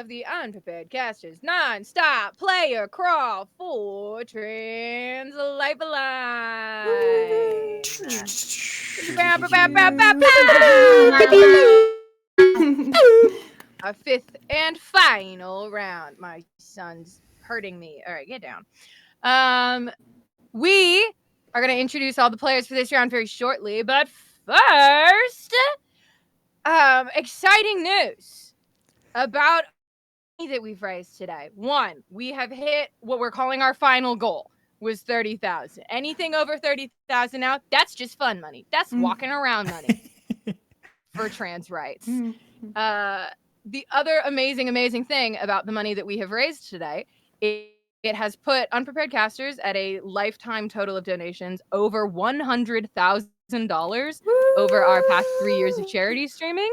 of the Unprepared Casters non-stop player crawl for Trans Lifeline. A fifth and final round. My son's hurting me. All right, get down. We are going to introduce all the players for this round very shortly, but first, exciting news about money that we've raised today. One, we have hit what we're calling our final goal, was 30,000. Anything over 30,000 now, that's just fun money. That's walking around money for trans rights. The other amazing thing about the money that we have raised today is it has put Unprepared Casters at a lifetime total of donations over $100,000 over our past 3 years of charity streaming,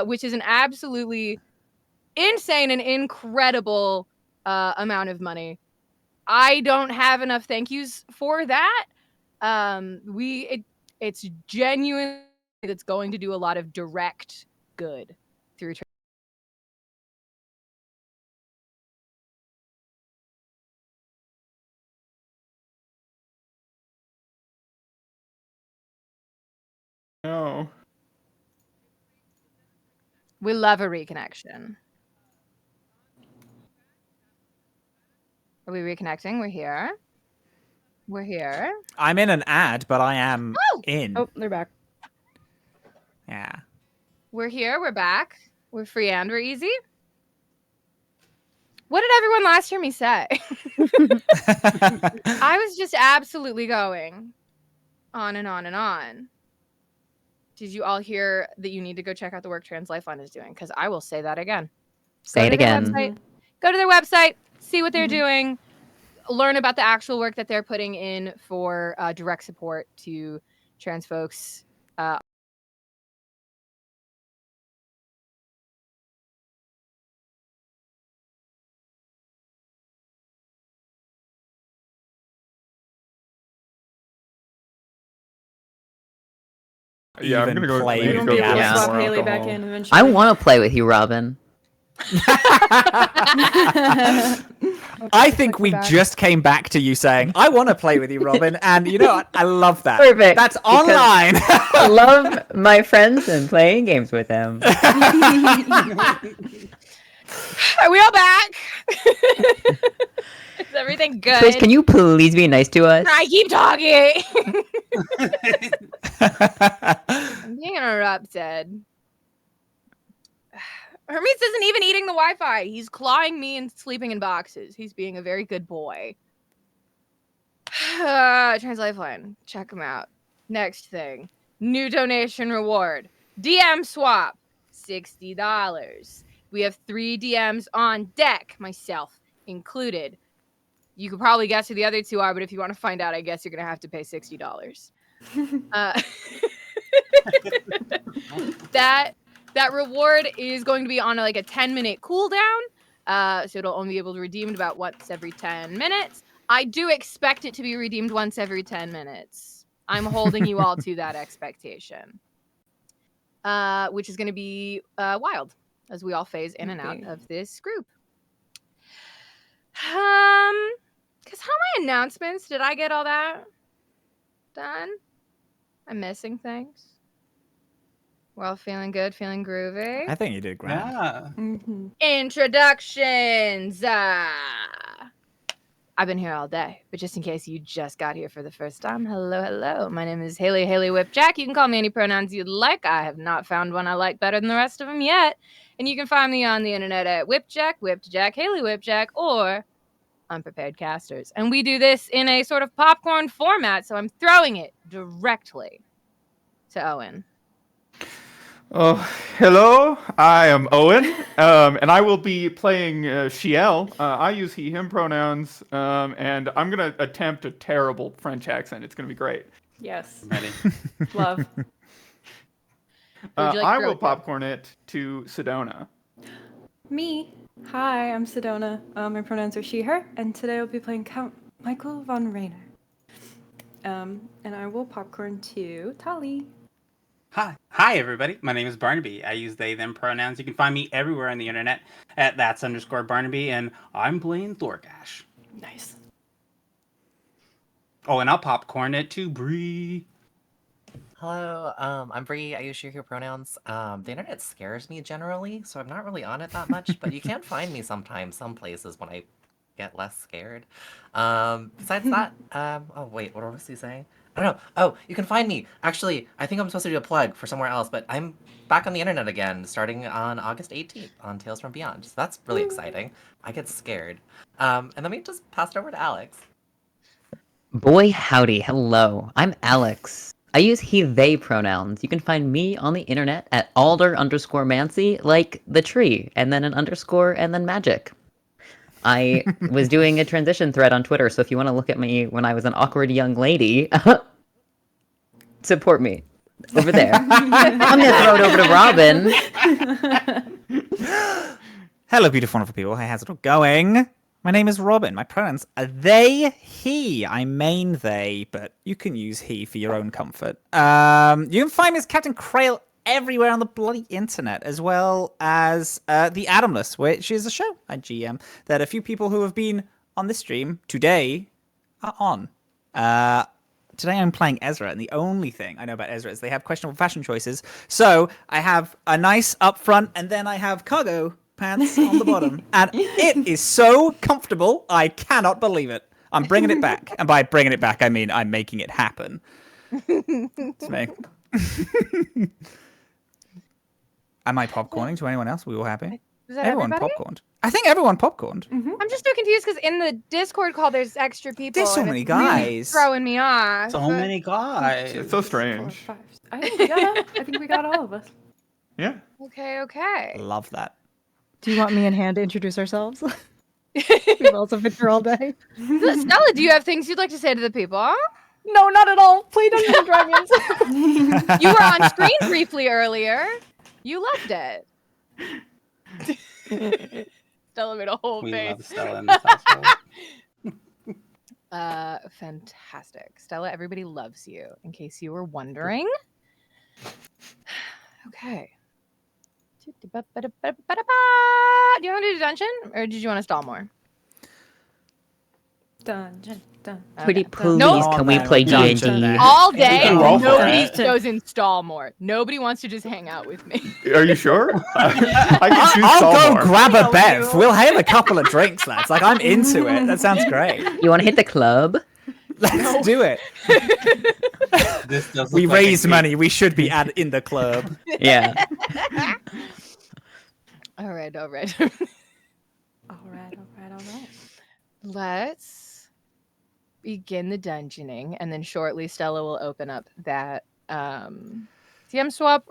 which is an absolutely insane and incredible amount of money. I don't have enough thank yous for that. It's genuinely that's going to do a lot of direct good through. No. We love a reconnection. Are we reconnecting? We're here. We're here. I'm in an ad, but I am in. Oh, they're back. Yeah. We're here. We're back. We're free and we're easy. What did everyone last hear me say? I was just absolutely going on and on and on. Did you all hear that you need to go check out the work Trans Lifeline is doing? Because I will say that again. Say it again. Go to their website, see what they're doing, learn about the actual work that they're putting in for direct support to trans folks. Yeah, I'm gonna go play We with won't be able to Yeah. swap more Haley back alcohol. in eventually. I want to play with you, Robin. I think we just came back to you saying, I want to play with you, Robin. And you know what? I love that. Perfect. That's because online. I love my friends and playing games with them. Are we all back? Is everything good? Chris, can you please be nice to us? I keep talking. I'm being interrupted. Hermes isn't even eating the Wi-Fi. He's clawing me and sleeping in boxes. He's being a very good boy. Trans Lifeline. Check him out. Next thing. New donation reward. DM swap. $60. We have 3 DMs on deck, myself included. You could probably guess who the other 2 are, but if you want to find out, I guess you're going to have to pay $60. That reward is going to be on like a 10-minute cooldown. So it'll only be able to redeem it about once every 10 minutes. I do expect it to be redeemed once every 10 minutes. I'm holding you all to that expectation. Which is going to be wild as we all phase in and out of this group. Because how my announcements? Did I get all that done? I'm missing things. We're all feeling good, feeling groovy. I think you did great. Yeah. Introductions. I've been here all day, but just in case you just got here for the first time, hello. My name is Haley Whipjack. You can call me any pronouns you'd like. I have not found one I like better than the rest of them yet. And you can find me on the internet at Whipjack, Haley Whipjack, or Unprepared Casters. And we do this in a sort of popcorn format, so I'm throwing it directly to Owen. Oh, hello. I am Owen, and I will be playing Shiel. I use he, him pronouns, and I'm going to attempt a terrible French accent. It's going to be great. Yes. Ready. Love. I will popcorn it to Sedona. Me. Hi, I'm Sedona. My pronouns are she, her, and today I'll be playing Count Michael von Rainer. And I will popcorn to Tali. Hi, everybody. My name is Barnaby. I use they, them pronouns. You can find me everywhere on the internet at @that's_Barnaby, and I'm playing Thorgash. Nice. Oh, and I'll popcorn it to Bree. Hello, I'm Bree. I use she, her pronouns. The internet scares me generally, so I'm not really on it that much, but you can find me sometimes, some places when I get less scared. Besides that, oh wait, what was he saying? I don't know. Oh, you can find me. Actually, I think I'm supposed to do a plug for somewhere else, but I'm back on the internet again, starting on August 18th on Tales from Beyond. So that's really exciting. I get scared. And let me just pass it over to Alex. Boy, howdy, hello. I'm Alex. I use he, they pronouns. You can find me on the internet at alder_mancy, like the tree, and then an underscore, and then magic. I was doing a transition thread on Twitter, so if you want to look at me when I was an awkward young lady, support me over there. I'm gonna throw it over to Robin. Hello, beautiful, wonderful people. Hey, how's it all going? My name is Robin. My pronouns are they, he. I main they, but you can use he for your own comfort. You can find me as Captain Krail everywhere on the bloody internet, as well as The Adamless, which is a show I GM that a few people who have been on this stream today are on. Today I'm playing Ezra, and the only thing I know about Ezra is they have questionable fashion choices. So I have a nice up front, and then I have cargo pants on the bottom. And it is so comfortable, I cannot believe it. I'm bringing it back. And by bringing it back, I mean I'm making it happen. It's me. Am I popcorning to anyone else? We all happy? Is that Everyone everybody? popcorned. I think everyone popcorned. I'm just so confused because in the Discord call, there's extra people. There's so and many it's really guys. throwing me off. So many guys. It's so strange. I think we got all of us. Yeah. Okay. Love that. Do you want me and Han to introduce ourselves? We've also been here all day. So, Stella, do you have things you'd like to say to the people? No, not at all. Play Dungeons and Dragons. You were on screen briefly earlier. You loved it. Stella made a whole We face. love Stella in this household. Fantastic. Stella, everybody loves you, in case you were wondering. Okay. Do you want to do dungeon, or did you want to stall more? Dungeon. Pretty Okay. please, No. can we play Dungeon D&D? then. All day, can roll for nobody it. goes install more. Nobody wants to just hang out with me. Are you sure? I can choose I'll go Solmar. grab a bev. We'll have a couple of drinks, lads. Like, I'm into it. That sounds great. You want to hit the club? Let's do it. This does We look like a raised game. money. We should be in the club. Yeah. All right. All right. Let's begin the dungeoning, and then shortly Stella will open up that TM swap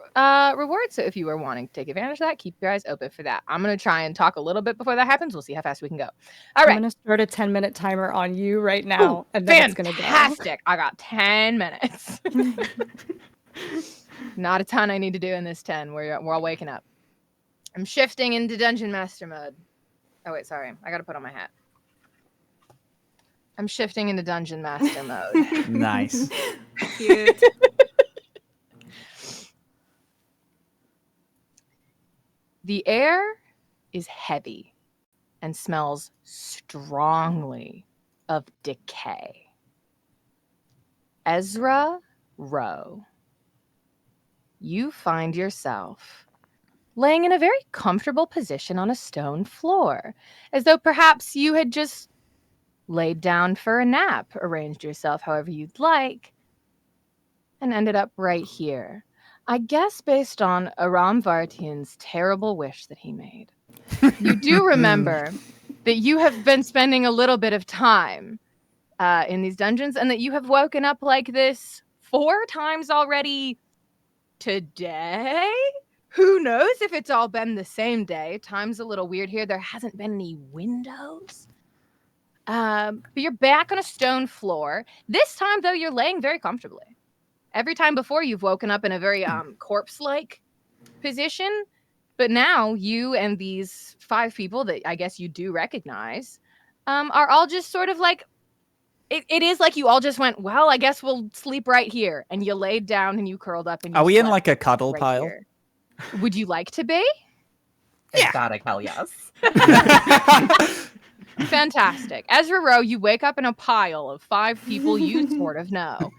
reward. So if you are wanting to take advantage of that, keep your eyes open for that. I'm going to try and talk a little bit before that happens. We'll see how fast we can go. All I'm right. going to start a 10-minute timer on you right now, and then it's going to go. Fantastic. I got 10 minutes. Not a ton I need to do in this 10. We're all waking up. I'm shifting into Dungeon Master mode. Oh, wait, sorry. I got to put on my hat. I'm shifting into Dungeon Master mode. Nice. Cute. The air is heavy and smells strongly of decay. Ezra Rowe, you find yourself laying in a very comfortable position on a stone floor, as though perhaps you had just laid down for a nap, arranged yourself however you'd like, and ended up right here. I guess based on Aram Vartian's terrible wish that he made. You do remember that you have been spending a little bit of time in these dungeons, and that you have woken up like this 4 times already today? Who knows if it's all been the same day? Time's a little weird here. There hasn't been any windows. But you're back on a stone floor. This time, though, you're laying very comfortably. Every time before, you've woken up in a very corpse-like position. But now, you and these 5 people that I guess you do recognize are all just sort of like It is like you all just went, well, I guess we'll sleep right here. And you laid down and you curled up and you Are we in slept like a cuddle right pile? here. Would you like to be? Exotic, hell yes. Fantastic. Ezra Rowe, you wake up in a pile of 5 people you sort of know.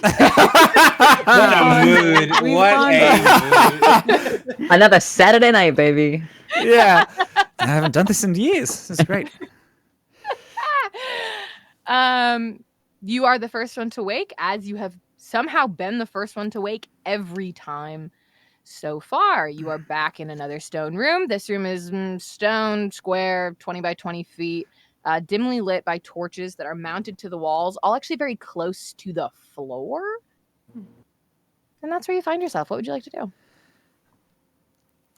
What a mood! We What a mood! Another Saturday night, baby. Yeah. I haven't done this in years. This is great. You are the first one to wake, as you have somehow been the first one to wake every time so far. You are back in another stone room. This room is stone, square, 20 by 20 feet, dimly lit by torches that are mounted to the walls, all actually very close to the floor. And that's where you find yourself. What would you like to do?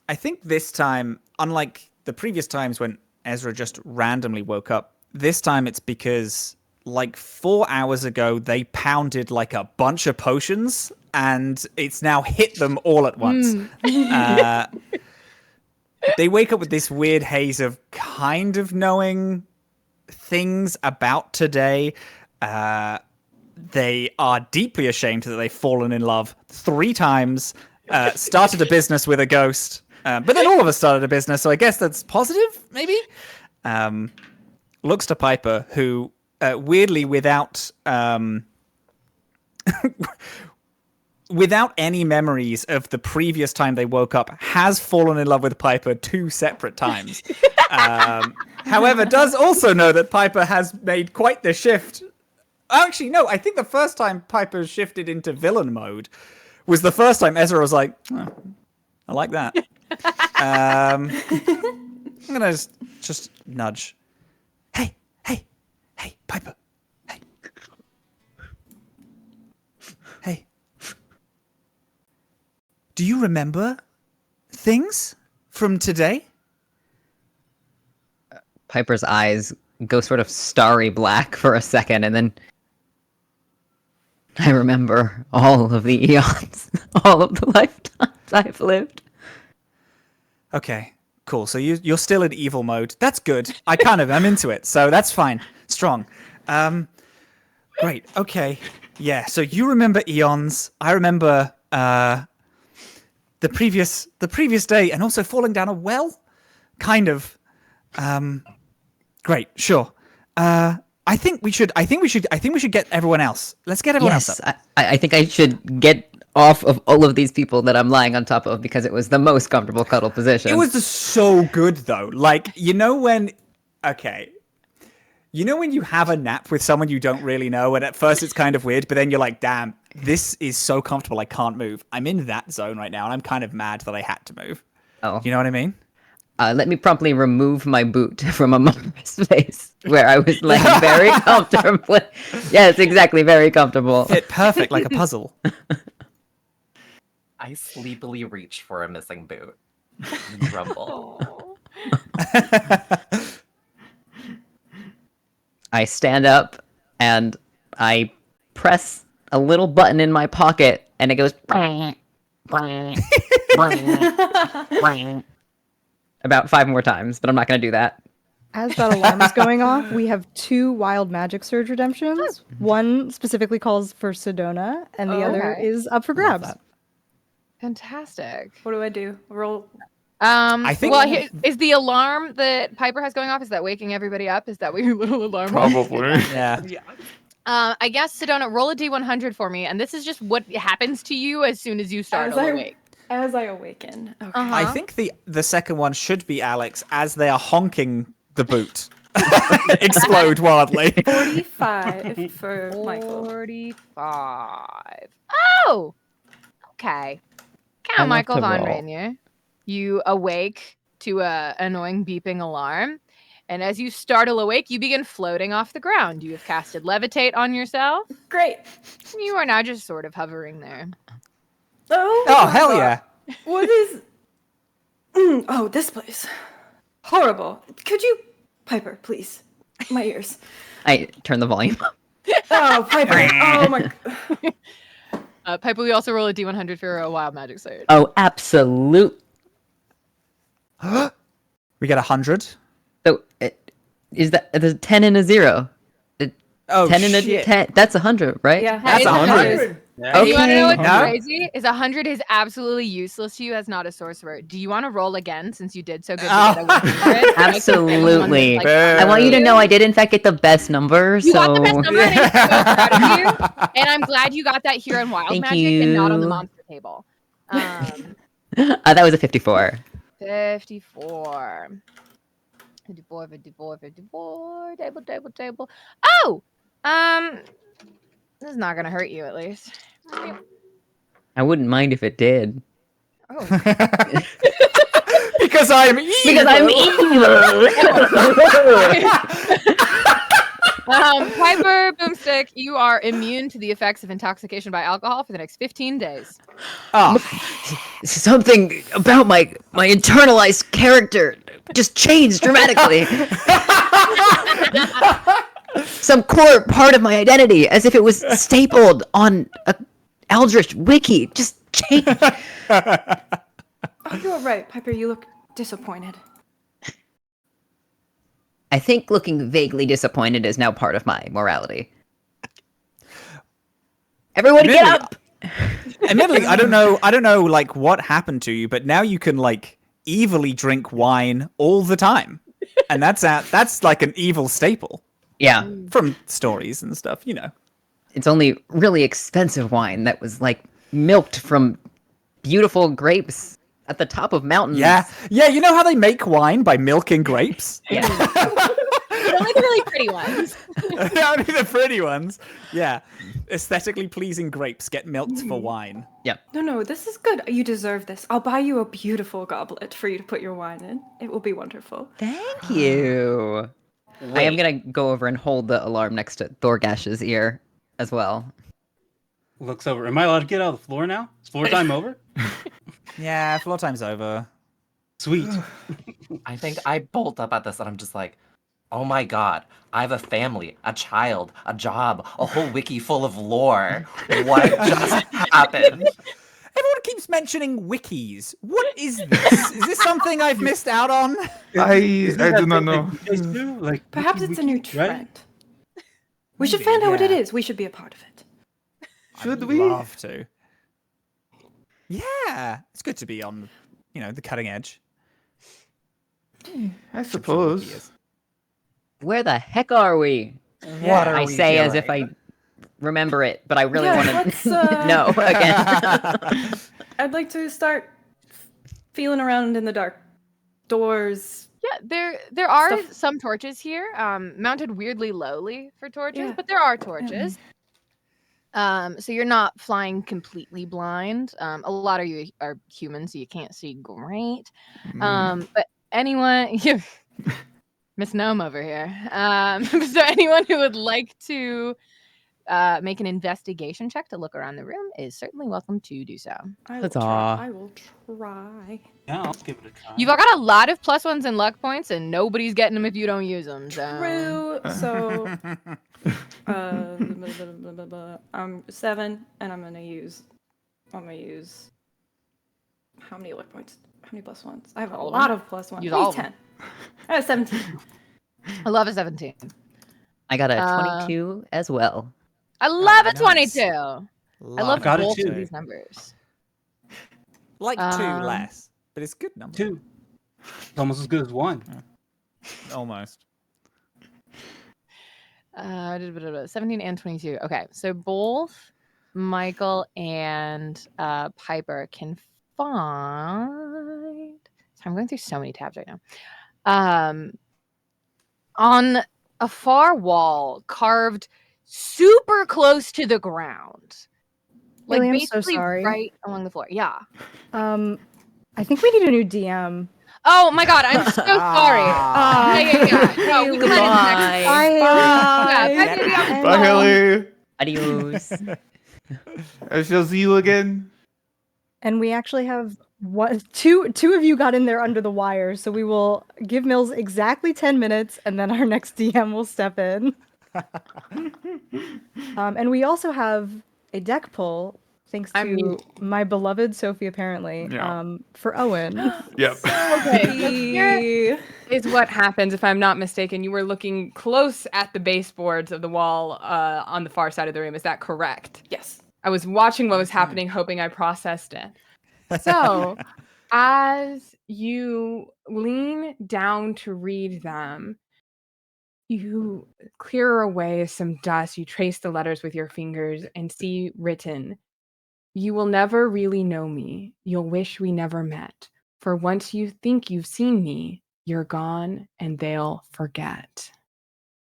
I think this time, unlike the previous times when Ezra just randomly woke up, this time it's because like 4 hours ago they pounded like a bunch of potions and it's now hit them all at once. They wake up with this weird haze of kind of knowing things about today. They are deeply ashamed that they've fallen in love 3 times, started a business with a ghost, but then all of us started a business, so I guess that's positive, maybe? Looks to Piper, who weirdly without without any memories of the previous time they woke up, has fallen in love with Piper 2 separate times. However, does also know that Piper has made quite the shift. Actually, no, I think the first time Piper shifted into villain mode was the first time Ezra was like, oh, I like that. I'm going to just nudge. Hey, Piper. Hey. Do you remember things from today? Piper's eyes go sort of starry black for a second, and then I remember all of the eons, all of the lifetimes I've lived. Okay, cool. So you're still in evil mode. That's good. I'm into it. So that's fine. Strong. Great. Okay. Yeah. So you remember eons. I remember the previous day, and also falling down a well. Kind of. Great. Sure. I think we should get everyone else. Let's get everyone else up. I think I should get off of all of these people that I'm lying on top of because it was the most comfortable cuddle position. It was so good though. Like, you know when you have a nap with someone you don't really know, and at first it's kind of weird, but then you're like, damn, this is so comfortable, I can't move. I'm in that zone right now, and I'm kind of mad that I had to move. Oh. You know what I mean? Let me promptly remove my boot from Amara's face, where I was laying very comfortably. Yes, exactly, very comfortable. Fit perfect like a puzzle. I sleepily reach for a missing boot. Grumble. I stand up and I press a little button in my pocket, and it goes about 5 more times, but I'm not going to do that. As that alarm is going off, we have 2 wild magic surge redemptions. One specifically calls for Sedona, and the other is up for grabs. Fantastic. What do I do? Roll. I think. Well, is the alarm that Piper has going off? Is that waking everybody up? Is that what your little alarm? Probably. Yeah. I guess Sedona, roll a d100 for me, and this is just what happens to you as soon as you start to awake. As I awaken. Okay. I think the second one should be Alex, as they are honking the boot. Explode wildly. 45 for Michael. 45. Oh! Okay. Count I love Michael to Von roll. Rainier. You awake to a annoying beeping alarm, and as you startle awake, you begin floating off the ground. You have casted Levitate on yourself. Great. You are now just sort of hovering there. Oh, Oh, my hell God. yeah. What is... Oh, this place. Horrible. Could you... Piper, please. My ears. I turn the volume up. Oh, Piper. Oh, my... Piper, we also roll a d100 for a wild magic surge. Oh, absolute. We get 100. So, is that there's a 10 and a 0? Oh, 10 and a shit. 10. That's 100, right? Yeah, That's That is 100. Yeah. You want to know what's No? crazy? Is 100 is absolutely useless to you as not a sorcerer. Do you want to roll again since you did so good to get a 100? Absolutely. Fair. I want you to know I did in fact get the best number. You so got the best number, and I'm so proud of you. And I'm glad you got that here in Wild Thank Magic and not on the you. monster table. that was a 54. 54. 54, 54, 54. Table. Oh! This is not gonna hurt you, at least. I wouldn't mind if it did. Oh. Because I'm evil. Because I'm evil. Piper Boomstick, you are immune to the effects of intoxication by alcohol for the next 15 days. Oh, Something about my internalized character just changed dramatically. Some core part of my identity, as if it was stapled on a Eldritch wiki, just changed. Oh, you're right, Piper. You look disappointed. I think looking vaguely disappointed is now part of my morality. Everyone get up! Admittedly, I don't know, like what happened to you, but now you can like evilly drink wine all the time, and that's like an evil staple Yeah, from stories and stuff, you know. it's only really expensive wine that was like milked from beautiful grapes at the top of mountains. Yeah, you know how they make wine by milking grapes? Yeah. Only the really pretty ones. Yeah, only the pretty ones. Yeah, aesthetically pleasing grapes get milked for wine. No, this is good. You deserve this. I'll buy you a beautiful goblet for you to put your wine in. It will be wonderful. Thank you. I am gonna go over and hold the alarm next to Thorgash's ear as well. Looks over. Am I allowed to get out of the floor now? Is floor time over? Yeah, floor time's over. Sweet. I think I bolt up at this and I'm just like, oh my god, I have a family, a child, a job, a whole wiki full of lore. What just happened? Everyone keeps mentioning wikis. What is this? Is this something I've missed out on? I do not know. You guys do? Like, Perhaps it's a new wiki, right? trend. We should Maybe, find out what it yeah. is. We should be a part of it. Should I'd we? love to. Yeah, it's good to be on, the cutting edge. I suppose. Where the heck are we? What are I we say as if doing? I remember it, but I really Yeah, want let's, to know again. I'd like to start feeling around in the dark. Doors. Yeah, there are Stuff. some torches here, mounted weirdly lowly for torches, Yeah. but there are torches. So you're not flying completely blind. A lot of you are human, so you can't see great. But anyone, Miss Gnome over here. So anyone who would like to make an investigation check to look around the room is certainly welcome to do so. I will Huzzah. try. I will try. Yeah, I'll give it a try. You've all got a lot of +1s and luck points, and nobody's getting them if you don't use them. So. True. So, I'm 7, and I'm gonna use how many luck points? How many +1s? I have a All of lot them. of +1s. Use Maybe all of 10. I have 17. I love a 17. I got a 22 as well. I love a nice. 22. I love Got it both too. of these numbers. Like Um, 2 less, but it's a good number. 2. It's almost as good as 1. Almost. 17 and 22. Okay, so both Michael and Piper can find. So I'm going through so many tabs right now. On a far wall, carved super close to the ground, like Really, I'm so basically sorry. right along the floor. Yeah. I think we need a new DM. Oh my god, I'm so sorry. Yeah. No, we can let it next. Bye. Yeah, Bye, Haley. Adios. I shall see you again. And we actually have two of you got in there under the wire, so we will give Mills exactly 10 minutes, and then our next DM will step in. And we also have a deck pull thanks I to mean- my beloved Sophie, apparently, Yeah. for Owen. Yep. Okay, so here is what happens if I'm not mistaken. You were looking close at the baseboards of the wall on the far side of the room. Is that correct? Yes. I was watching what was happening, hoping I processed it. So, as you lean down to read them, you clear away some dust. You trace the letters with your fingers and see written, "You will never really know me. You'll wish we never met. For once you think you've seen me, you're gone and they'll forget."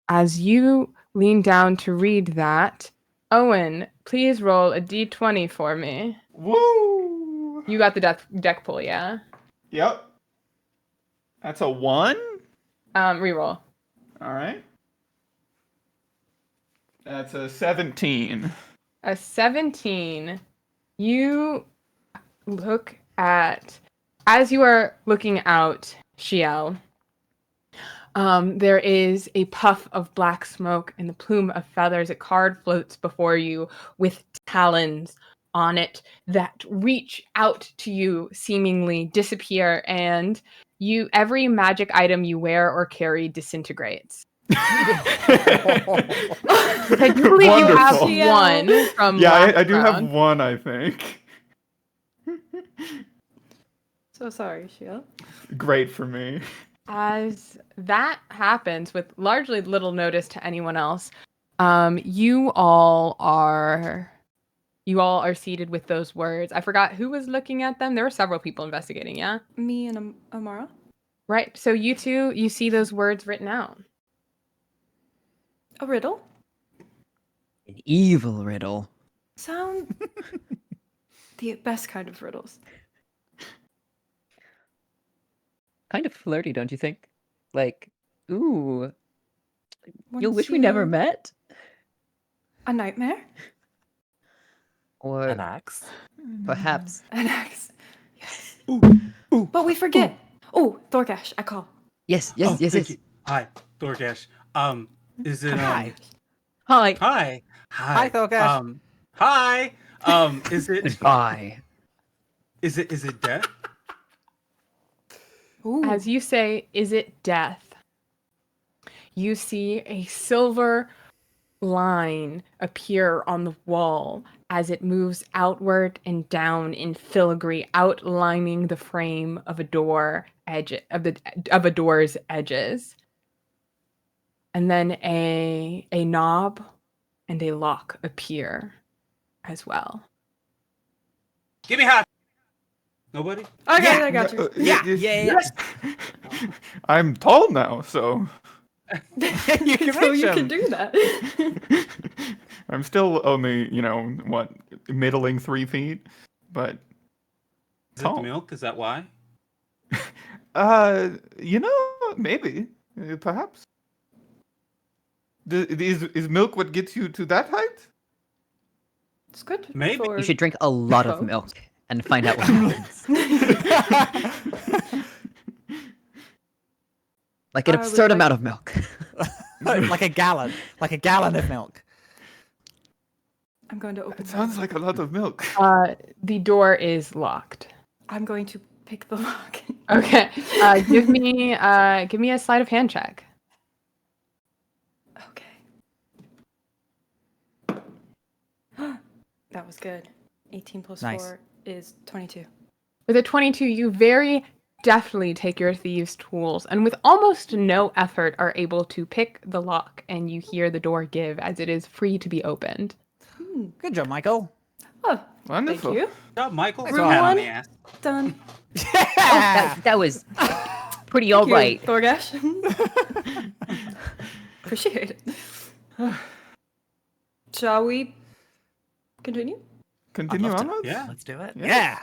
As you lean down to read that, Owen, please roll a d20 for me. Woo! You got the deck pull, yeah? Yep. That's a 1? Reroll. All right. That's a 17. A 17. You look at, as you are looking out, Shiel, there is a puff of black smoke and the plume of feathers. A card floats before you with talons on it that reach out to you, seemingly disappear, and every magic item you wear or carry disintegrates. I do believe you have Wonderful. one from Yeah, last I do have round. 1, I think. So sorry, Shia. Great for me. As that happens, with largely little notice to anyone else, you all are seated with those words. I forgot who was looking at them. There were several people investigating, yeah? Me and Amara. Right. So you two, you see those words written out. A riddle? An evil riddle. Sound the best kind of riddles. Kind of flirty, don't you think? Like, ooh, you'll Once wish we never you- met? A nightmare? Or An axe? perhaps... An axe. Yes. But we forget. Oh, Thorgash, I call. Yes, Oh, yes, thank you. Hi, Thorgash. Is it Hi. Hi. Hi. Hi, Thorgash. Hi. Is it Goodbye. is it death? Ooh. As you say, is it death? You see a silver line appear on the wall as it moves outward and down in filigree, outlining the frame of a door of a door's edges. And then a knob and a lock appear as well. Give me half. Nobody? Okay, I got you. Yeah. I'm tall now, so You can So reach you 'em. can do that. I'm still only, middling 3 feet, but Is it tall. the milk? Is that why? Maybe, perhaps. Is milk what gets you to that height? It's good. Maybe. For... You should drink a lot of Folks. milk and find out what happens. Like an I would absurd like- amount of milk. like a gallon of milk. I'm going to open It sounds like a lot of milk. The door is locked. I'm going to pick the lock. Okay. Give me a sleight of hand check. Okay. That was good. 18 plus Nice. 4 is 22. With a 22, you very deftly take your thieves' tools and with almost no effort are able to pick the lock, and you hear the door give as it is free to be opened. Good job, Michael. Oh, Wonderful. thank you. Good job, Michael. Nice Pat one. on the ass. Done. That was pretty Thank you, alright. Thorgash. Appreciate it. Shall we continue? Continue I'd love to. onwards? Yeah. Let's do it. Yeah.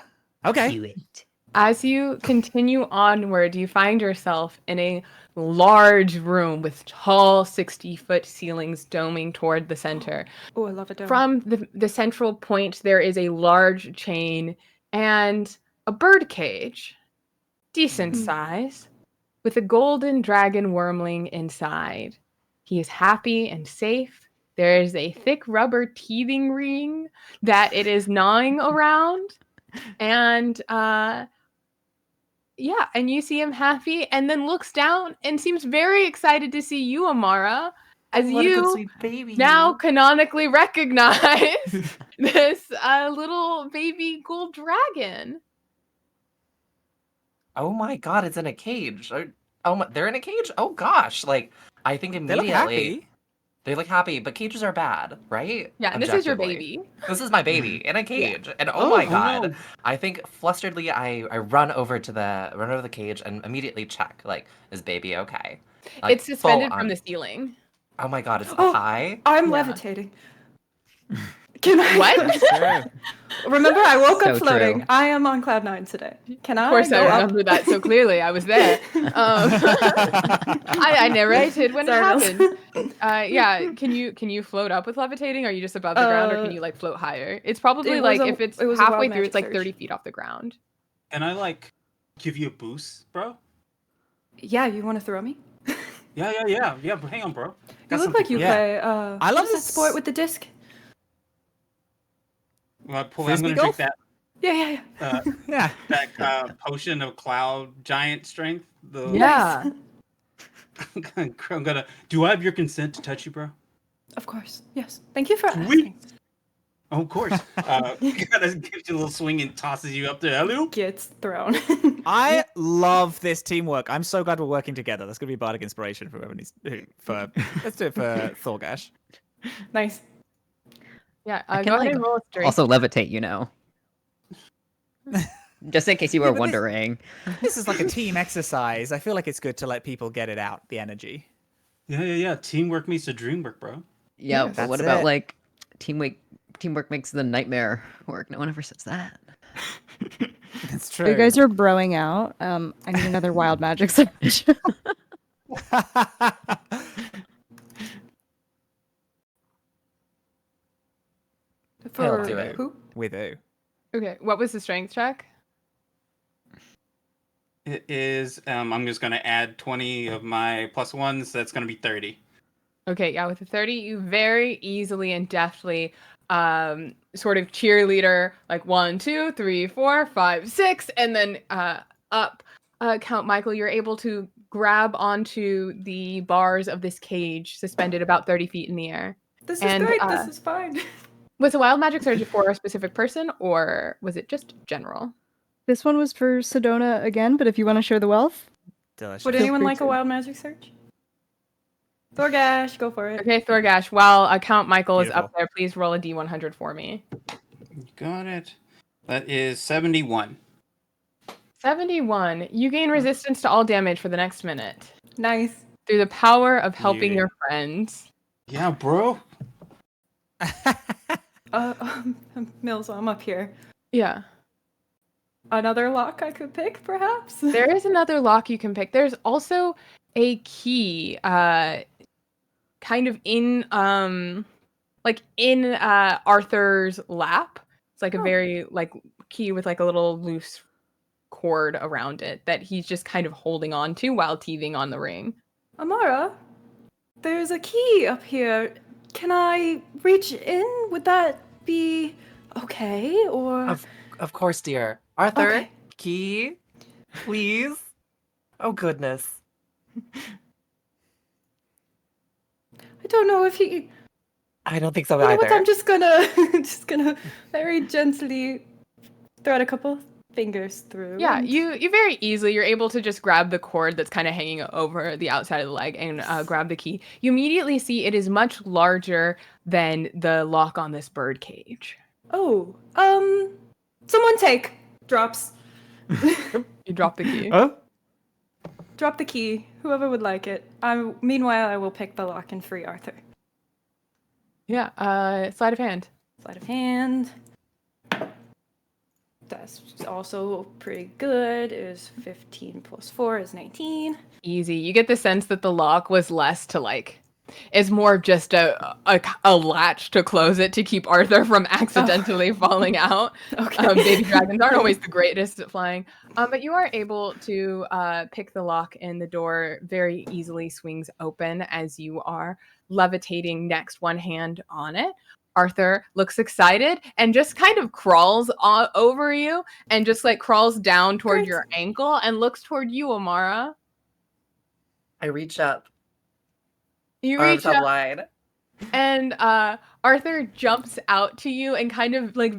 Okay. Do it. As you continue onward, you find yourself in a large room with tall 60-foot ceilings doming toward the center. Oh, I love it. Dome. From the central point, there is a large chain and a bird cage, decent size, with a golden dragon wormling inside. He is happy and safe, There is a thick rubber teething ring that it is gnawing around. And yeah, and you see him happy and then looks down and seems very excited to see you, Amara, as What a good you sweet baby. now canonically recognize this little baby gold dragon. Oh my god, it's in a cage. Oh my, they're in a cage? Oh gosh, like I think They immediately look happy. they look happy, but cages are bad, right? Yeah, and this is your Objectively. baby. This is my baby in a cage, and oh my god, I think flusteredly I run over the cage and immediately check like, is baby okay? Like, It's suspended full from on. the ceiling. Oh my god, it's Oh. high. I'm Yeah. levitating. Can I? What? Remember, I woke So up floating. true. I am on cloud 9 today. Can I? Of course, I go up? remember that so clearly. I was there. I narrated when Sorry, it Mills. happened. Yeah, can you float up with levitating? Or are you just above the ground, or can you like float higher? It's probably it like was a- if it's it was a wild halfway through, magic it's like surge. 30 feet off the ground. Can I like give you a boost, bro? Yeah, you want to throw me? Yeah. But hang on, bro. You Got look like something you Yeah. play. I love what is that this- sport with the disc. I'm Frisbee gonna golf? drink Yeah. Yeah. that potion of cloud giant strength. The Yeah. I'm gonna. Do I have your consent to touch you, bro? Of course. Yes. Thank you for Sweet. asking. Oh, of course. Gives you a little swing and tosses you up there. Hello. Gets thrown. I love this teamwork. I'm so glad we're working together. That's gonna be bardic inspiration for whoever needs for. Let's do it for Thorgash. Nice. Yeah. I Go can ahead and roll a strength. also levitate, Just in case you were Yeah, but this- wondering. This is like a team exercise. I feel like it's good to let people get it out, the energy. Yeah. Teamwork meets the dream work, bro. Yeah, Yeah, but what that's about it. like teamwork makes the nightmare work? No one ever says that. It's true. You guys are broing out. I need another wild magic surge. For do it. who? With who? Okay. What was the strength check? It is. I'm just gonna add 20 of my plus ones. So that's gonna be 30. Okay, yeah, with a 30, you very easily and deftly sort of cheerleader, like 1, 2, 3, 4, 5, 6, and then up. Count Michael, you're able to grab onto the bars of this cage suspended about 30 feet in the air. This is And, great. This is fine. Was a wild magic surge for a specific person, or was it just general? This one was for Sedona again, but if you want to share the wealth, Delicious. Would Feel anyone free like a to. wild magic search? Thorgash, go for it. Okay, Thorgash, while Count Michael is Beautiful. up there, please roll a d100 for me. Got it. That is 71. 71. You gain resistance to all damage for the next minute Nice. through the power of helping Beauty. your friends. Yeah, bro. Mills, I'm up here. Yeah. Another lock I could pick, perhaps? There is another lock you can pick. There's also a key, kind of in Arthur's lap. It's like a very like key with like a little loose cord around it that he's just kind of holding on to while teething on the ring. Amara, there's a key up here. Can I reach in? Would that be okay? Or Of course, dear. Arthur, Okay. key, please. Oh goodness. I don't know if he. I don't think so You know what? either. I'm just gonna very gently thread a couple fingers through. Yeah, and- you very easily, you're able to just grab the cord that's kind of hanging over the outside of the leg and grab the key. You immediately see it is much larger than the lock on this bird cage. Oh, someone take. Drops. You drop the key. Drop the key. Whoever would like it. Meanwhile, I will pick the lock and free Arthur. Yeah, sleight of hand. Sleight of hand. That's also pretty good. Is 15 plus 4 is 19. Easy. You get the sense that the lock was less to like is more of just a latch to close it to keep Arthur from accidentally falling out. Okay. Baby dragons aren't always the greatest at flying. But you are able to pick the lock, and the door very easily swings open as you are levitating next, one hand on it. Arthur looks excited and just kind of crawls over you and just like crawls down toward Great. your ankle and looks toward you, Amara. I reach up, You arms reach out up, wide. and Arthur jumps out to you and kind of like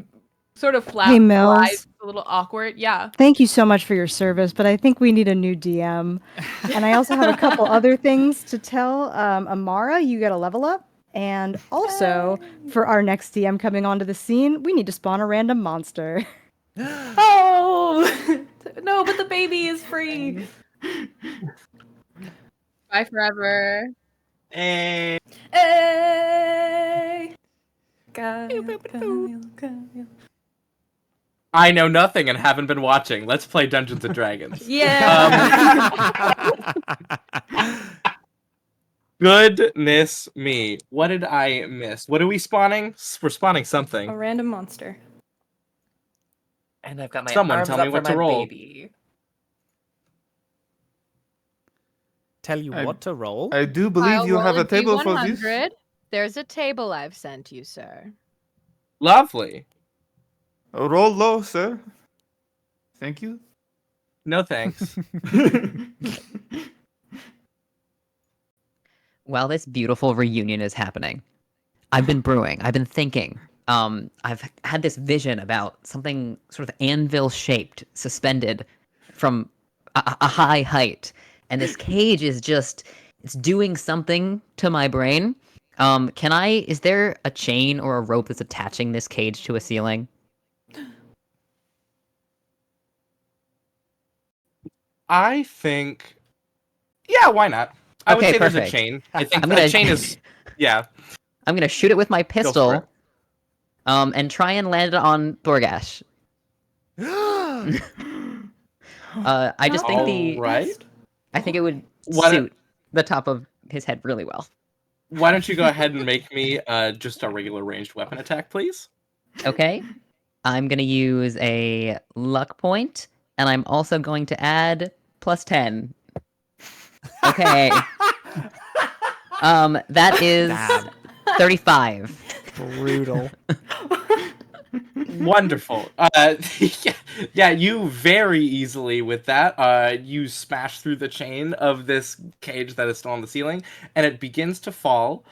sort of Hey, Mills. flies a little awkward. Yeah. Thank you so much for your service, but I think we need a new DM. And I also have a couple other things to tell. Amara, you get a level up. And also, for our next DM coming onto the scene, we need to spawn a random monster. Oh no, but the baby is free. Bye forever. Hey. Hey. I know nothing and haven't been watching. Let's play Dungeons and Dragons. Yeah. Goodness me. What did I miss? What are we spawning? We're spawning something. A random monster. And I've got my Someone arms tell up me for what to my roll. baby. Tell you what to roll. I do believe I'll you roll have a table for this. D100. There's a table I've sent you, sir. Lovely. Roll low, sir. Thank you. No thanks. While this beautiful reunion is happening, I've been brewing. I've been thinking. I've had this vision about something sort of anvil-shaped, suspended from a high height. And this cage is just, it's doing something to my brain. Is there a chain or a rope that's attaching this cage to a ceiling? I think... Yeah, why not? I would Okay, say there's a perfect. chain. I think I'm the gonna- chain is... Yeah. I'm gonna shoot it with my for it. pistol, and try and land it on Thorgash. I just think Alright. I think it would Why don't- suit the top of his head really well. Why don't you go ahead and make me just a regular ranged weapon attack, please? Okay. I'm gonna use a luck point, and I'm also going to add +10. Okay. That is Damn. 35. Brutal. Wonderful. Yeah, you very easily with that. You smash through the chain of this cage that is still on the ceiling, and it begins to fall.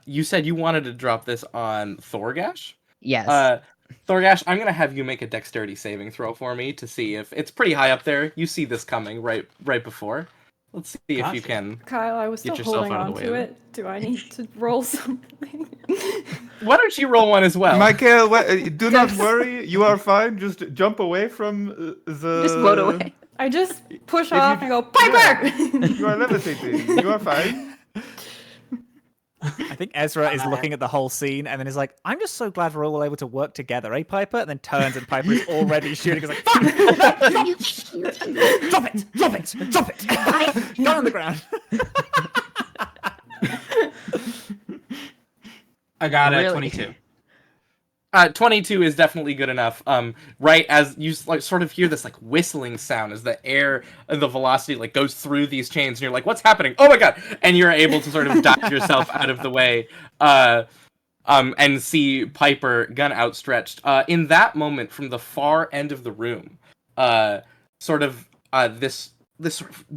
You said you wanted to drop this on Thorgash? Yes. Thorgash, I'm gonna have you make a dexterity saving throw for me to see if it's pretty high up there. You see this coming right before. Let's see if you can. Kyle, I was Get still yourself holding out of on the to way. it. Do I need to roll something? Why don't you roll one as well? Michael, do not worry. You are fine. Just jump away from the. Just float away. I just push If off you- and go, Piper! You are levitating. You are fine. I think Ezra is looking at the whole scene and then is like, I'm just so glad we're all able to work together, eh, Piper? And then turns and Piper is already shooting. He's like, fuck! Drop it! Drop it! Drop it! Go on the ground. I got Really? a 22. 22 is definitely good enough. Right as you like sort of hear this like whistling sound as the air and the velocity like goes through these chains, and you're like, "What's happening? Oh my god!" And you're able to sort of dodge yourself out of the way, and see Piper, gun outstretched. In that moment, from the far end of the room, this sort of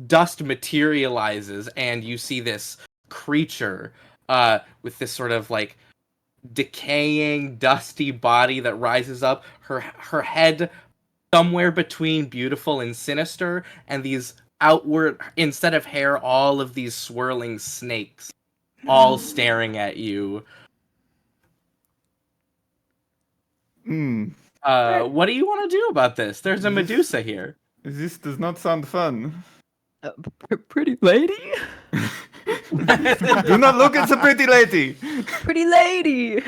dust materializes, and you see this creature with this sort of like decaying, dusty body that rises up, her head somewhere between beautiful and sinister, and these outward, instead of hair, all of these swirling snakes, all staring at you. What do you want to do about this? There's a Medusa here. This does not sound fun. Pretty lady? Do not look at the pretty lady. Pretty lady!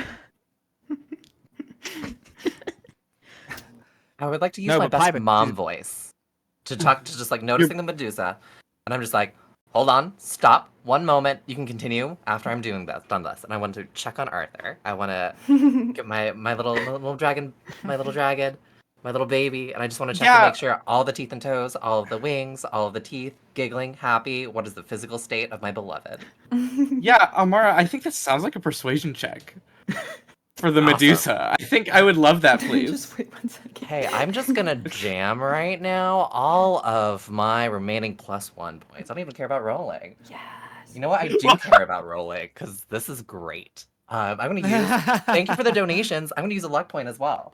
I would like to use No, my but best Piper- mom voice to talk to just like noticing the Medusa, and I'm just like, hold on, stop, 1 moment. You can continue after I'm done this. And I want to check on Arthur. I want to get my little dragon, my little baby, and I just want to check to make sure all the teeth and toes, all of the wings, all of the teeth, giggling, happy. What is the physical state of my beloved? Yeah, Amara, I think that sounds like a persuasion check for the Awesome. Medusa. I think I would love that, please. Just wait 1 second. Hey, I'm just gonna jam right now all of my remaining +1 points. I don't even care about rolling. Yes. You know what? I do care about rolling, because this is great. I'm gonna use, thank you for the donations. I'm gonna use a luck point as well.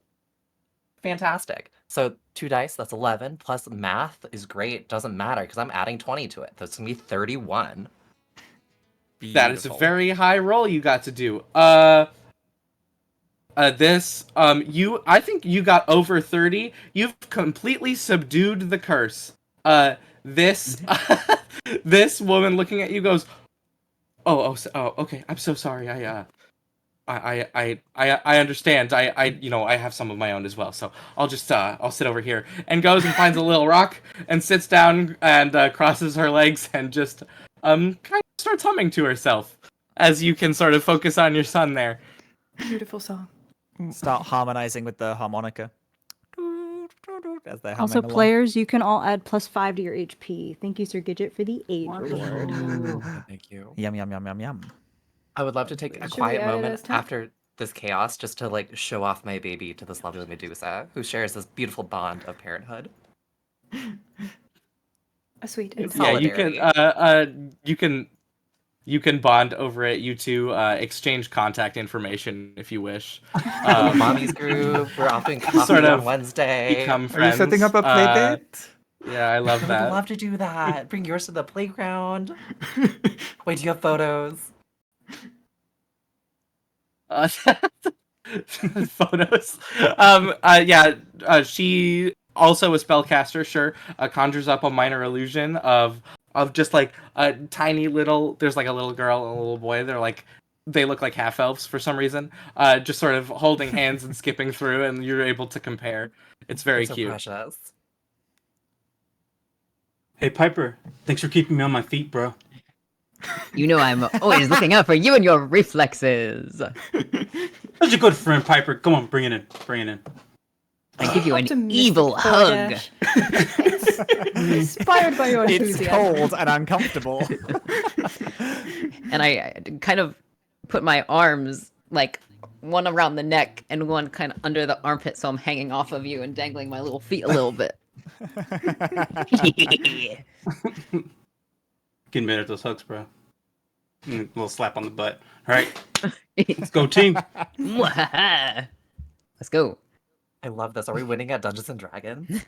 Fantastic. So 2 dice, that's 11, plus math is great. Doesn't matter, because I'm adding 20 to it. That's gonna be 31. That is a Beautiful. very high roll you got to do. I think you got over 30. You've completely subdued the curse. This woman looking at you goes, oh, okay. I'm so sorry. I understand. I have some of my own as well. So I'll just I'll sit over here, and goes and finds a little rock and sits down and crosses her legs and just kind of starts humming to herself as you can sort of focus on your son there. Beautiful song. Start harmonizing with the harmonica. As they're humming Also, along. players, you can all add +5 to your HP. Thank you, Sir Gidget, for the aid reward. Thank you. Yum, yum, yum, yum, yum. I would love to take a Should we quiet add it as moment 10? after this chaos just to like show off my baby to this lovely Medusa who shares this beautiful bond of parenthood. A sweet It's insult. Yeah, you can bond over it. You two exchange contact information if you wish. Mommy's group. We're off doing coffee Sort of on Wednesday. Become Are friends. you setting up a play date? Yeah, I love I would that. love to do that. Bring yours to the playground. Wait, do you have photos? Photos. She also a spellcaster. Sure, conjures up a minor illusion of just like a tiny little. There's like a little girl and a little boy. They look like half elves for some reason. Just sort of holding hands and skipping through, and you're able to compare. It's very So cute. precious. Hey Piper, thanks for keeping me on my feet, bro. You know I'm always looking out for you and your reflexes. Such a good friend, Piper. Come on, bring it in. Bring it in. I give you an Optimistic evil hug. DoorDash. Inspired by your It's enthusiasm. cold and uncomfortable. And I kind of put my arms like one around the neck and one kind of under the armpit, so I'm hanging off of you and dangling my little feet a little bit. Getting better at those hugs, bro. Little slap on the butt. All right, let's go, team. Let's go. I love this. Are we winning at Dungeons and Dragons?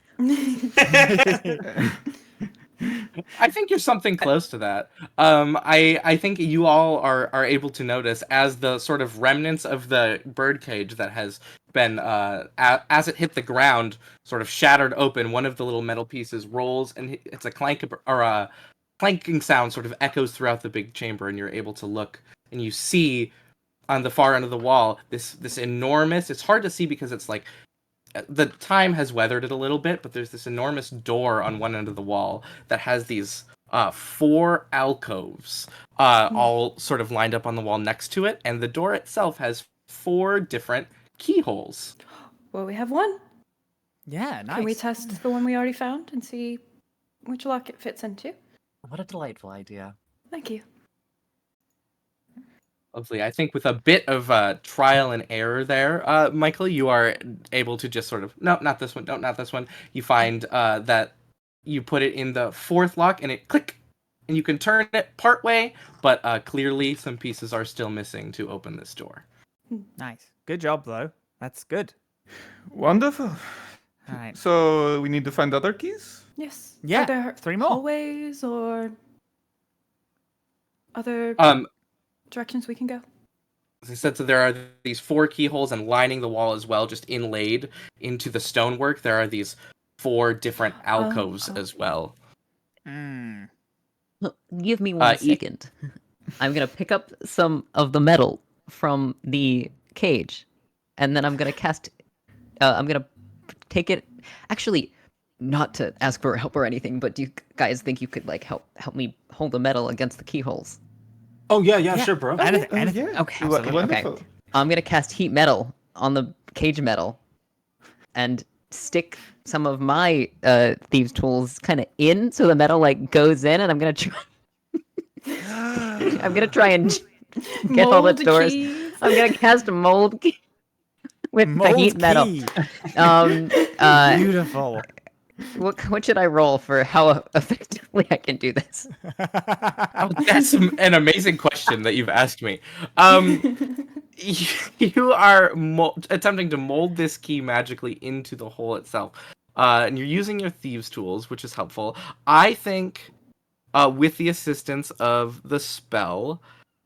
I think you're something close to that. I think you all are able to notice as the sort of remnants of the birdcage that has been, as it hit the ground, sort of shattered open. One of the little metal pieces rolls, and it's a clank or a clanking sound sort of echoes throughout the big chamber, and you're able to look, and you see on the far end of the wall this enormous. It's hard to see because it's like the time has weathered it a little bit, but there's this enormous door on one end of the wall that has these 4 alcoves all sort of lined up on the wall next to it, and the door itself has 4 different keyholes. Well, we have one. Yeah, nice. Can we test the one we already found and see which lock it fits into? What a delightful idea. Thank you. Lovely. I think with a bit of trial and error there, Michael, you are able to just sort of, no, not this one, no, not this one. You find that you put it in the 4th lock and it click, and you can turn it part way, but clearly some pieces are still missing to open this door. Nice. Good job, though. That's good. Wonderful. All right. So we need to find other keys? Yes. Yeah, Are there 3 more. hallways or other directions we can go? As I said, so there are these 4 keyholes, and lining the wall as well, just inlaid into the stonework, there are these 4 different alcoves as well. Mm. Give me one second. I'm gonna pick up some of the metal from the cage, and then I'm gonna cast. I'm gonna take it. Actually, not to ask for help or anything, but do you guys think you could like help me hold the metal against the keyholes? Oh yeah, sure, bro. Anything. Okay. Wonderful. Okay. I'm gonna cast heat metal on the cage metal, and stick some of my thieves' tools kind of in, so the metal like goes in, and I'm gonna try. I'm gonna try and get all the Mold doors. keys. I'm gonna cast a mold key with the Mold heat metal. key. Beautiful. What should I roll for how effectively I can do this? Oh, that's an amazing question that you've asked me. You are attempting to mold this key magically into the hole itself, and you're using your thieves' tools, which is helpful. I think, with the assistance of the spell,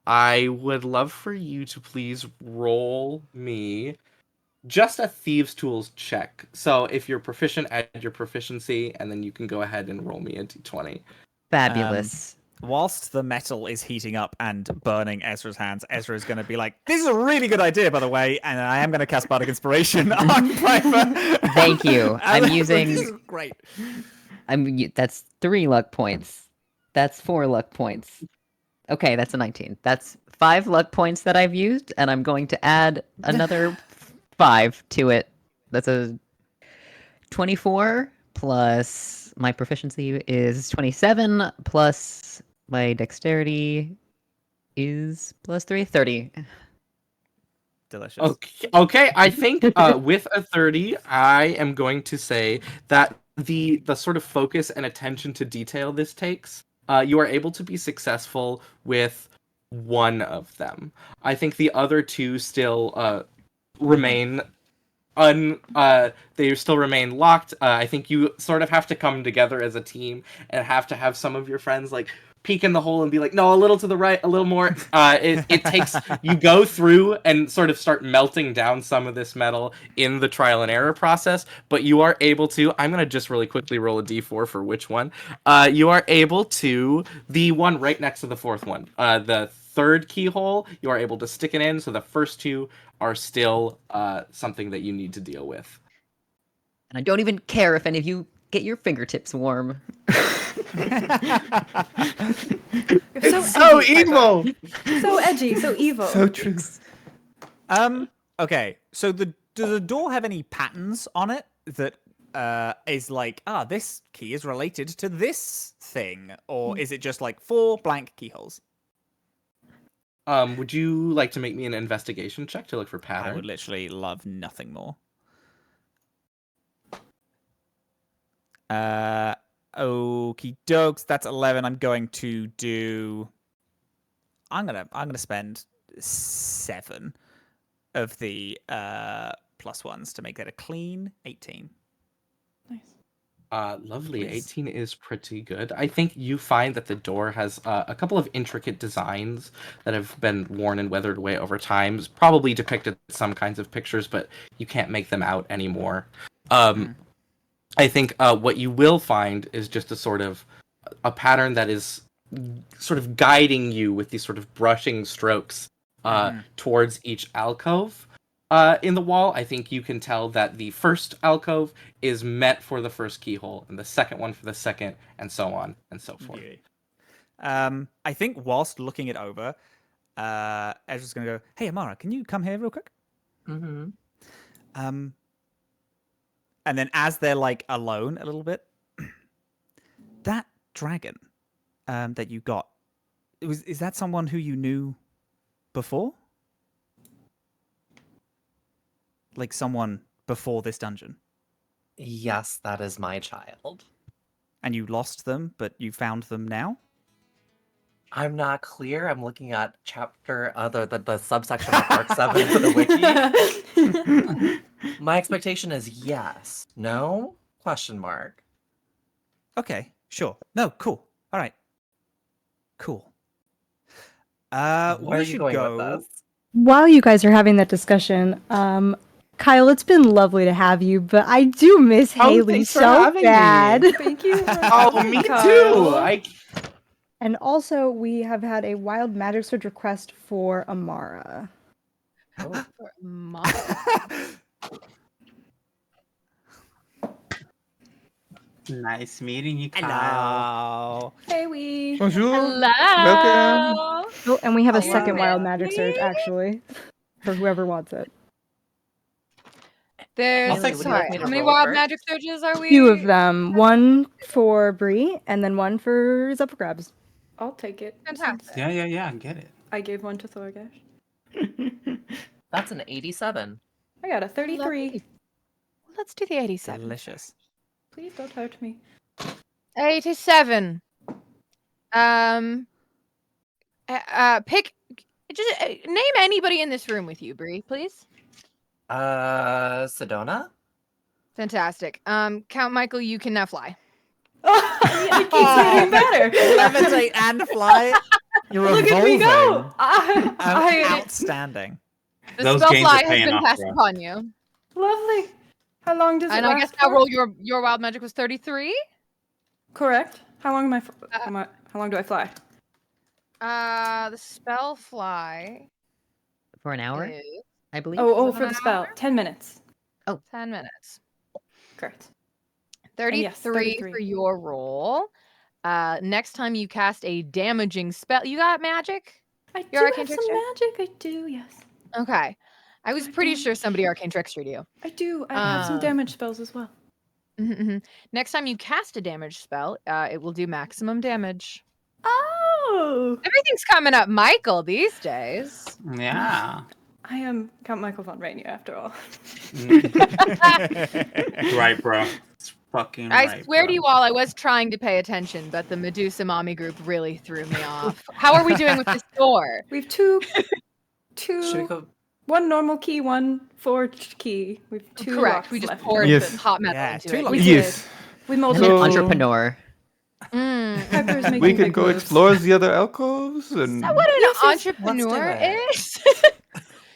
I would love for you to please roll me just a thieves' tools check. So if you're proficient, add your proficiency, and then you can go ahead and roll me a d20. Fabulous. Whilst the metal is heating up and burning Ezra's hands, Ezra is going to be like, "This is a really good idea, by the way, and I am going to cast Bardic Inspiration on Piper." Thank you. I'm using. This is great. That's 3 luck points. That's 4 luck points. Okay, that's a 19. That's 5 luck points that I've used, and I'm going to add another 5 to it. That's a 24 plus my proficiency is 27 plus my dexterity is plus 3, 30. Delicious. Okay. I think with a 30, I am going to say that the sort of focus and attention to detail this takes, you are able to be successful with one of them. I think the other two still remain they still remain locked. I think you sort of have to come together as a team and have to have some of your friends like peek in the hole and be like, no, a little to the right, a little more. It takes, you go through and sort of start melting down some of this metal in the trial and error process, but you are able to, I'm going to just really quickly roll a d4 for which one. You are able to, the one right next to the fourth one, the third keyhole, you are able to stick it in, so the first two are still something that you need to deal with. And I don't even care if any of you get your fingertips warm. It's so evil! So edgy, so evil. So true. Okay, so does the door have any patterns on it that is like, this key is related to this thing? Or is it just like 4 blank keyholes? Would you like to make me an investigation check to look for pattern? I would literally love nothing more. Okie dokes, that's 11. I'm going to do. I'm gonna spend 7 of the plus ones to make that a clean 18. Nice. Lovely. Please. 18 is pretty good. I think you find that the door has a couple of intricate designs that have been worn and weathered away over time. It's probably depicted some kinds of pictures, but you can't make them out anymore. I think what you will find is just a sort of a pattern that is sort of guiding you with these sort of brushing strokes towards each alcove. In the wall, I think you can tell that the first alcove is meant for the first keyhole, and the second one for the second, and so on and so forth. I think whilst looking it over, Ezra's gonna go, "Hey, Amara, can you come here real quick?" Mm-hmm. And then as they're like alone a little bit, that dragon that you got, is that someone who you knew before? Like someone before this dungeon? Yes, that is my child. And you lost them, but you found them now? I'm not clear. I'm looking at chapter the subsection of Part 7 of the wiki. My expectation is yes. No? Question mark. Okay, sure. No, cool. All right. Cool. Where we are should you going go. with this? While you guys are having that discussion, Kyle, it's been lovely to have you, but I do miss Haley thanks for so having me. bad. Thank you. Oh, me too! And also, we have had a wild magic surge request for Amara. For Nice meeting you, Kyle. Hello. Hey, we. Bonjour. Welcome. Hello. Oh, and we have a Hello, second wild magic Mandy. surge, actually, for whoever wants it. There's I'll take would you sorry, like me to how many roll wild first? magic surges are we? 2 of them. One for Bree, and then one for is up for grabs. I'll take it. Fantastic. since Yeah, get it. I gave one to Thorgash. That's an 87. I got a 33. Lovely. Let's do the 87. Delicious. Please don't hurt me. 87. Pick. Just name anybody in this room with you, Bree, please. Sedona? Fantastic. Count Michael, you can now fly. Oh, it keeps getting better. Levitate and fly. You're Look at me go. evolving. Outstanding. The Those spell gains fly are has paying been off, cast bro. upon you. Lovely. How long does it And last I guess now for? roll your wild magic was 33. Correct. How long am I? How long do I fly? The spell fly For an hour, is I believe. Oh, it for an the spell. hour? 10 minutes. 10 minutes. Correct. 33, yes, for 33. your roll. Next time you cast a damaging spell, you got magic? I Your do arcane have some trickster? magic. I do. Yes. Okay. I was Got pretty damage. sure somebody arcane trickstered you. I do. I have some damage spells as well. Next time you cast a damage spell, it will do maximum damage. Oh. Everything's coming up Michael these days. Yeah. I am Count Michael von Rainier after all. Right, bro. It's fucking I right, swear bro. to you all, I was trying to pay attention, but the Medusa mommy group really threw me off. How are we doing with this score? We have two, Should we go? one normal key, one forged key. We have 2 Correct. locks We just left. poured Yes. hot metal Yeah, into 2 it. locks. We Yes. did. We I'm molded an So- entrepreneur. Piper's making We can big go moves. explore the other alcoves Is and that what an Yes, yes, let's do entrepreneur it. is?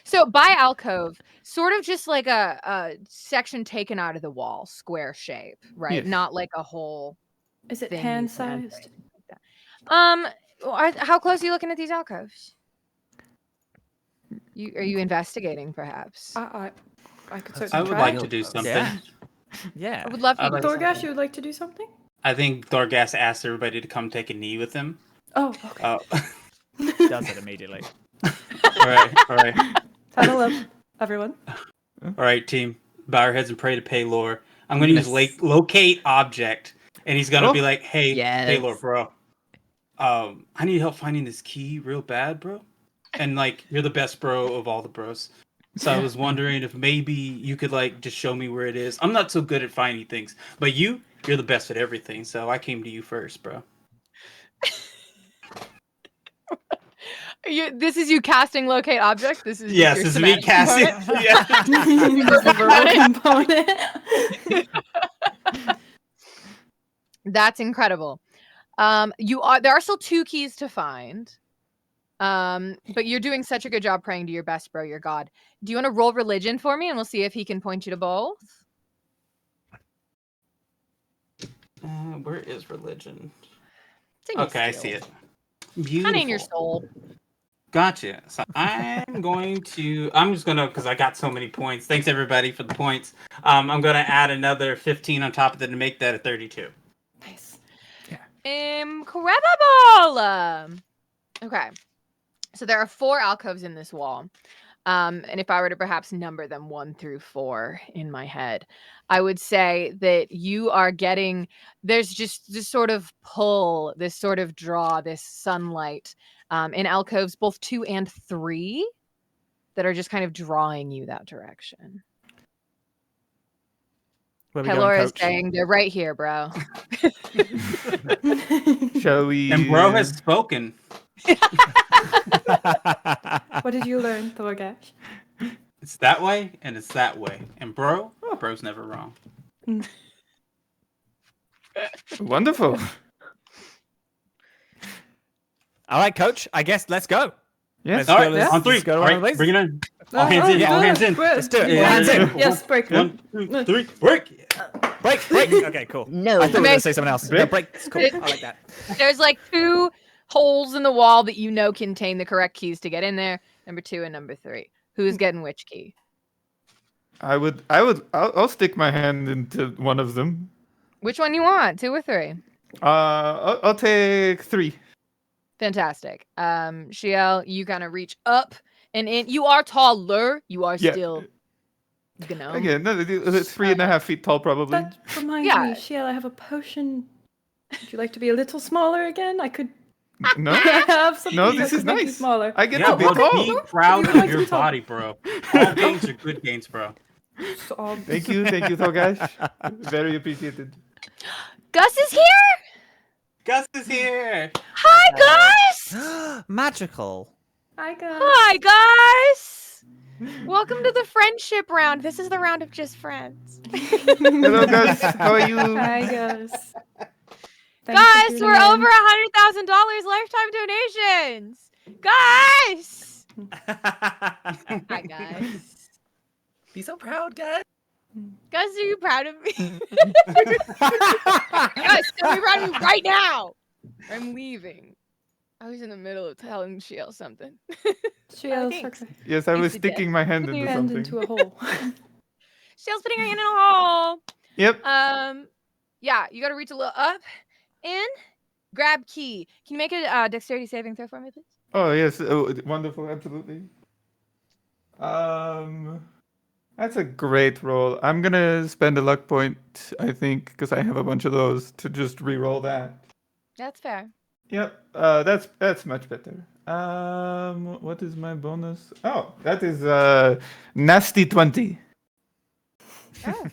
So by alcove, sort of just like a section taken out of the wall, square shape, right? Yes. Not like a whole Is it thing. hand you can enter sized? or anything like that. How close are you looking at these alcoves? Are you investigating, perhaps? I could I certainly would try. like to do something. Yeah. Yeah. I would love for I'd you like to do to- Thorgash, something. you would like to do something? I think Thorgas asked everybody to come take a knee with him. Oh, okay. Oh. Does it immediately. all right. Title up, everyone. All right, team. Bow your heads and pray to Paylor. I'm going to Yes. use locate object, and he's going to Oh. be like, "Hey, Yes. Paylor, bro. I need help finding this key real bad, bro. And like, you're the best bro of all the bros. So I was wondering if maybe you could like just show me where it is. I'm not so good at finding things, but you're the best at everything. So I came to you first, bro." This is you casting locate object. This is Yes, your this is me semantic casting. component? Yeah. The verbal component. That's incredible. There are still 2 keys to find. But you're doing such a good job praying to your best bro, your god. Do you want to roll religion for me, and we'll see if he can point you to both? Where is religion? It's in your Okay, I skill. see it. Kind Beautiful. of in your soul. Gotcha. So I'm just gonna, because I got so many points. Thanks everybody for the points. I'm gonna add another 15 on top of it to make that a 32. Nice. Incredible. Okay. So there are 4 alcoves in this wall. And if I were to perhaps number them 1 through 4 in my head, I would say that you are getting, there's just this sort of pull, this sort of draw, this sunlight in alcoves, both 2 and 3, that are just kind of drawing you that direction. Where we going, Pelora is coach? saying, they're right here, bro. shall we? And bro has spoken. What did you learn, Thorgash? It's that way and it's that way. And bro's never wrong. Wonderful. All right, coach. I guess let's go. Yes. All right, let's- on 3. let's go to All one of right, these. bring it in. All hands in. All hands in. Let's do it. Yeah, Hands yeah, in. yeah. Yes, break. 1, 2, 3, break. Break. Okay, cool. No. I thought we were going to say something else. Break. No, break. It's cool. I like that. There's like 2 holes in the wall that you know contain the correct keys to get in there. Number 2 and number 3. Who's getting which key? I'll stick my hand into one of them. Which one you want? 2 or 3? I'll take 3. Fantastic. Shiel, you kind of reach up and in. You are taller. You are still gnome. Again, no, 3.5 feet tall, probably. That reminds Yeah. me, Shiel, I have a potion. Would you like to be a little smaller again? I could No, have something no, that this could is make you nice. smaller. I get Yeah, to be bro, tall. be proud You of like to your be tall. body, bro. All gains are good gains, bro. So, Thank you, Thogash. Very appreciated. Gus is here. Gus is here. Hi, Gus. Magical. Hi, guys. Hi, Gus. Welcome to the friendship round. This is the round of just friends. Hello, Gus. How are you? Hi, guys. Guys, we're over $100,000 lifetime donations. Guys. Hi, guys. Be so proud, guys. Gus, are you proud of me? Gus, are you proud of me right now? I'm leaving. I was in the middle of telling Shiel something. Shiel, thanks. Yes, I was Piece of death. sticking my hand putting into your hand something. into a hole. Shiel's putting her hand in a hole. Yep. Yeah, you gotta reach a little up and grab key. Can you make a dexterity saving throw for me, please? Oh yes, wonderful, absolutely. That's a great roll. I'm gonna spend a luck point, I think, because I have a bunch of those to just re-roll that. That's fair. Yep. That's much better. What is my bonus? Oh, that is nasty 20. Oh.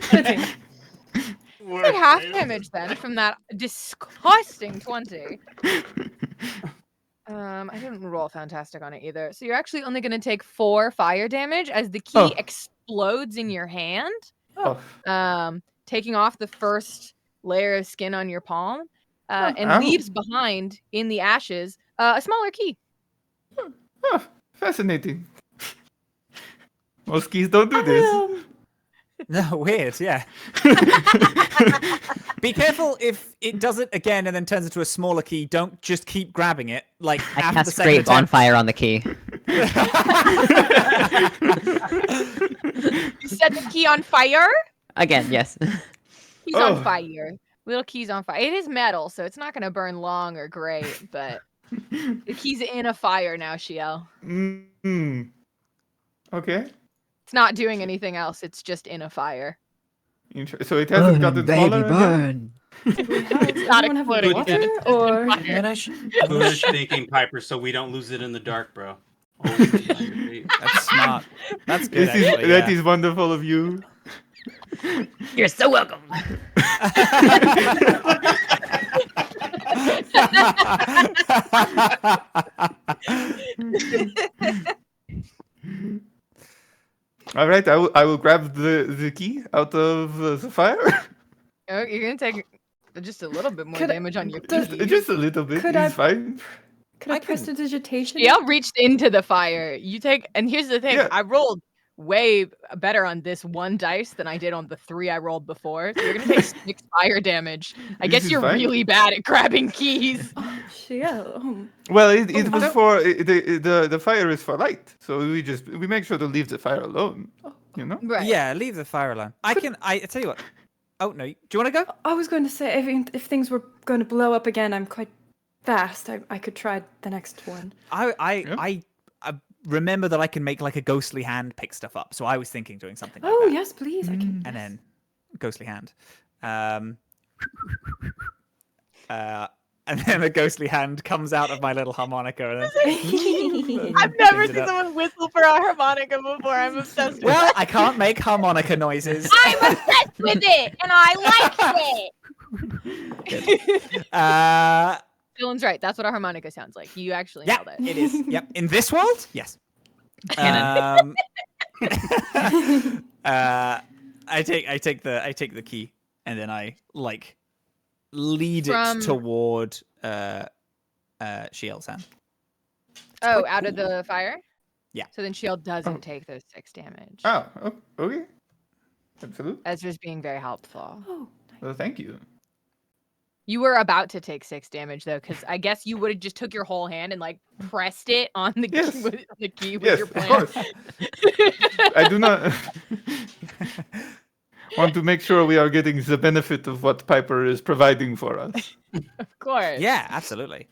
Fitting. Take half damage then from that disgusting 20. I didn't roll fantastic on it either. So you're actually only going to take 4 fire damage as the key explodes in your hand, taking off the first layer of skin on your palm, and leaves behind in the ashes a smaller key. Oh, fascinating. Most keys don't do this. No, weird, yeah. Be careful if it does it again and then turns into a smaller key. Don't just keep grabbing it. Like I after the cast second Scrape on attempt. fire on the key. You set the key on fire? Again, yes. Key's on fire. Little key's on fire. It is metal, so it's not going to burn long or great, but the key's in a fire now, Shiel. Mm-hmm. Okay. It's not doing anything else. It's just in a fire. So it hasn't gotten smaller again? It's not exploding. Good, Or Man, I should. good thinking, Piper, so we don't lose it in the dark, bro. That's smart. That's good. That is wonderful of you. You're so welcome. All right, I will grab the key out of the fire. Oh, you're going to take just a little bit more Could I- damage on your does- key. Just a little bit. Could It's I- fine. could I prestidigitation? Shiel reached into the fire. You take, and here's the thing. Yeah. I rolled way better on this 1 dice than I did on the 3 I rolled before. So you're going to take 6 fire damage. I This guess is you're fine. really bad at grabbing keys. Oh, Shiel. Well, it was for the fire is for light, so we make sure to leave the fire alone. You know. Right. Yeah, leave the fire alone. I tell you what. Oh no, do you want to go? I was going to say, if things were going to blow up again, I'm quite fast. I could try the next one. I remember that I can make like a ghostly hand pick stuff up, so I was thinking doing something like Oh, that. yes, please. I can. And then ghostly hand. And then a ghostly hand comes out of my little harmonica. And then... I've never Brings it seen up. someone whistle for a harmonica before. I'm obsessed with Well, it. I can't make harmonica noises. I'm obsessed with it, and I like it. Dylan's right. That's what a harmonica sounds like. You actually Yeah, nailed it. it is. Yep. In this world, yes. Canon. I take the key and then I like lead From- it toward Shiel's hand. Oh, quite out of the fire? Yeah. So then Shield doesn't take those 6 damage. Oh, okay. Absolutely. Ezra's being very helpful. Oh, Well, thank you. You were about to take 6 damage though, because I guess you would have just took your whole hand and like pressed it on the Yes. key with the key with Yes, your of plan. course. I do not. want to make sure we are getting the benefit of what Piper is providing for us. Of course. Yeah, absolutely.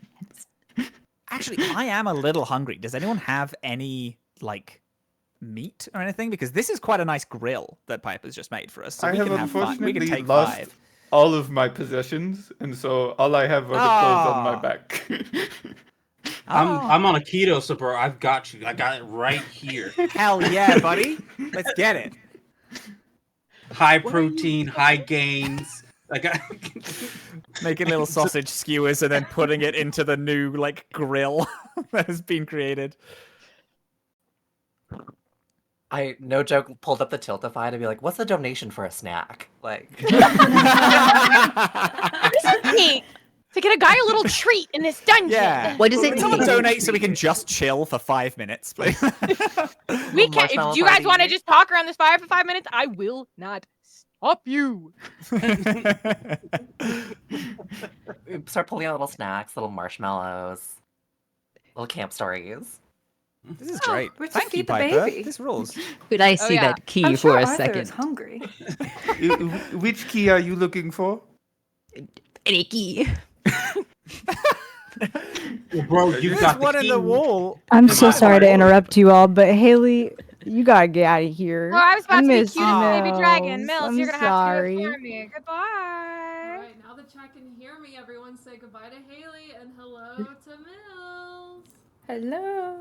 Actually, I am a little hungry. Does anyone have any like meat or anything? Because this is quite a nice grill that Piper's just made for us. So I we have can have fun. We can unfortunately take lost 5. all of my possessions, and so all I have are the clothes on my Ah. back. I'm on a keto, so bro, I've got you. I got it right here. Hell yeah, buddy. Let's get it. High protein, high gains. I got Making little sausage skewers and then putting it into the new like grill that has been created. I, no joke, pulled up the Tiltify to be like, what's the donation for a snack? Like, This is neat. To get a guy a little treat in this dungeon. Yeah. What does it Can someone take? donate so we can just chill for 5 minutes, please? We can. If Marshmallow you guys want to party. just talk around this fire for 5 minutes, I will not stop you. start pulling out little snacks, little marshmallows, little camp stories. This is Oh, great. we're to Thank you, feed the Piper. baby. This rules. Could I see yeah. that key I'm for sure a Arthur second? is hungry. Which key are you looking for? Any key? Well, bro, you There's got one the in key. the wall. I'm so Goodbye. sorry to interrupt you all, but Haley, you gotta get out of here. Well, I was about to be miss cute as baby dragon. Mills. Mills, I'm you're gonna sorry. have to do it for me. Goodbye. All right, now that chat can hear me, everyone say goodbye to Haley and hello to Mills. Hello.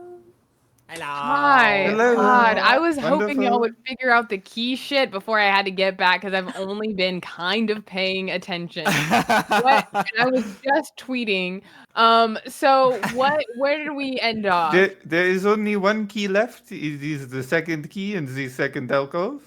Hello. Hi. Hello. God, I was hoping Wonderful. y'all would figure out the key shit before I had to get back because I've only been kind of paying attention. What? And I was just tweeting. So what? Where did we end off? There is only one key left. It is the second key in the second alcove.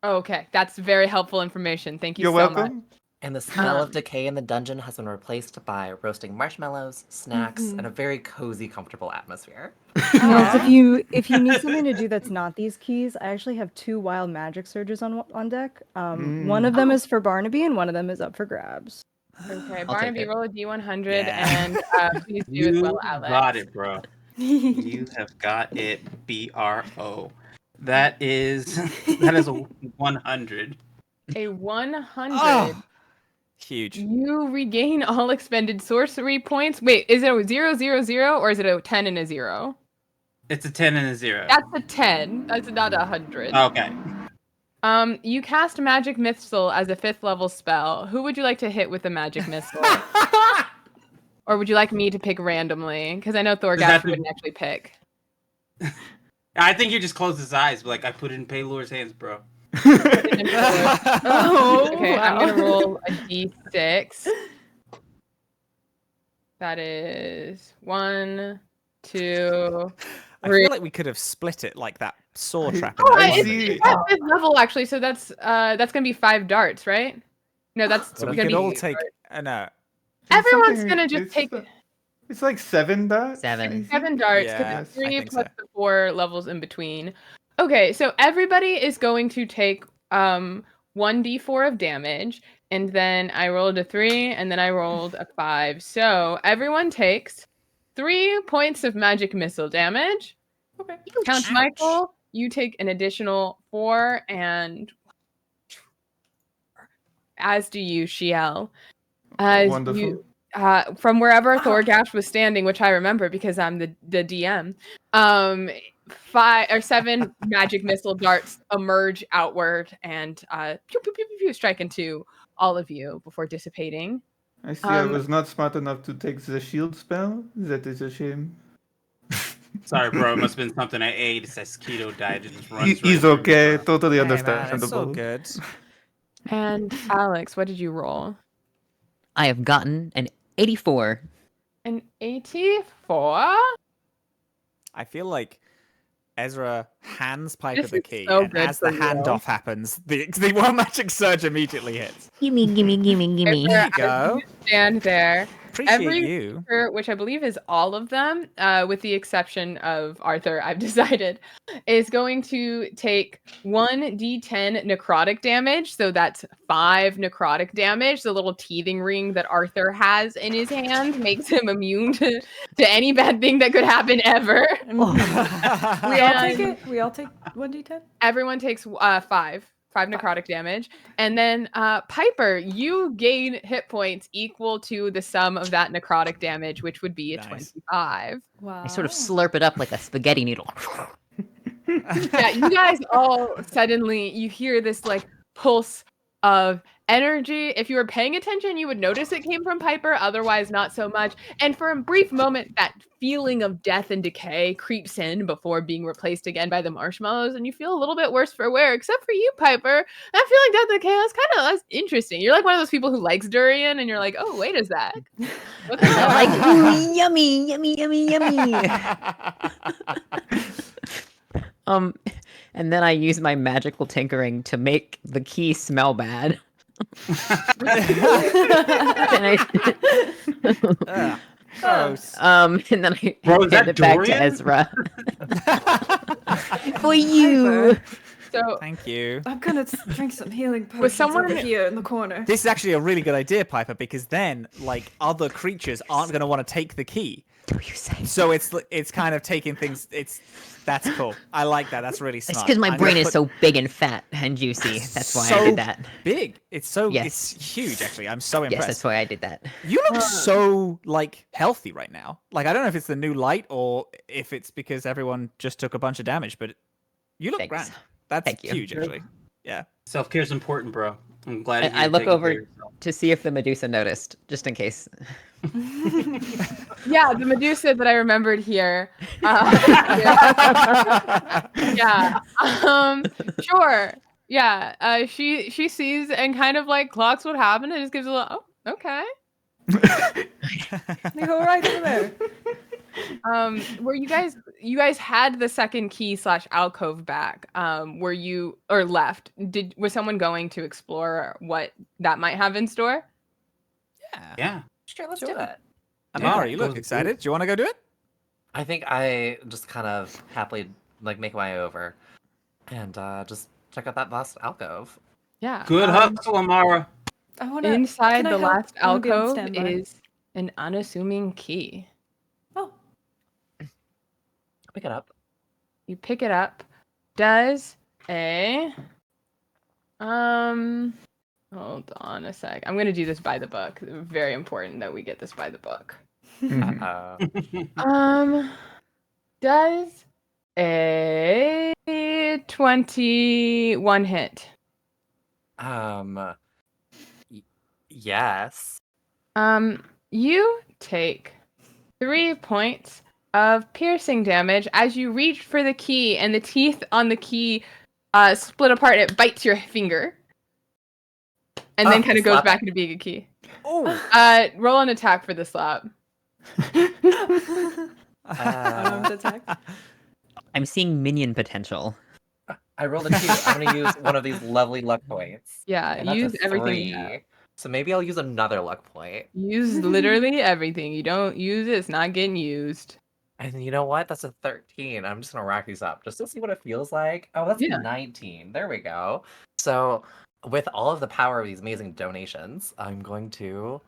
Oh, okay, that's very helpful information. Thank you You're so much. welcome. And the smell of decay in the dungeon has been replaced by roasting marshmallows, snacks, and a very cozy, comfortable atmosphere. Mills, if you need something to do that's not these keys, I actually have 2 wild magic surges on deck. One of them is for Barnaby, and one of them is up for grabs. Okay, I'll take Barnaby, it. roll a d100 Yeah. and please do as You well, Alex. got it, bro. You have got it, BRO. That is a 100. A 100. Oh, huge. You regain all expended sorcery points. Wait, is it a 0, 0, 0, or is it a 10 and a 0? It's a 10 and a 0. That's a 10. That's not a 100. Okay. You cast Magic Missile as a 5th level spell. Who would you like to hit with the Magic Missile? Or would you like me to pick randomly? Because I know Thor Does that Gash be- wouldn't actually pick. I think you just close his eyes, but like I put it in Paylor's hands, bro. Oh, okay, I'm gonna roll a d6. That is 1, 2, I 3. feel like we could have split it like that saw trap. Oh, I it's, see. it's at 5th level actually, so that's gonna be 5 darts, right? No, that's So we gonna could be. all take. No. Everyone's Something- gonna just it's- take It's like 7 dots. 7. 7 darts because Yeah, it's I 3 think plus so. the 4 levels in between. Okay, so everybody is going to take 1d4 of damage, and then I rolled a 3, and then I rolled a 5. So everyone takes 3 points of magic missile damage. Okay. Count Michael, you take an additional 4, and as do you, Shiel. As Wonderful. you, from wherever Thorgash was standing, which I remember because I'm the DM, 5 or 7 magic missile darts emerge outward and pew, pew, pew, pew, pew, strike into all of you before dissipating. I see. I was not smart enough to take the shield spell. That is a shame. Sorry, bro. It must have been something I ate. It says keto diet. It just runs right He's through me, okay. bro. Totally Hey, man, understandable. it's all good. And Alex, what did you roll? I have gotten an 84. An 84? I feel like Ezra hands Piper This the is key, so and good as the for you. handoff happens, the wild magic surge immediately hits. Gimme, gimme, gimme, gimme. There you Ezra, as go. you stand there. Appreciate Every you. creature, which I believe is all of them, with the exception of Arthur, I've decided, is going to take 1d10 necrotic damage. So that's 5 necrotic damage. The little teething ring that Arthur has in his hand makes him immune to any bad thing that could happen ever. We all take it. We all take 1d10. Everyone takes 5 5 necrotic damage. And then Piper, you gain hit points equal to the sum of that necrotic damage, which would be a 25. Wow. I sort of slurp it up like a spaghetti noodle. Yeah, you guys all suddenly, you hear this like pulse of energy. If you were paying attention, you would notice it came from Piper, otherwise not so much. And for a brief moment, that feeling of death and decay creeps in before being replaced again by the marshmallows, and you feel a little bit worse for wear, except for you, Piper. That feeling death and decay is kind of interesting. You're like one of those people who likes durian, and you're like, oh, wait a sec. What the hell? Like, ooh, yummy, yummy, yummy, yummy. And then I use my magical tinkering to make the key smell bad. Gross. And then I hand it back to Ezra. For you. So Thank you. I'm gonna drink some healing potions was someone over here in the corner. This is actually a really good idea, Piper, because then like other creatures aren't going to want to take the key. So it's kind of taking things. That's cool. I like that. That's really smart. It's because my brain is so big and fat and juicy. That's why I did that. Big. It's so Yes. it's huge. Actually, I'm so impressed. Yes, that's why I did that. You look so like healthy right now. Like I don't know if it's the new light or if it's because everyone just took a bunch of damage, but you look Thanks. grand. That's Thank you. huge, actually. Yeah. Self-care is important, bro. I'm glad. I look over to see if the Medusa noticed, just in case. yeah, the Medusa that I remembered here. Yeah. Sure. Yeah. She sees and kind of like clocks what happened and just gives a little. Oh, okay. They go right over there. Were you guys had the second key / alcove back? Were you or left? Was someone going to explore what that might have in store? Yeah. Sure, let's do it. Amara, you look excited. Do you want to go do it? I think I just kind of happily like make my way over and just check out that last alcove. Yeah. Good hustle, Amara. Inside the last I wanna be on alcove standby. is an unassuming key. Oh. Pick it up. You pick it up. Does a hold on a sec. I'm gonna do this by the book. Very important that we get this by the book. Does a 21 hit? Yes. You take 3 points of piercing damage as you reach for the key, and the teeth on the key split apart. And it bites your finger, and then kind of goes back into being a key. Oh. Roll an attack for the slap. Unarmed attack. I'm seeing minion potential. I rolled a 2. I'm gonna use one of these lovely luck points. Yeah, And that's use a everything you 3. have. So maybe I'll use another luck point. Use literally everything. You don't use it, it's not getting used. And you know what? That's a 13. I'm just gonna rack these up just to see what it feels like. Oh, that's Yeah. 19. There we go. So with all of the power of these amazing donations, I'm going to.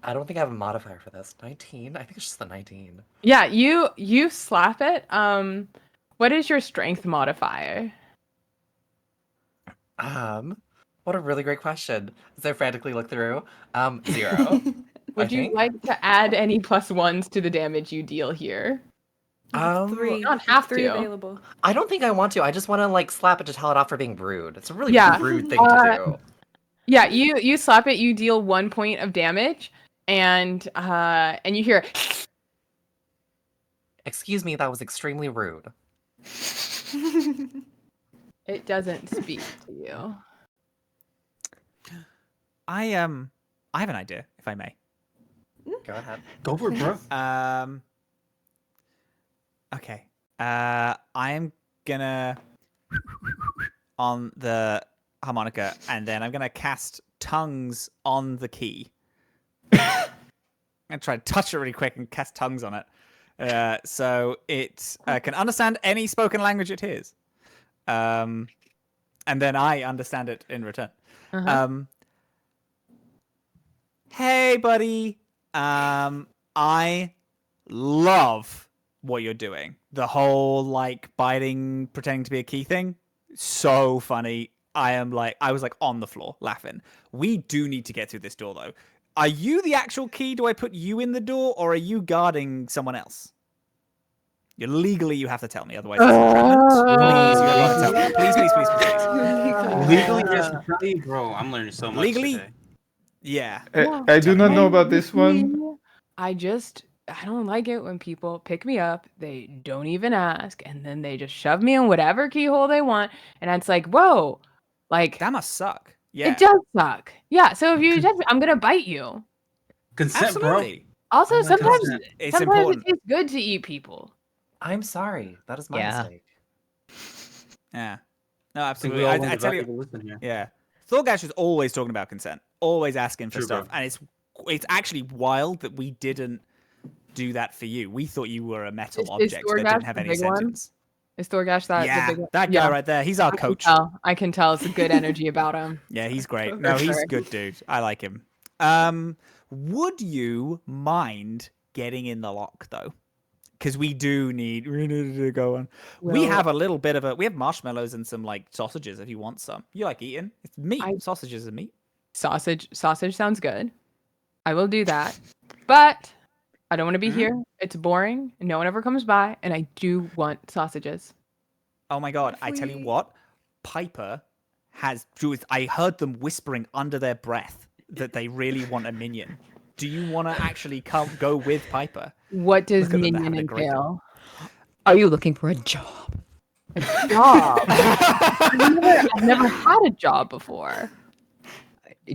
I don't think I have a modifier for this. 19? I think it's just the 19. Yeah, you slap it. What is your strength modifier? What a really great question. As I frantically look through, 0. Would you like to add any +1s to the damage you deal here? 3. You don't have 3 to. available. I don't think I want to. I just want to like slap it to tell it off for being rude. It's a really rude thing to do. Yeah, you slap it. You deal 1 point of damage, and you hear. Excuse me, that was extremely rude. It doesn't speak to you. I have an idea, if I may. Go ahead. Go for it, bro. Okay. I'm gonna on the harmonica, and then I'm gonna cast tongues on the key. I'm gonna try to touch it really quick and cast tongues on it, so it can understand any spoken language it hears, and then I understand it in return. Hey, buddy. I love what you're doing. The whole like biting, pretending to be a key thing. so funny. I was like on the floor laughing. We do need to get through this door though. Are you the actual key? Do I put you in the door, or are you guarding someone else? Legally, you have to tell me, otherwise it's an agreement. Please, you gotta tell me. Please. Legally, yes, bro. I'm learning so much Legally, today. yeah. I do not know about this one. I don't like it when people pick me up, they don't even ask, and then they just shove me in whatever keyhole they want, and it's like, whoa, like that must suck. Yeah, it does suck. Yeah, so if you judge me, I'm gonna bite you. Consent, absolutely. bro. Also, sometimes It's sometimes important. it tastes good to eat people. I'm sorry. That is my mistake. Yeah. No, I think absolutely. we all I learned tell about you. people listening here. Yeah. Thorgash is always talking about consent, always asking for True, stuff, bro. and it's actually wild that we didn't do that for you. We thought you were a metal object that didn't have any sentience. Is Thorgash that Yeah, the big one? that guy right there. He's our coach. I can tell it's a good energy about him. Yeah, he's great. No, he's a good dude. I like him. Would you mind getting in the lock though? Because we need to go on. We have a little bit of we have marshmallows and some like sausages if you want some. You like eating? It's meat. Sausages and meat. Sausage sounds good. I will do that. But I don't want to be here. It's boring. No one ever comes by, and I do want sausages. Oh my god! I tell you what, Piper has. I heard them whispering under their breath that they really want a minion. Do you want to actually go with Piper? What does minion entail? Are you looking for a job? A job? I've never had a job before.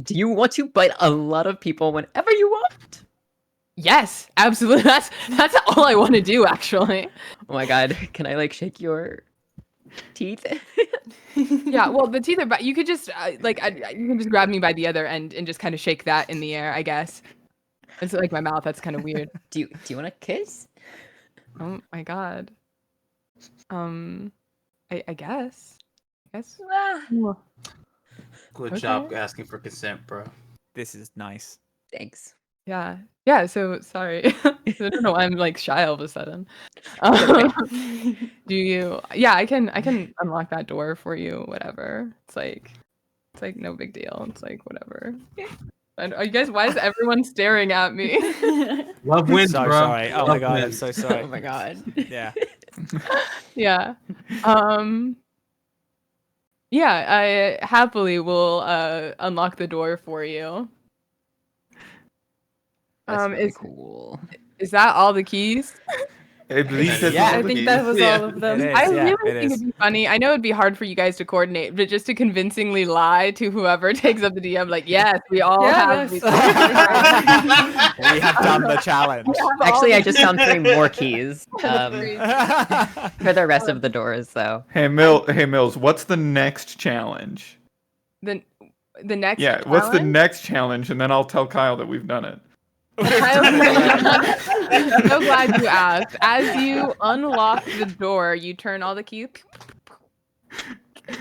Do you want to bite a lot of people whenever you want? Yes, absolutely. That's all I want to do, actually. Oh my god! Can I like shake your teeth? Yeah, well, the teeth are. But you could just you can just grab me by the other end and just kind of shake that in the air, I guess. It's like my mouth. That's kind of weird. Do you want a kiss? Oh my god. I guess. Good job asking for consent, bro. This is nice. Thanks. Yeah. So sorry. I don't know why I'm like shy all of a sudden. Do you? Yeah, I can unlock that door for you. Whatever. It's like no big deal. It's like whatever. And are you guys? Why is everyone staring at me? Love wins, so bro. Sorry. Oh my god, I'm wins. so sorry. Oh my god. Yeah. Yeah. Yeah, I happily will unlock the door for you. That's really cool. Is that all the keys? I believe that's I all the think keys. that was all of them. It is, I yeah, really it think is. it'd be funny. I know it'd be hard for you guys to coordinate, but just to convincingly lie to whoever takes up the DM, like, yes, we all have. We have done the challenge. Actually, I just found 3 more keys for the rest of the doors. So Hey Mills, what's the next challenge? The next. Yeah, what's the challenge? next challenge? And then I'll tell Kyle that we've done it. I'm so glad you asked. As you unlock the door, you turn all the keys.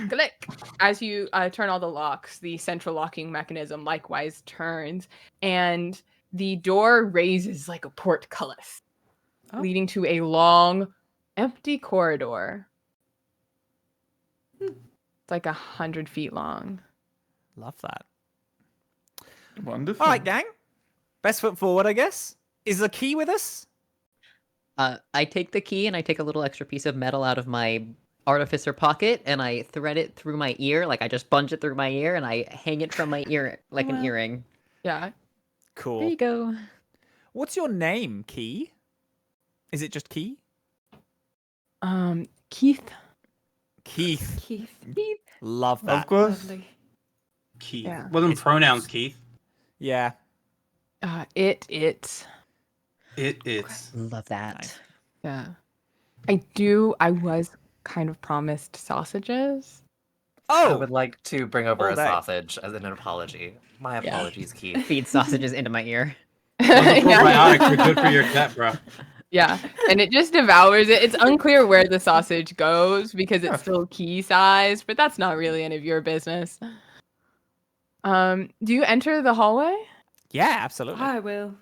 Click. As you turn all the locks, the central locking mechanism likewise turns, and the door raises like a portcullis, leading to a long, empty corridor. It's like 100 feet long. Love that. Wonderful. All right, gang. Best foot forward, I guess. Is the key with us? I take the key and I take a little extra piece of metal out of my artificer pocket and I thread it through my ear. Like I just bunch it through my ear and I hang it from my ear like an earring. Yeah. Cool. There you go. What's your name, Key? Is it just Key? Keith. Keith. Keith. Love that. Of course. Lovely. Keith. Yeah. What are them pronouns, Keith? Yeah. It. It is. Love that. Nice. Yeah. I was kind of promised sausages. I Oh, would like to bring over All a day. sausage as an apology. My apologies, Keith. Feed sausages into my ear. Those Yeah. probiotics are good for your gut, bro. Yeah, and it just devours it. It's unclear where the sausage goes because it's still key sized, but that's not really any of your business. Do you enter the hallway yeah, absolutely. I will.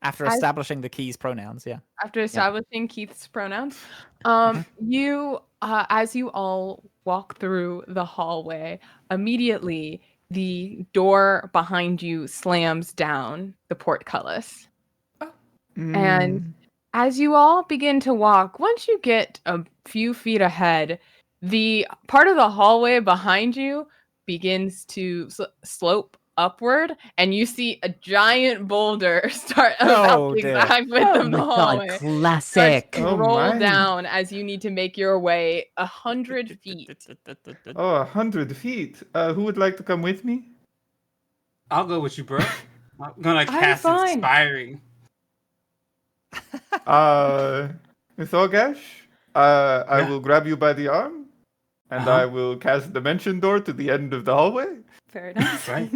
After establishing the Key's pronouns, yeah. after establishing Keith's pronouns? You, as you all walk through the hallway, immediately the door behind you slams down the portcullis. And as you all begin to walk, once you get a few feet ahead, the part of the hallway behind you begins to slope upward, and you see a giant boulder start about the exact width Oh of my the god, hallway. classic. Starts to roll down as you need to make your way 100 feet. Oh, 100 feet. Who would like to come with me? I'll go with you, bro. I'm gonna I'm cast fine. Inspiring. Thorgash, I Yeah. will grab you by the arm, and I will cast Dimension Door to the end of the hallway. Very nice. Right.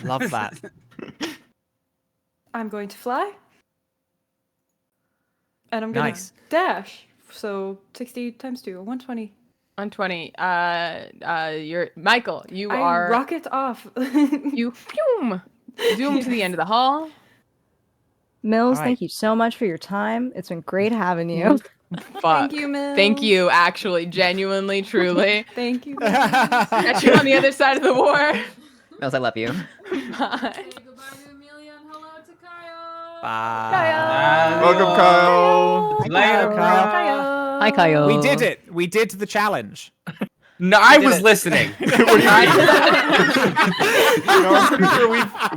Love that. I'm going to fly. And I'm gonna Nice. dash. So 60 times 2, 120. 120. You're Michael. You I are rocket off. you zoom to the end of the hall. Mills, All thank right. you so much for your time. It's been great having you. Fuck. Thank you, Mills. Thank you, actually, genuinely, truly. Thank you. Catch you on the other side of the war. Mills, I love you. Bye. Say goodbye to Amelia and hello to Kyle. Bye. Welcome, Kyle. Later, Kyle. bro. Hi, Kyle. We did it. We did the challenge. No, I did was it. listening. I'm pretty sure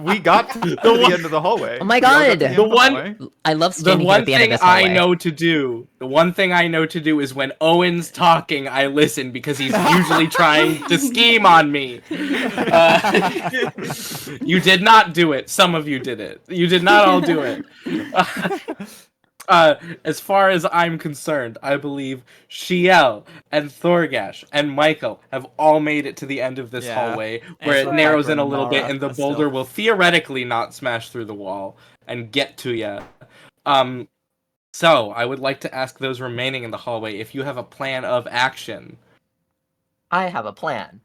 we got to the end of the hallway. Oh my We all got God. to the end The of one- hallway. I love The standing here one at the end of thing this I hallway. know to do, is when Owen's talking, I listen because he's usually trying to scheme on me. You did not do it. Some of you did it. You did not all do it. As far as I'm concerned, I believe Shiel and Thorgash and Michael have all made it to the end of this Yeah. hallway, where Ezra, it narrows Pepper, in a and little bit, Mara and the are still- boulder will theoretically not smash through the wall and get to you. So I would like to ask those remaining in the hallway if you have a plan of action. I have a plan.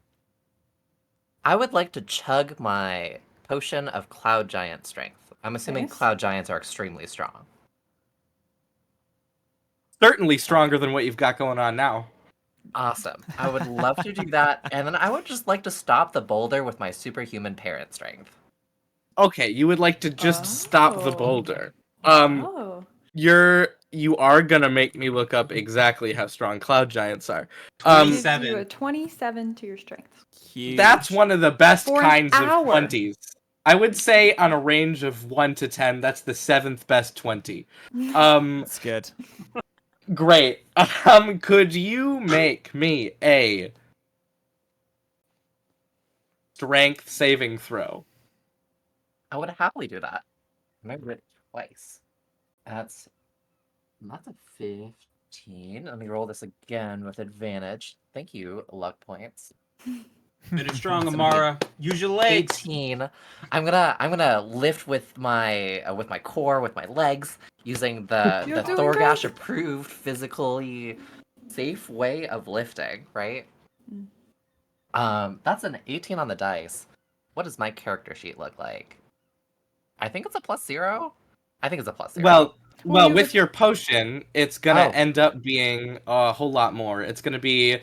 I would like to chug my potion of Cloud Giant strength. I'm assuming Nice. Cloud Giants are extremely strong. Certainly stronger than what you've got going on now. Awesome. I would love to do that, and then I would just like to stop the boulder with my superhuman parent strength. Okay, you would like to just stop the Oh. boulder. Oh. You are gonna make me look up exactly how strong cloud giants are. Gives you a 27. 27 to your strength. Huge. That's one of the best For an kinds of hour. 20s. I would say on a range of 1 to 10, that's the 7th best 20. That's good. Great. Could you make me a strength saving throw? I would happily do that. And I did it twice. That's a 15. Let me roll this again with advantage. Thank you, luck points. Finish strong, Amara. Use your legs. 18. I'm gonna lift with my core, with my legs, using the You're doing Thorgash great. approved physically safe way of lifting, right? That's an 18 on the dice. What does my character sheet look like? I think it's a +0. I think it's a +0. Well, Well, with your potion, it's gonna Oh. end up being a whole lot more. It's gonna be,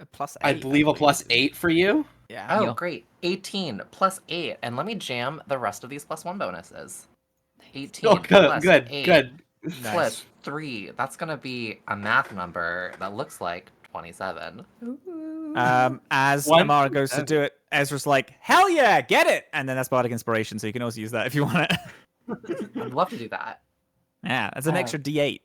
A +8. I believe, a +8 for you. Yeah. Oh, Yo. great. 18 plus 8. And let me jam the rest of these +1 bonuses. 18 Oh, good, plus good, 8 good. Nice. plus 3. That's going to be a math number that looks like 27. Ooh. As One- Amara goes to do it, Ezra's like, "Hell yeah, get it!" And then that's bardic inspiration, so you can also use that if you want it. I'd love to do that. Yeah, it's an Oh. extra D8.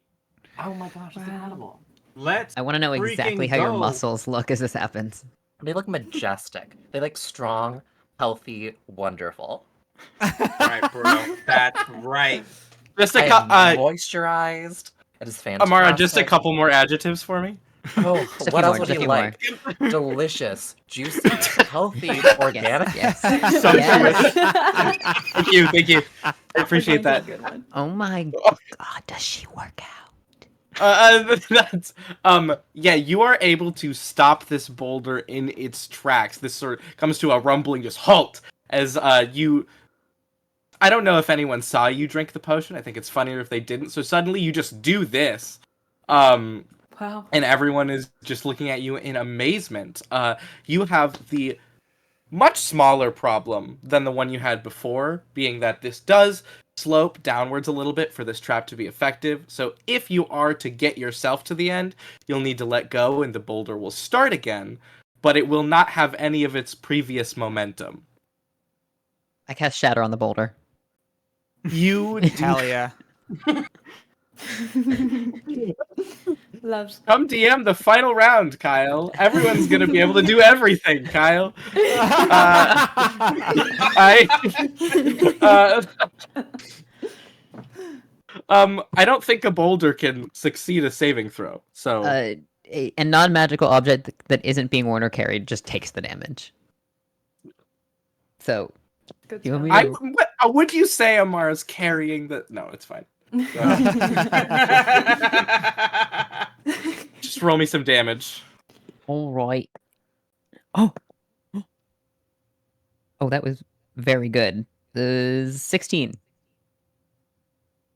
Oh my gosh, that's Wow. incredible. Let's I want to know freaking exactly how your go. muscles look as this happens. They look majestic. They look strong, healthy, wonderful. Right, bro. That's right. Just I a am moisturized. It is fantastic. Amara, just a couple more adjectives for me. Oh, Just a what few else more, would just a you few like? more. Delicious, juicy, healthy, organic. Yes. Sumptuous. Thank you. I appreciate that. Good one. Oh my god, does she work out? That's yeah, you are able to stop this boulder in its tracks. This sort of comes to a rumbling just halt as you, I don't know if anyone saw you drink the potion. I think it's funnier if they didn't. So suddenly you just do this. Wow. And everyone is just looking at you in amazement. You have the much smaller problem than the one you had before, being that this does slope downwards a little bit for this trap to be effective. So if you are to get yourself to the end, you'll need to let go and the boulder will start again, but it will not have any of its previous momentum. I cast Shatter on the boulder. You Hell yeah. Loves. come DM the final round, Kyle. Everyone's gonna be able to do everything, Kyle. I don't think a boulder can succeed a saving throw. So A non-magical object that isn't being worn or carried just takes the damage. So, Good you want job. me to... would you say Amara's carrying the? No, it's fine. Just roll me some damage. All right. Oh, that was very good. 16.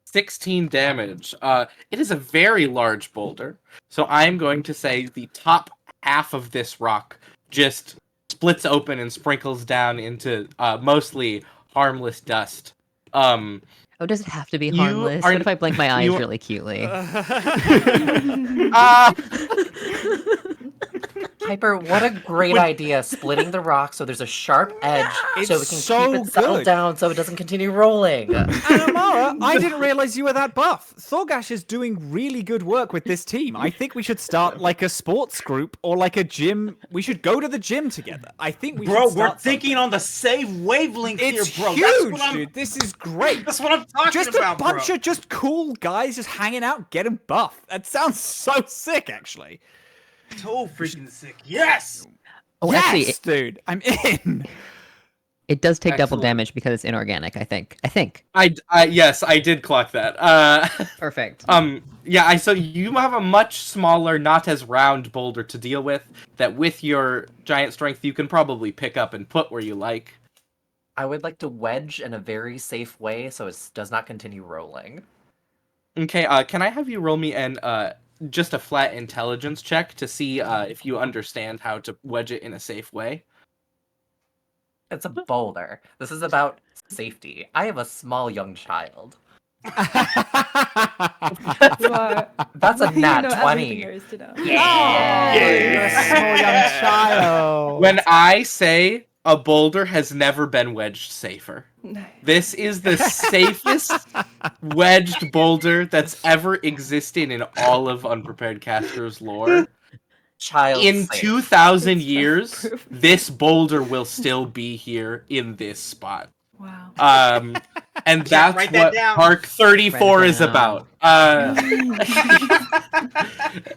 16 damage. It is a very large boulder, so I'm going to say the top half of this rock just splits open and sprinkles down into mostly harmless dust. Oh, does it have to be harmless? What if I blink my eyes really cutely? Piper, what a great idea, splitting the rock so there's a sharp edge so we can keep it settled down so it doesn't continue rolling. And Amara, I didn't realize you were that buff. Thorgash is doing really good work with this team. I think we should start like a sports group or like a gym. We should go to the gym together. I think we should start we're thinking on the same wavelength It's here, bro. huge, dude. This is great. That's what I'm talking just about, a bunch bro. of just cool guys just hanging out, getting buff. That sounds so sick, actually. So freaking sick. Yes! Oh, yes, actually, dude, I'm in. It does take double Excellent. damage because it's inorganic, I think. Yes, I did clock that. Perfect. Yeah, so you have a much smaller, not as round boulder to deal with, that with your giant strength you can probably pick up and put where you like. I would like to wedge in a very safe way so it does not continue rolling. Okay, can I have you roll me just a flat intelligence check to see if you understand how to wedge it in a safe way? It's a boulder. This is about safety. I have a small young child. That's a nat 20. You're a small young child. When I say a boulder has never been wedged safer. This is the safest wedged boulder that's ever existed in all of Unprepared Casters lore. Child in safe. 2,000 years, this boulder will still be here in this spot. Wow. And that's write that what down. Park 34 is down. about.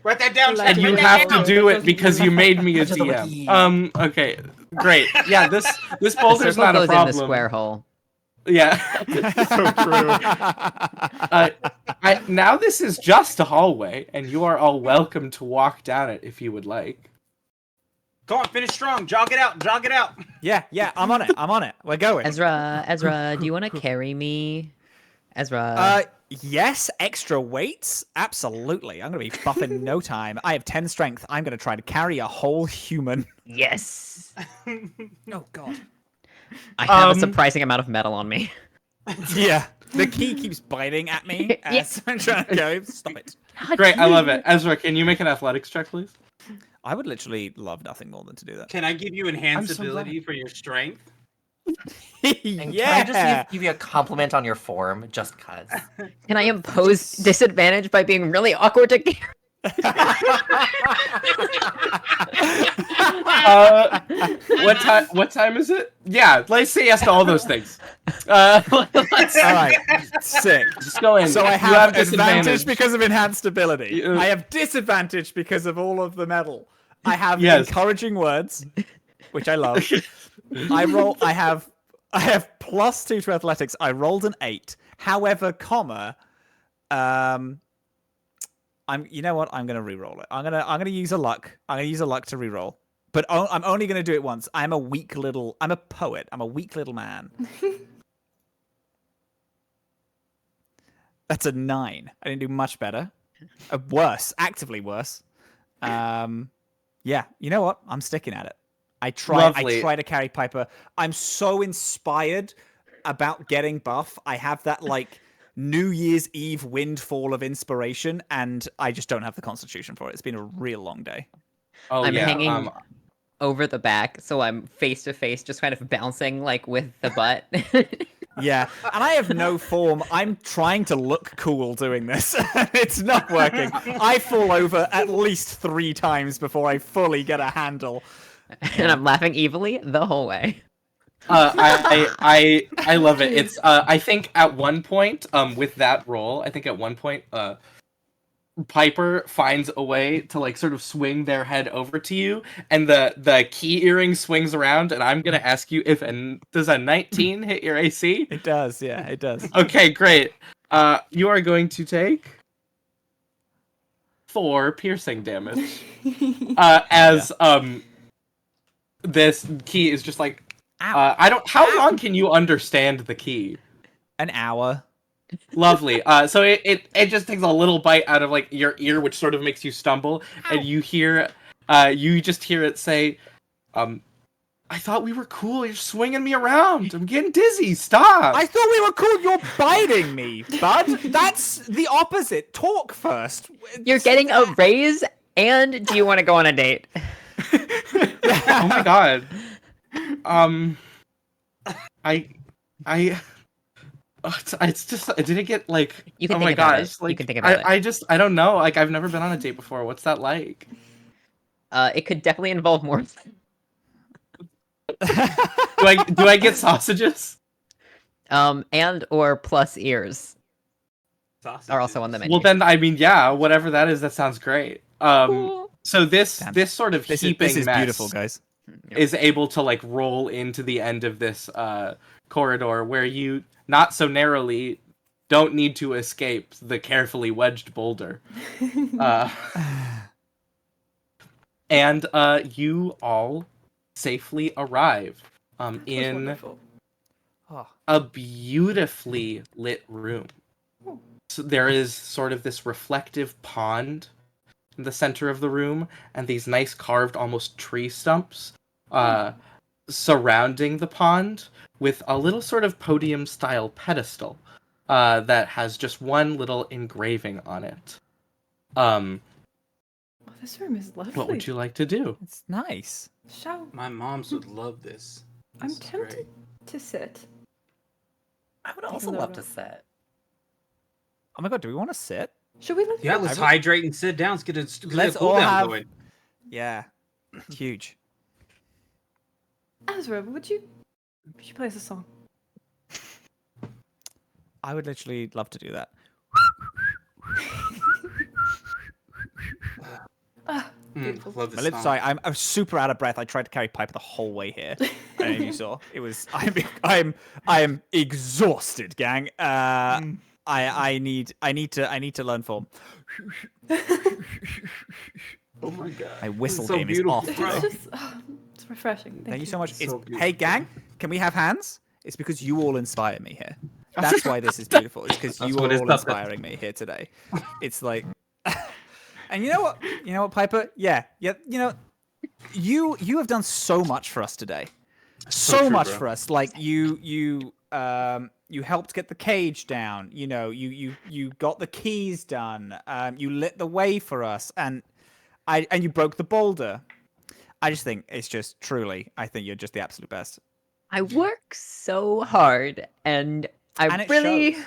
Write that down. And you have to do it because you made me a DM. Okay, great. Yeah, this boulder's Circle not a goes in problem. the square hole. Yeah. So true. Now this is just a hallway, and you are all welcome to walk down it if you would like. Go on, finish strong. Jog it out. Jog it out. Yeah, I'm on it. We're going. Ezra, do you want to carry me? Ezra. Yes, extra weights? Absolutely. I'm going to be buff in no time. I have 10 strength. I'm going to try to carry a whole human. Yes. Oh, God. I have a surprising amount of metal on me. Yeah. The key keeps biting at me as I'm trying to go. Stop it. Great, I love it. Ezra, can you make an athletics check, please? I would literally love nothing more than to do that. Can I give you enhanced I'm so ability for your strength? And can I just give you a compliment on your form, just cuz? Can I impose disadvantage by being really awkward to carry? What time is it? Yeah, let's say yes to all those things. All right, sick. Just go in. So I You have disadvantage. advantage because of enhanced ability. You- I have disadvantage because of all of the metal. I have Yes. encouraging words, which I love. I have +2 to athletics. I rolled an 8. However, you know what? I'm gonna re-roll it. I'm gonna use a luck. I'm gonna use a luck to re-roll. But I'm only gonna do it once. I'm a poet. I'm a weak little man. That's a 9. I didn't do much better. Worse, actively worse. Yeah, you know what? I'm sticking at it. I try to carry Piper. I'm so inspired about getting buff. I have that like New Year's Eve windfall of inspiration, and I just don't have the constitution for it. It's been a real long day. Oh I'm yeah. hanging over the back, so I'm face to face, just kind of bouncing like with the butt. Yeah, and I have no form. I'm trying to look cool doing this. It's not working. I fall over at least 3 times before I fully get a handle. And I'm laughing evilly the whole way. I love it. It's I think at one point with that roll, I think at one point Piper finds a way to like sort of swing their head over to you, and the key earring swings around, and I'm gonna ask you if does a 19 hit your AC? It does, yeah, it does. Okay, great. You are going to take 4 piercing damage. As this key is just like how long can you understand the key? An hour. Lovely. So it just takes a little bite out of like your ear, which sort of makes you stumble, and you just hear it say, I thought we were cool. You're swinging me around. I'm getting dizzy. Stop. I thought we were cool. You're biting me, bud. That's the opposite. Talk first. You're getting a raise, and do you want to go on a date? Oh my god. It's just I didn't get like. You can oh think my about gosh! it. Like You can think about it. I don't know. Like I've never been on a date before. What's that like? It could definitely involve more. Do I get sausages? And or plus ears Sausages. are also on the menu. Well then, I mean, yeah, whatever that is, that sounds great. Cool. So this sort of This heaping is mess beautiful, guys. is able to like roll into the end of this corridor where you not so narrowly don't need to escape the carefully wedged boulder. And you all safely arrive in wonderful. a beautifully lit room. So there is sort of this reflective pond in the center of the room, and these nice carved almost tree stumps surrounding the pond with a little sort of podium style pedestal that has just one little engraving on it. Oh, this room is lovely. What would you like to do? It's nice. Shall My moms would love this. I'm This is tempted great. to sit. I would also love to sit. Oh my god, do we want to sit? Should we look? Yeah, let's hydrate and sit down. Let's get Let's a cool all down have- going. Yeah. Huge. Ezra, would you play us a song? I would literally love to do that. Beautiful. Love My this lips, song. sorry, I'm super out of breath. I tried to carry Piper the whole way here. I don't know if you saw. It was I am exhausted, gang. I need to learn form. Oh my god. My whistle so game is beautiful, off bro. today. It's refreshing. Thank you so much. So beautiful. Hey, gang, can we have hands? It's because you all inspire me here. That's why this is beautiful. It's because you what are it's all about. inspiring me here today. It's like, and you know what? You know what, Piper? Yeah. You know, you have done so much for us today. So true, much bro. for us. Like you helped get the cage down. You know, you got the keys done. You lit the way for us, and you broke the boulder. I just think it's just truly. I think you're just the absolute best. I work so hard, and I it really shows.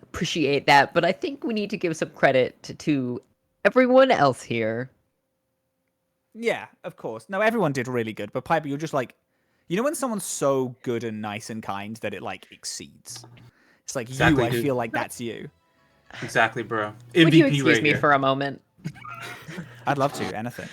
appreciate that. But I think we need to give some credit to everyone else here. Yeah, of course. No, everyone did really good, but Piper, you're just like, you know, when someone's so good and nice and kind that it like exceeds. It's like Exactly, you. I dude. feel like that's you. Exactly, bro. Would you MVP excuse right me here. for a moment? I'd love to. Anything.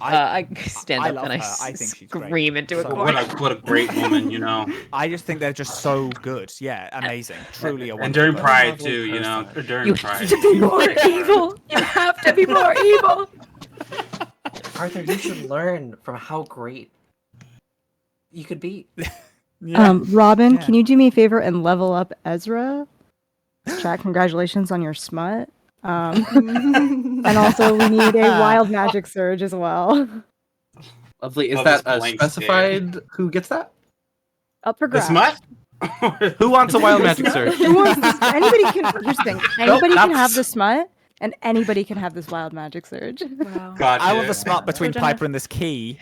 I stand I up love and I her. I think she's great. scream into a So- corner. What a great woman, you know. I just think they're just so good. Yeah, amazing. Truly a And wonderful during person. Pride too, you know. During You Pride. have to be more evil. You have to be more evil. Arthur, you should learn from how great you could be. Yeah. Robin, Yeah. can you do me a favor and level up Ezra? Chat, congratulations on your smut. And also, we need a wild magic surge as well. Lovely. Is Love that this blank specified? Who gets that? Up for The grabs. smut? Who wants a wild magic surge? Who wants this? Anybody can. Here's the thing. Anybody Nope, can have the smut, and anybody can have this wild magic surge. Wow. Gotcha. I want the smart between So don't Piper and this key.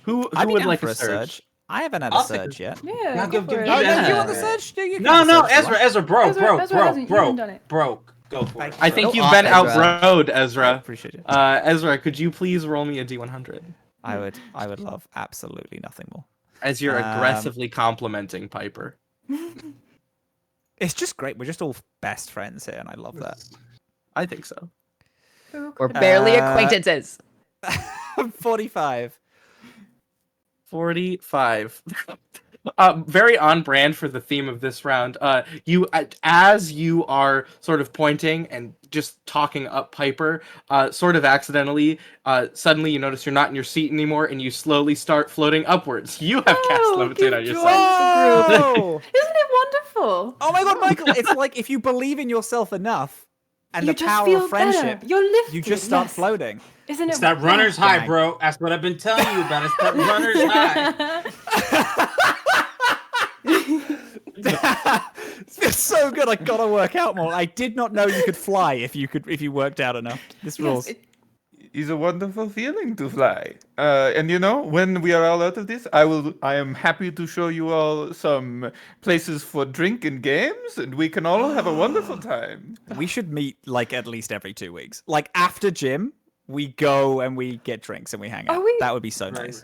Who I'd be would down like for a surge? I haven't had I'll a take surge yet. Yeah, Yeah, go give- for give it. me Oh, that. no, you want the surge? Do you? No, Ezra, Ezra bro, hasn't done it. bro, go for it. I think Go you've off, been Ezra. outrode, I Ezra. appreciate it. Ezra, could you please roll me a D100 I would love absolutely nothing more. as you're Um, aggressively complimenting Piper? It's just great. We're just all best friends here, and I love that. I think so. We're barely Uh, acquaintances. 45. 45. Very on brand for the theme of this round. You, as you are sort of pointing and just talking up Piper, sort of accidentally, suddenly you notice you're not in your seat anymore, and you slowly start floating upwards. You have cast levitate on yourself. Whoa! Isn't it wonderful? Oh my god, Michael! It's like if you believe in yourself enough, and You the just power feel of friendship, better. You're lifted. you just start yes. floating. Isn't it? It's that runner's high, Dang. bro. That's what I've been telling you about. It's that runner's high. It's so good. I gotta work out more. I did not know you could fly if you worked out enough. This rules. It's a wonderful feeling to fly. And you know, when we are all out of this, I am happy to show you all some places for drink and games, and we can all have a wonderful time. We should meet like at least every 2 weeks. Like after gym, we go and we get drinks and we hang out. Are we- That would be so nice.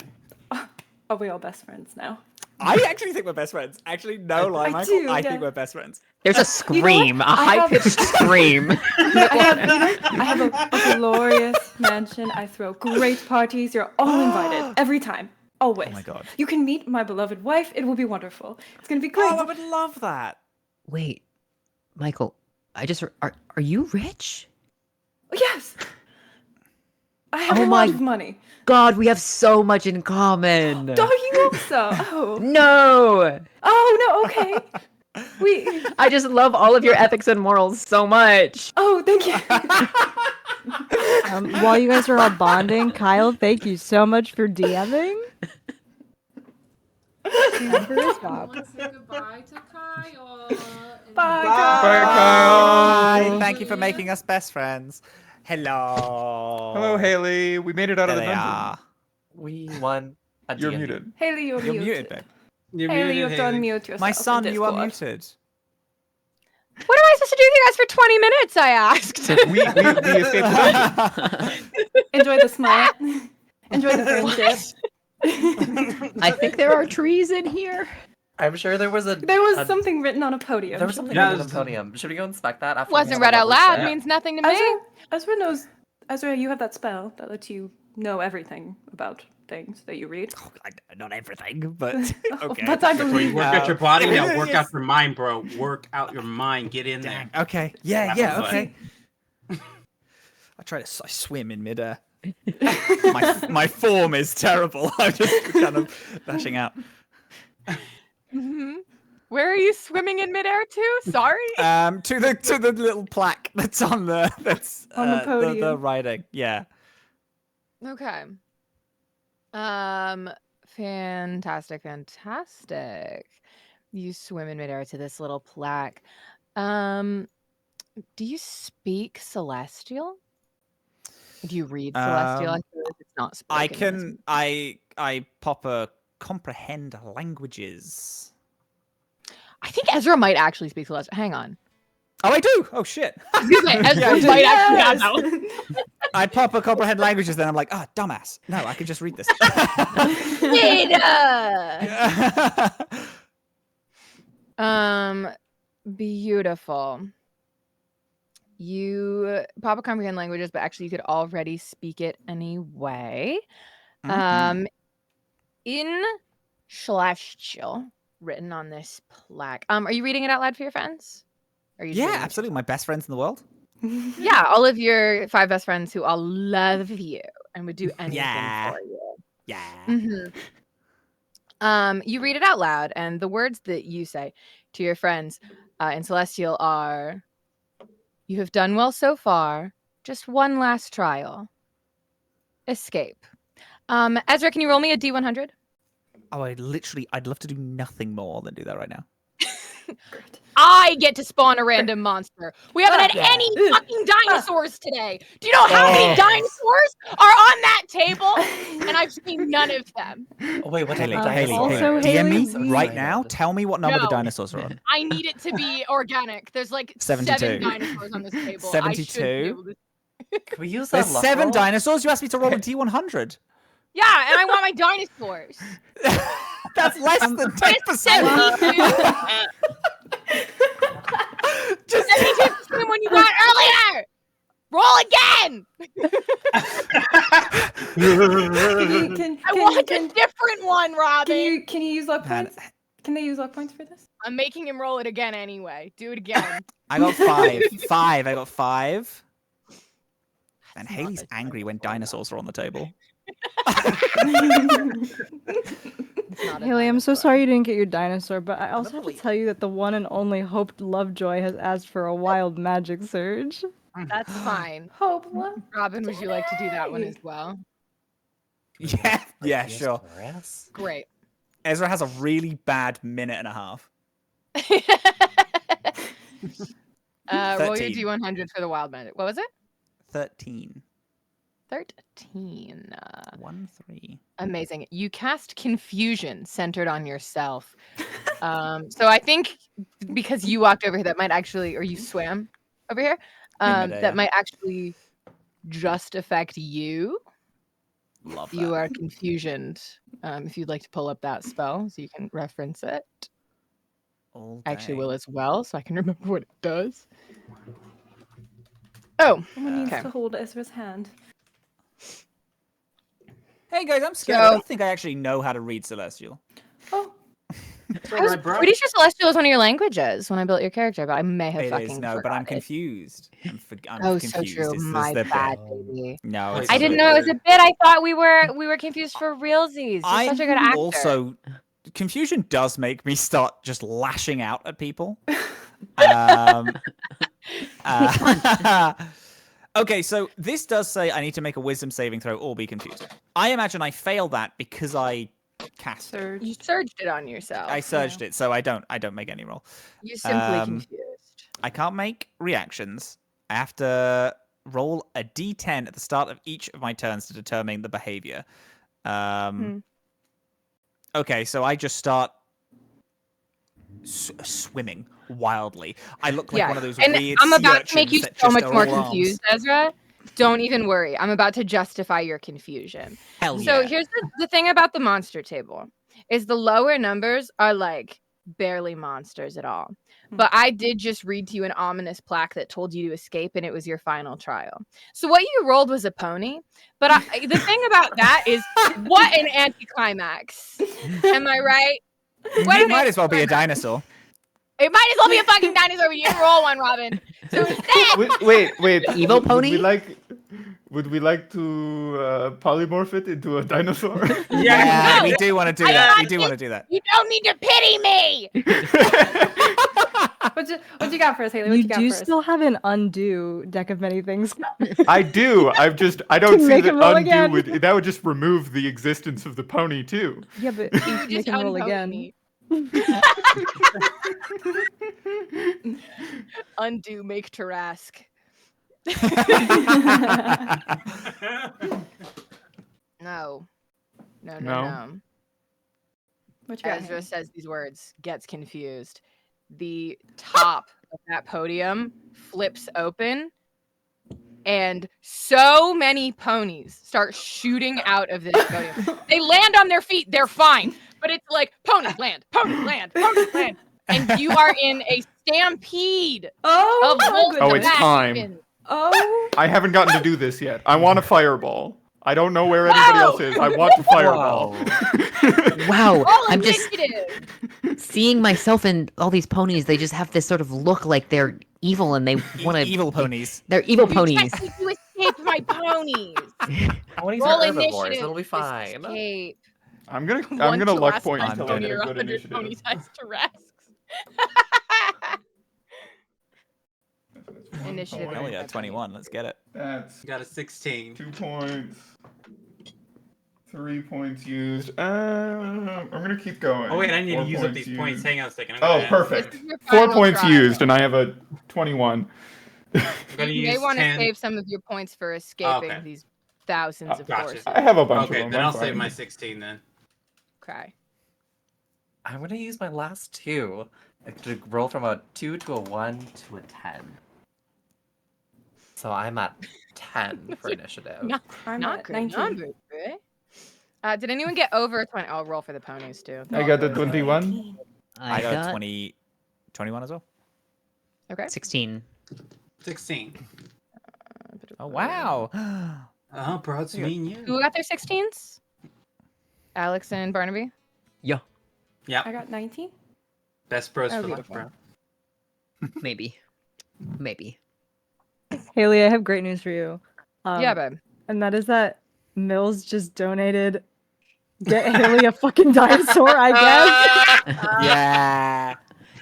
Are we all best friends now? I actually think we're best friends. Actually, no lie, I Michael. do, I yeah. think we're best friends. There's a scream, a I have- high-pitched scream. I have a glorious mansion. I throw great parties. You're all invited every time. Always. Oh my god. You can meet my beloved wife. It will be wonderful. It's gonna be great. Oh, I would love that. Wait, Michael, are you rich? Yes. I have Oh a my lot of money. God, we have so much in common. Don't you also? Oh. No, Oh no. Okay. We. I just love all of your ethics and morals so much. Oh, thank you. While you guys are all bonding, Kyle, thank you so much for DMing. And for his job. Everyone say goodbye to Kyle. Bye, Bye, Hi. Kyle. Thank you for making us best friends. Hello. Hello, Haley. We made it out There of the they dungeon. are. We won a You're D&D. muted. Haley, you're You're muted. muted, babe. You're Haley, muted, you have to Haley. unmute yourself. My son, in you are Discord. muted. What am I supposed to do with you guys for 20 minutes? I asked. We escaped the dungeon. Enjoy the smile. Enjoy the friendship. I think there are trees in here. I'm sure there was There was something written on a podium. There was something Yeah, written on the there's- podium. Should we go inspect that after? we Wasn't have read a out lovely loud. chat? Means nothing to me. Ezra knows. Ezra, you have that spell that lets you know everything about things that you read. Not everything, but okay. But I Before you believe work out your body, now work Yes. out your mind, bro. Work out your mind. Get in there. Okay. Yeah, Slap yeah, the okay. I swim in midair. my form is terrible. I'm just kind of dashing out. Hmm. Where are you swimming in midair to? Sorry. To the little plaque that's on the On the the podium. writing. Yeah. Okay. Fantastic. You swim in midair to this little plaque. Do you speak Celestial? Do you read Celestial? I feel like it's not spoken. I in this can movie. I pop a comprehend languages. I think Ezra might actually speak Celestial. Hang on. Oh, I do. Oh shit. Okay, Ezra Yeah, I do. might actually have that one. I pop a comprehend languages, then I'm like, ah, dumbass. No, I can just read this. Beautiful. You pop a comprehend languages, but actually you could already speak it anyway. In Celestial, written on this plaque. Are you reading it out loud for your friends? Or are you just Yeah, reading it to absolutely. My best friends in the world. Yeah, all of your 5 best friends who all love you and would do anything Yeah. for you. Yeah. Mhm. You read it out loud, and the words that you say to your friends in Celestial are, "You have done well so far. Just one last trial. Escape." Ezra, can you roll me a D100? Oh, I'd love to do nothing more than do that right now. I get to spawn a random monster. We haven't had any fucking dinosaurs today. Do you know how many dinosaurs are on that table? And I've seen none of them. Oh, wait, what Haley, type of Haley, dinosaur? DM me I'm so right now. excited. Tell me what number the No. dinosaurs are on. I need it to be organic. There's like 72. 7 dinosaurs on this table. I should be 72? able to... Can we use There's that luck 7 roll? dinosaurs. You asked me to roll a D100. Yeah, and I want my dinosaurs. That's less than 10%. 72. Just 72% when you got earlier. Roll again. I want a different one, Robin. Can you use luck points? Can they use luck points for this? I'm making him roll it again anyway. Do it again. I got 5. 5. I got 5. And Haley's angry when dinosaurs are on the table. Haley, I'm so sorry you didn't get your dinosaur, but I also have to tell you that the one and only Hope Lovejoy has asked for a wild magic surge. That's fine. Hope, what? Robin, would you like to do that one as well? Yeah, sure. Great. Ezra has a really bad minute and a half. Roll your 13. D100 for the wild magic. What was it? 13. 13. 1, 3. Amazing. You cast confusion centered on yourself. So I think because you walked over here, that might actually, or you swam over here, that might actually just affect you. Love that. You are confusioned. If you'd like to pull up that spell so you can reference it. All I actually day. will as well, so I can remember what it does. Oh, Someone needs okay. to hold Ezra's hand. Hey guys, I'm scared. I don't think I actually know how to read Celestial. Oh. I was pretty sure Celestial is one of your languages when I built your character, but I may have It fucking is, no, but I'm forgot it. confused. I'm Oh, confused. so true. Is My the bad, bit. baby. No, it's I a didn't bit. know it was a bit. I thought we were confused for realsies. You're I'm such a good actor. also confusion does make me start just lashing out at people. Okay, so this does say I need to make a wisdom saving throw or be confused. I imagine I fail that because I cast it. You surged it on yourself. I surged it, so I don't make any roll. You simply confused. I can't make reactions. I have to roll a d10 at the start of each of my turns to determine the behavior. Okay, so I just start swimming wildly. I look like one of those and weird I'm about to sea make you urchins that so just much are more all arms. confused, Ezra. Don't even worry. I'm about to justify your confusion. Hell So yeah. here's the thing about the monster table is the lower numbers are like barely monsters at all. But I did just read to you an ominous plaque that told you to escape, and it was your final trial. So what you rolled was a pony. But the thing about that is, what an anticlimax. Am I right? It might as well be a dinosaur. It might as well be a fucking dinosaur, but you didn't roll one, Robin. So instead, Wait. Evil pony? Would we like to polymorph it into a dinosaur? Yeah, No. we do want to do I that. We want do you- want to do that. you don't need to pity me. What you got for us, Haley? What You you got do for us? still have an undo deck of many things. I do. I don't Can see make that him roll undo again. that would just remove the existence of the pony too. Yeah, but you just make him roll unpony again. me. Undo, make Tarask. No. What you got? Ezra Haley? says these words, gets confused. The top of that podium flips open, and so many ponies start shooting out of this podium. They land on their feet, they're fine. But it's like, ponies land, ponies land, ponies land. And you are in a stampede Oh, of my wolf Oh, it's goodness. time. dragons. Oh, I haven't gotten to do this yet. I want a fireball. I don't know where anybody else is. I want to fireball. Wow, Roll I'm just initiative. seeing myself in all these ponies. They just have this sort of look like they're evil and they want to. Evil ponies. They're evil You ponies. can't to escape my ponies. Ponies Roll are herbivores. initiative. It'll be fine. Escape. I'm gonna One luck last point size until I pony get a or good 100 initiative. pony size Tarrasques. Initiative. point. Hell yeah, 21. Let's get it. That's Got a 16. 2 points. 3 points used. I'm gonna keep going. Oh wait, I need to 4 use up these used. points. Hang on a second. I'm Oh, gonna add- perfect. This is your 4 final points try, used, though. and I have a 21. I'm gonna You may use want to 10. save some of your points for escaping okay. these thousands of Gotcha. horses. I have a bunch Okay, of them. then I'm I'll save fine. my 16 then. Okay. I'm gonna use my last 2 to roll from a 2 to a 1 to a 10. So I'm at 10 for initiative. Not, I'm not at great 19. numbers, right? Did anyone get over 20? I'll roll for the ponies too. I got the 21. I got 20, 21 as well. Okay. 16. 16. Oh, wow. Oh, bro, it's me and you. Who got their 16s? Alex and Barnaby? Yeah. Yeah. I got 19. Best bros Oh, for life, beautiful. bro. Maybe. Maybe. Haley, I have great news for you. Yeah, babe. And that is that Mills just donated. Get Haley a fucking dinosaur, I guess. Yeah.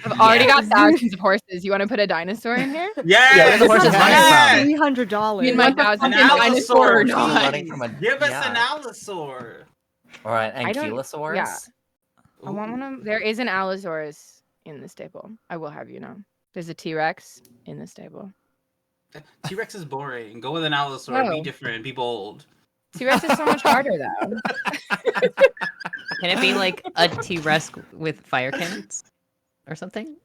I've already got Yes. thousands of horses. You want to put a dinosaur in here? Yes! the horses yes! running $300. Me and my An thousand dinosaur or Allosaur, not. running from a- Give us an yeah. Allosaur. Or an I don't- Ankylosaurus. yeah. I want one of. There is an Allosaurus in the stable. I will have you know. There's a T-Rex in the stable. T-Rex is boring. Go with an Allosaur. Oh. Be different. Be bold. T-Rex is so much harder though. Can it be like a T-Rex with fire cannons or something?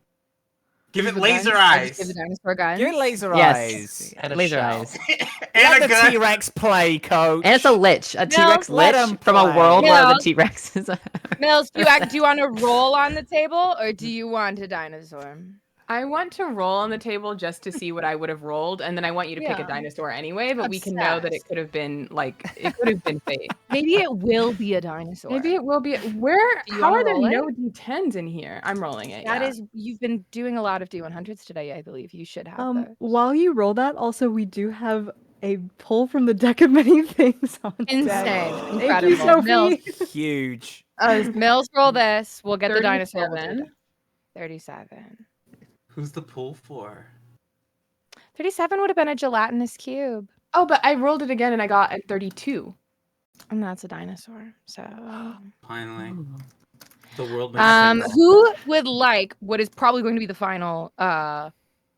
Give it Give a laser dinosaur- Give the eyes. dinosaur guns. Give it laser Yes. eyes. And a Laser shell. eyes. And Let a the gun. T-Rex play, coach. And it's a lich. A T-Rex let lich 'em from a play. world where the Mills. T-Rex is. Mills, do you want to roll on the table or do you want a dinosaur? I want to roll on the table just to see what I would have rolled, and then I want you to pick a Yeah. dinosaur anyway. But we can know that it Obsessed. could have been like it could have been fate. Maybe it will be a dinosaur. Maybe it will be. Where? Do you How wanna are there roll it? no D10s in here? I'm rolling it. That yeah. is, you've been doing a lot of D100s today, I believe. You should have those. While you roll that, also we do have a pull from the deck of many things on Insane. deck. Thank Incredible. you, Sophie. Mills, Huge. Mills, roll this. We'll get the dinosaur. 37. 37. Who's the pull for? 37 would have been a gelatinous cube. Oh, but I rolled it again and I got a 32. And that's a dinosaur. So Finally. The world makes sense. who would like what is probably going to be the final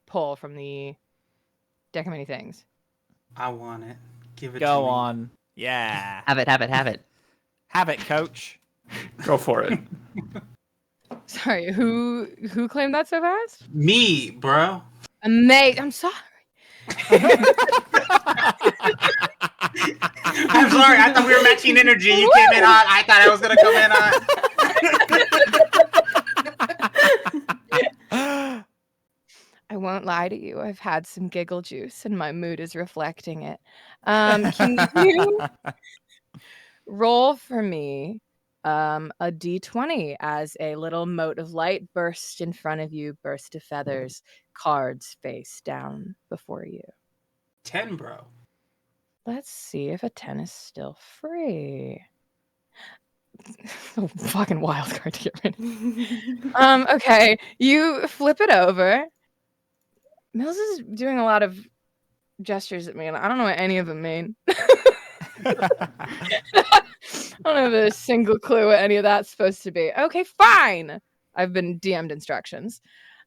pull from the deck of many things? I want it. Give it to Go me. on. Yeah. Have it, have it, have it. Have it, coach. Go for it. Sorry, who claimed that so fast? Me, bro. I'm sorry. I'm sorry. I thought we were matching energy. You came in hot. I thought I was gonna come in hot. I won't lie to you. I've had some giggle juice and my mood is reflecting it. Can you roll for me a d20 as a little mote of light burst in front of you, burst of feathers, cards face down before you. 10, bro. Let's see if a 10 is still free. Oh, fucking wild card to get rid of. Okay, you flip it over. Mills is doing a lot of gestures at me, and I don't know what any of them mean. I don't have a single clue what any of that's supposed to be. Okay, fine. I've been DM'd instructions.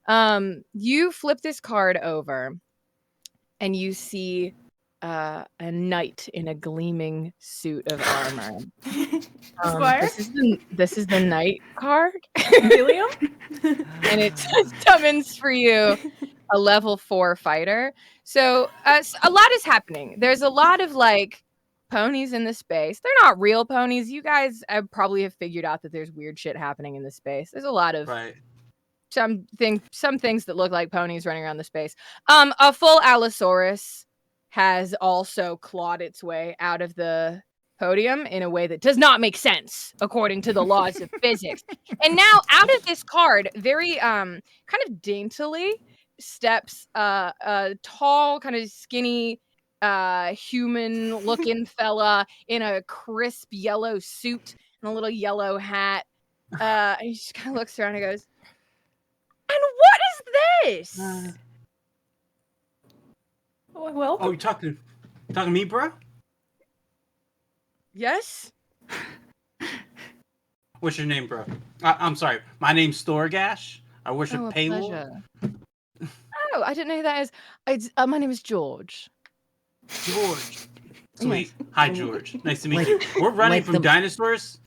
You flip this card over, and you see a knight in a gleaming suit of armor. Squire? This is the knight card, Helium? and it summons for you a level 4 fighter. So a lot is happening. There's a lot of like ponies in the space. They're not real ponies. You guys probably have figured out that there's weird shit happening in the space. There's a lot of Right. some things that look like ponies running around the space. A full Allosaurus has also clawed its way out of the podium in a way that does not make sense according to the laws of physics. And now out of this card, very kind of daintily steps a tall, kind of skinny, human looking fella in a crisp yellow suit and a little yellow hat. And he just kind of looks around and goes, "And what is this?" Well, Oh, you talking to me, bro? Yes. What's your name, bro? I'm sorry. My name's Thorgash. I worship Oh, a Paywall. pleasure. Oh, I didn't know who that is. My name is George. George. Sweet. Hi, George. Nice to meet Like- you. We're running like from the- dinosaurs.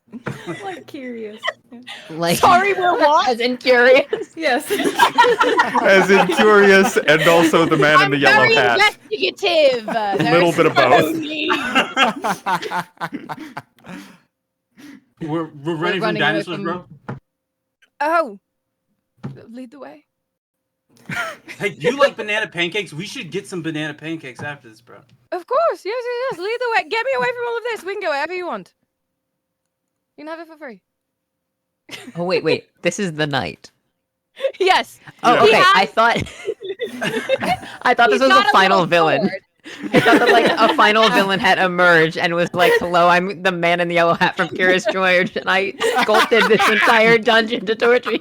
like curious. Like, Sorry, we're what? as in curious. Yes. As in curious, and also the man in the yellow very hat. investigative. A little bit of both. We're running from running away dinosaurs, from- bro. Oh, lead the way. Hey, you like banana pancakes? We should get some banana pancakes after this, bro. Of course, yes. Lead the way. Get me away from all of this. We can go wherever you want. You can have it for free. Oh wait. This is the night. Yes. Oh, He okay. has- I thought this He's was got a final little villain. sword. I thought that like a final villain had emerged and was like, "Hello, I'm the man in the yellow hat from Curious George, and I sculpted this entire dungeon to torture you."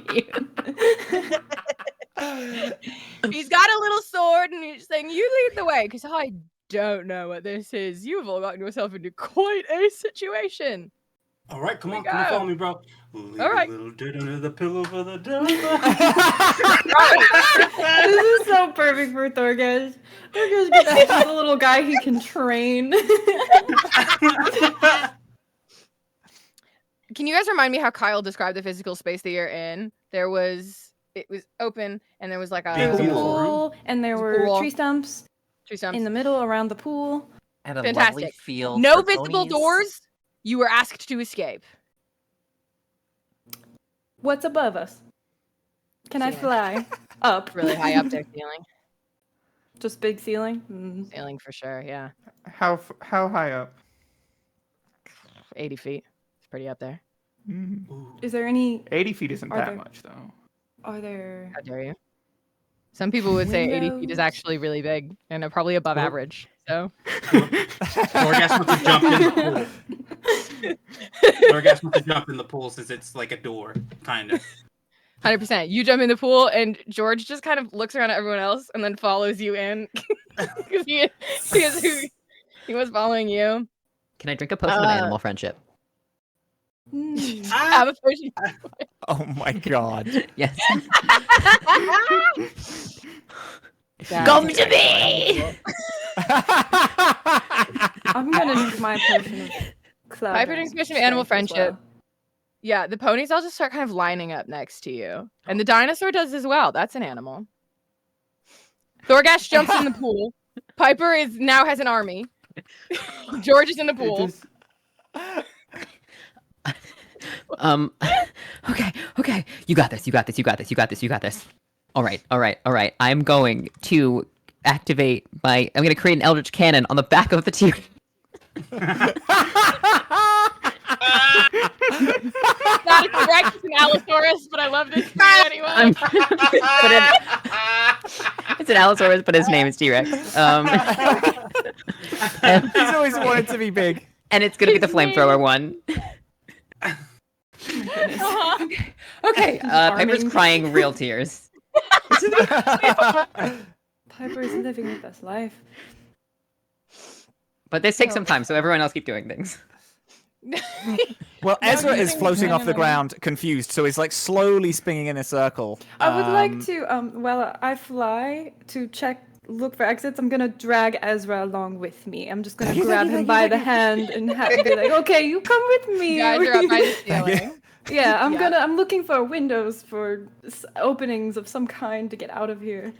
He's got a little sword, and he's saying, "You lead the way," because I don't know what this is. You've all gotten yourself into quite a situation. All right, come We on, come and go. follow me, bro. Leave All right. a little dirt under the pillow for the devil. This is so perfect for Thorgash. Thorgash gets a little guy he can train. Can you guys remind me how Kyle described the physical space that you're in? It was open, and there was like Big There was a pool. pool, and there There's a were pool. tree stumps tree stumps. in the middle around the pool. And a lovely Fantastic. field. No for visible ponies. doors. You were asked to escape. What's above us? Can I Ceiling. fly up? Really high up there, ceiling. Just big ceiling. Mm. Ceiling for sure. Yeah, How high up? 80 feet. It's pretty up there. Is there any? 80 feet isn't Are that there- much, though. Are there? How dare you? Some people would say 80 feet Windows. is actually really big and probably above average. So Thorgash wants to jump in the pool. Thorgash wants to jump in the pool since it's like a door, kind of. 100%. You jump in the pool, and George just kind of looks around at everyone else and then follows you in because he was following you. Can I drink a potion of animal friendship? Mm. Have a potion. Oh my god. Yes. Come to me! I'm gonna drink my potion of cloud. Piper drinks potion of animal strength as friendship. well. Yeah, the ponies all just start kind of lining up next to you. And the dinosaur does as well. That's an animal. Thorgash jumps in the pool. Piper now has an army. George is in the pool. Okay. You got this. All right. I'm going to activate I'm going to create an Eldritch Cannon on the back of the tier. Not a T-Rex, it's an Allosaurus, but I love this guy anyway. It's an Allosaurus, but his name is T-Rex. He's always wanted to be big. And it's going to be the flamethrower one. Uh-huh. Okay, Piper's Arming. crying real tears. Piper's living her best life. But this takes some time, so everyone else keep doing things. Well, Ezra is using floating off the animal. ground, confused, so he's like slowly spinning in a circle. I would like to, while I fly to look for exits, I'm gonna drag Ezra along with me. I'm just gonna grab him by the hand and be like, okay, you come with me. You guys are up by the ceiling. Yeah, I'm looking for windows for openings of some kind to get out of here.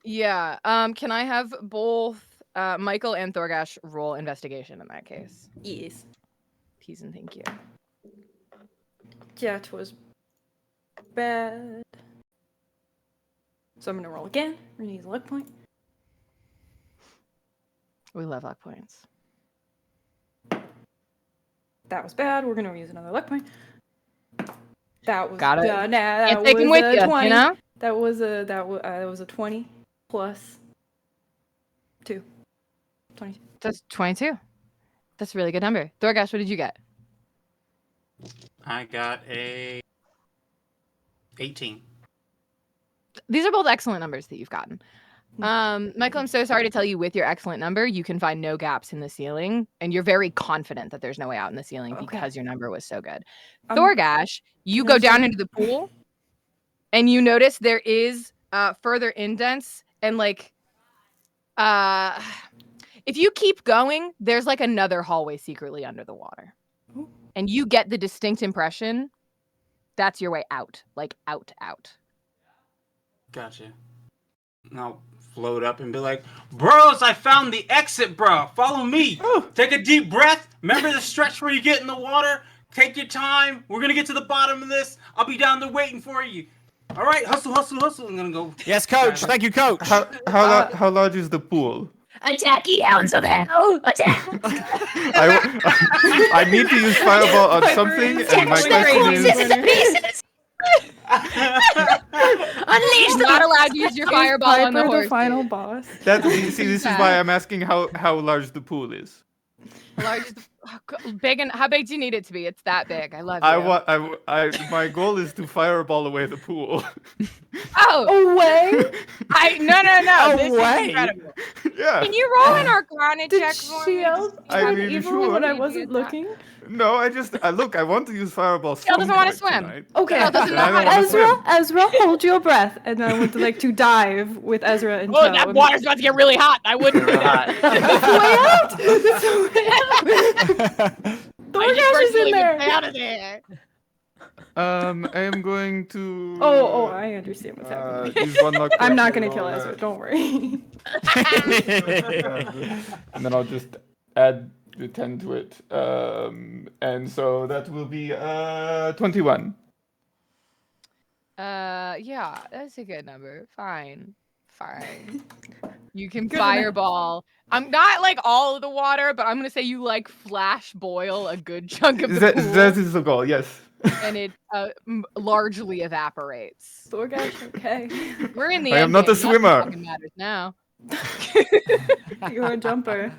Yeah. Can I have both Michael and Thorgash roll investigation in that case? Yes. Please and thank you. That was bad. So I'm gonna roll again. We're gonna use a luck point. We love luck points. That was bad. We're gonna use another luck point. That was Got it. Nah, Can't that take him was with a you, 20. you know? That was a 20 plus 2. 22. That's 22. That's a really good number. Thorgash, what did you get? I got a 18. These are both excellent numbers that you've gotten. Michael, I'm so sorry to tell you, with your excellent number, you can find no gaps in the ceiling, and you're very confident that there's no way out in the ceiling because your number was so good. Thorgash, you go down into the pool, and you notice there is further indents, and like, if you keep going, there's like another hallway secretly under the water, and you get the distinct impression that's your way out, like out. Gotcha. And I'll float up and be like, bros, I found the exit, bro. Follow me. Take a deep breath. Remember the stretch where you get in the water? Take your time. We're going to get to the bottom of this. I'll be down there waiting for you. All right, hustle. I'm going to go. Yes, coach. Thank you, coach. How large is the pool? Attack, ye hounds of hell! Attack! I need to use fireball on something, and my question is... Unleash You're not allowed to use your fireball on the horse. The final boss. This is why I'm asking how large the pool is. Big, and how big do you need it to be? It's that big. I love you. My goal is to fireball away the pool. Away? No. This Away? is incredible. Yeah. Can you roll an Arcana check for me? I mean, even sure. when I wasn't looking? No, I want to use fireball. Shell doesn't want to swim. Tonight. Okay, Shell doesn't know how to Ezra, hold your breath, and I want to dive with Ezra in tow. Oh, that water's about to get really hot. I wouldn't do that. Thorgash is in there. Out of there. I am going to. Oh, I understand what's happening. Use one luck I'm not to gonna kill roll Ezra. that. Don't worry. And then I'll just add the 10 to it. And so that will be 21. Yeah, that's a good number. Fine. You can fireball. I'm not like all of the water, but I'm gonna say you like flash boil a good chunk of the pool, That is the goal, yes. and it largely evaporates. Thorgash, okay. We're in the I end am not a game. Nothing swimmer. fucking matters now. You're a jumper.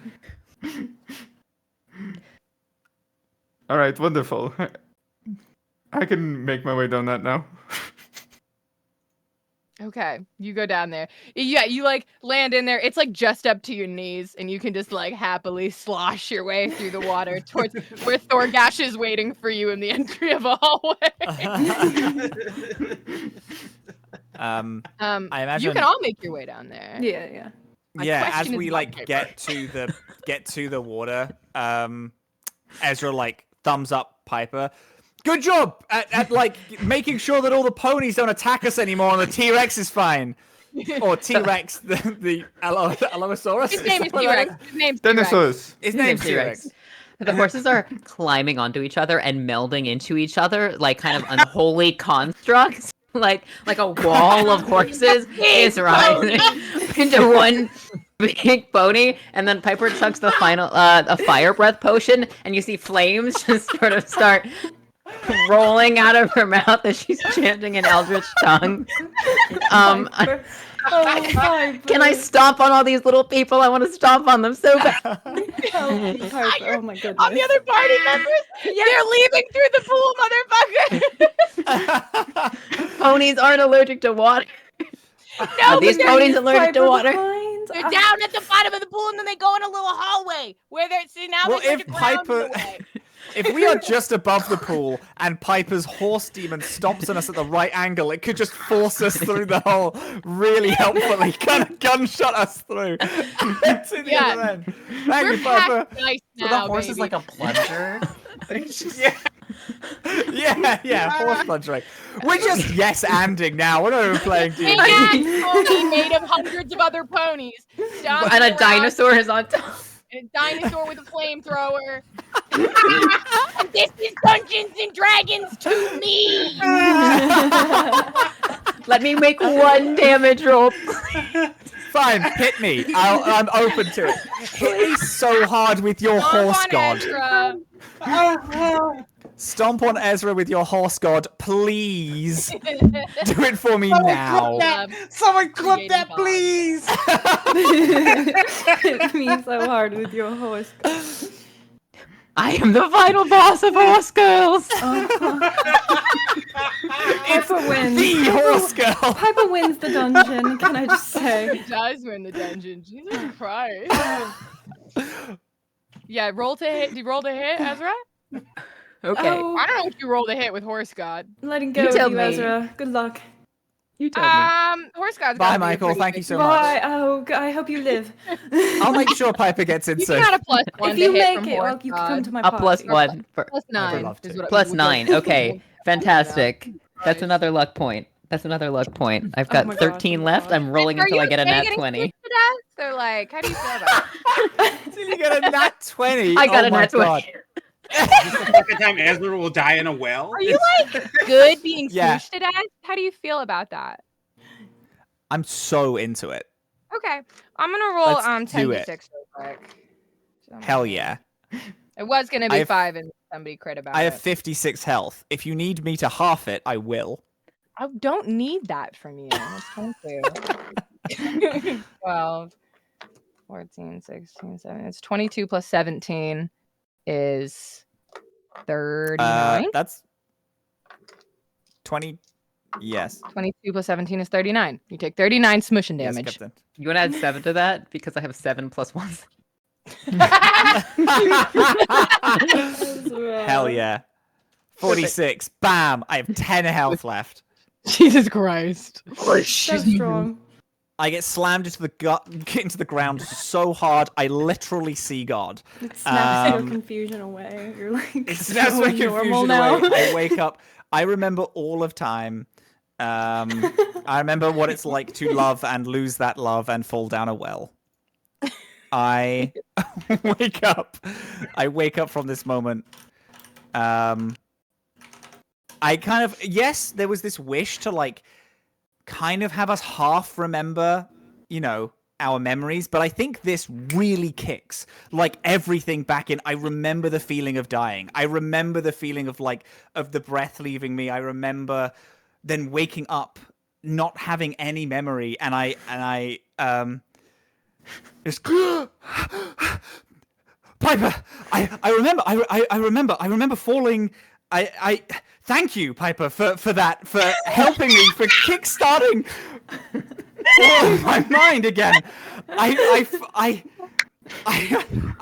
All right, wonderful. I can make my way down that now. Okay, you go down there. Yeah, you like land in there. It's like just up to your knees, and you can just like happily slosh your way through the water towards where Thorgash is waiting for you in the entry of a hallway. I imagine you can all make your way down there. Yeah. Yeah, as question is we what like paper? get to the water, Ezra like thumbs up Piper. Good job at like making sure that all the ponies don't attack us anymore, and the T-Rex is fine. Or T-Rex, the Allosaurus. His name is T-Rex. His name's T-Rex. Dinosaurs. His name's T-Rex. The horses are climbing onto each other and melding into each other like kind of unholy constructs. Like a wall of horses is rising into one big pony, and then Piper chucks the final a fire breath potion, and you see flames just sort of start rolling out of her mouth as she's chanting in Eldritch tongue. Can I stomp on all these little people? I want to stomp on them so bad. Oh my goodness. On the other party members? They're leaving through the pool, motherfucker! Ponies aren't allergic to water. No, Are these ponies allergic to water? They're down at the bottom of the pool, and then they go in a little hallway where they're. See, now Well, they're if Piper, if we are just above the pool and Piper's horse demon stomps on us at the right angle, it could just force us through the hole really helpfully. Gunshot us through. To the other end. Thank you, Piper. Nice So now, the horse is baby. like a plunger. Yeah, horse plungering. We're just yes-anding now. We're not even playing Big D&D. ass pony made of hundreds of other ponies. stomping And a around, dinosaur is on top. and a dinosaur with a flamethrower. This is Dungeons and Dragons to me. Let me make one damage roll. Fine, hit me. I'm open to it. Hit me so hard with your horse god. Stomp on Ezra with your horse god, please. Do it for me now. Someone clip that, please. Hit me so hard with your horse. I am the final boss of Horse Girls. Piper wins. The horse girl. Piper wins the dungeon. Can I just say? He does win the dungeon. Jesus Christ. Yeah, roll to hit. Do you roll to hit, Ezra? Okay. Oh, I don't know if you rolled a hit with Horse God. letting go You of tell you, me. Ezra. Good luck. You tell me. Horse God's Bye, gotta be a Michael. pretty Thank good- you so Bye. much. Oh, I hope you live. I'll make sure Piper gets in You soon. got a +1 If to you hit make from it, Horse well, you can come God. to my A party. +1 for +9 love is to. what +9. Okay, fantastic. That's Nice. another luck point. That's another luck point. I've Oh got my God, 13 oh my left. God. I'm rolling Are until you I get a okay nat getting 20. pushed to death? Or like, how do you feel about it? Did you get a nat 20? I got oh a my nat 20. God. Is this the second time Ezra will die in a well? Are you like good being Yeah. pushed to death? How do you feel about that? I'm so into it. Okay, I'm gonna roll Let's 10 do to it. 6 real quick. Hell yeah. It was gonna I be have- 5 and somebody crit about I it. have 56 health. If you need me to half it, I will. I don't need that from you. Thank you. 12, 14, 16, 17. It's 22 plus 17 is 39. That's 20. Yes. 22 plus 17 is 39. You take 39 smushing Yes, damage. Captain. You want to add 7 to that? Because I have 7 plus 1. Hell yeah. 46. Bam. I have 10 health left. Jesus Christ. So strong. I get slammed into the ground so hard, I literally see God. It snaps your Um, confusion away. You're like, It snaps so my normal confusion now. away. I wake up. I remember all of time. I remember what it's like to love and lose that love and fall down a well. I wake up. I wake up from this moment. I kind of, yes, there was this wish to like kind of have us half remember, you know, our memories, but I think this really kicks like everything back in. I remember the feeling of dying. I remember the feeling of like of the breath leaving me. I remember then waking up not having any memory, and I just Piper, I remember falling. I thank you, Piper, for that, for helping me, for kickstarting my mind again. I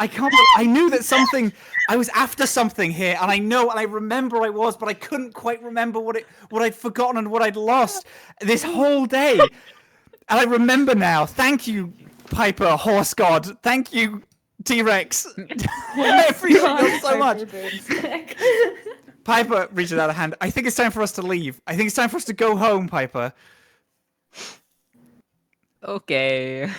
can't. I knew that something. I was after something here, and I know, and I remember I was, but I couldn't quite remember what I'd forgotten and what I'd lost this whole day. And I remember now. Thank you, Piper, horse god. Thank you, T-Rex. I appreciate you so much. Piper reaches out a hand. I think it's time for us to leave. I think it's time for us to go home, Piper. Okay.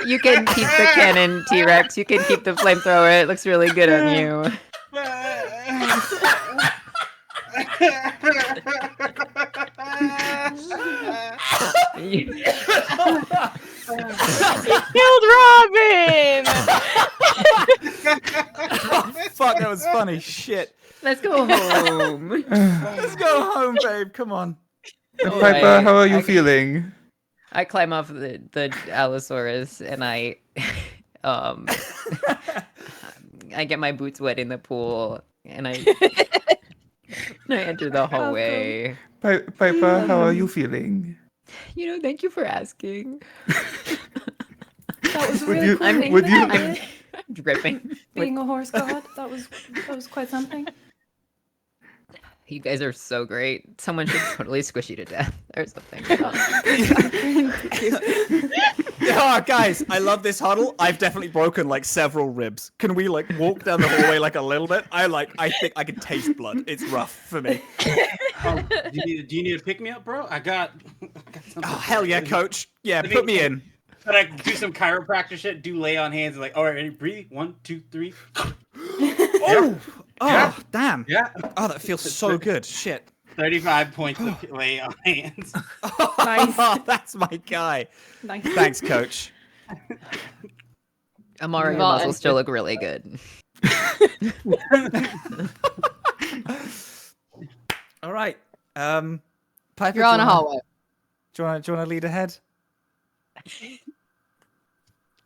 You can keep the cannon, T-Rex. You can keep the flamethrower. It looks really good on you. Killed Robin! Oh, fuck, that was funny. Shit. Let's go home. Let's go home, babe. Come on. Piper, how are you feeling? I climb off the Allosaurus and I I get my boots wet in the pool and I enter the hallway. Piper, how are you feeling? You know, thank you for asking. That was Would really you- cool. I'm, thing would that you- I I'm did. dripping. Being a horse god, that was quite something. You guys are so great. Someone should totally squish you to death or something. Oh, guys, I love this huddle. I've definitely broken like several ribs. Can we like walk down the hallway like a little bit? I think I can taste blood. It's rough for me. Do you need a pick me up, bro? I got Oh, hell yeah, coach. Yeah, put me in. But I do some chiropractor shit. Do lay on hands. Like, all right, ready, breathe. 1, 2, 3. Oh, Yeah. Damn. Yeah. Oh, that feels so good. Shit. 35 points of lay on hands. Nice. Oh, that's my guy. Nice. Thanks, coach. Amara, your Well, muscles still look really good. All right. Piper, You're on a hallway. Do you want to lead ahead?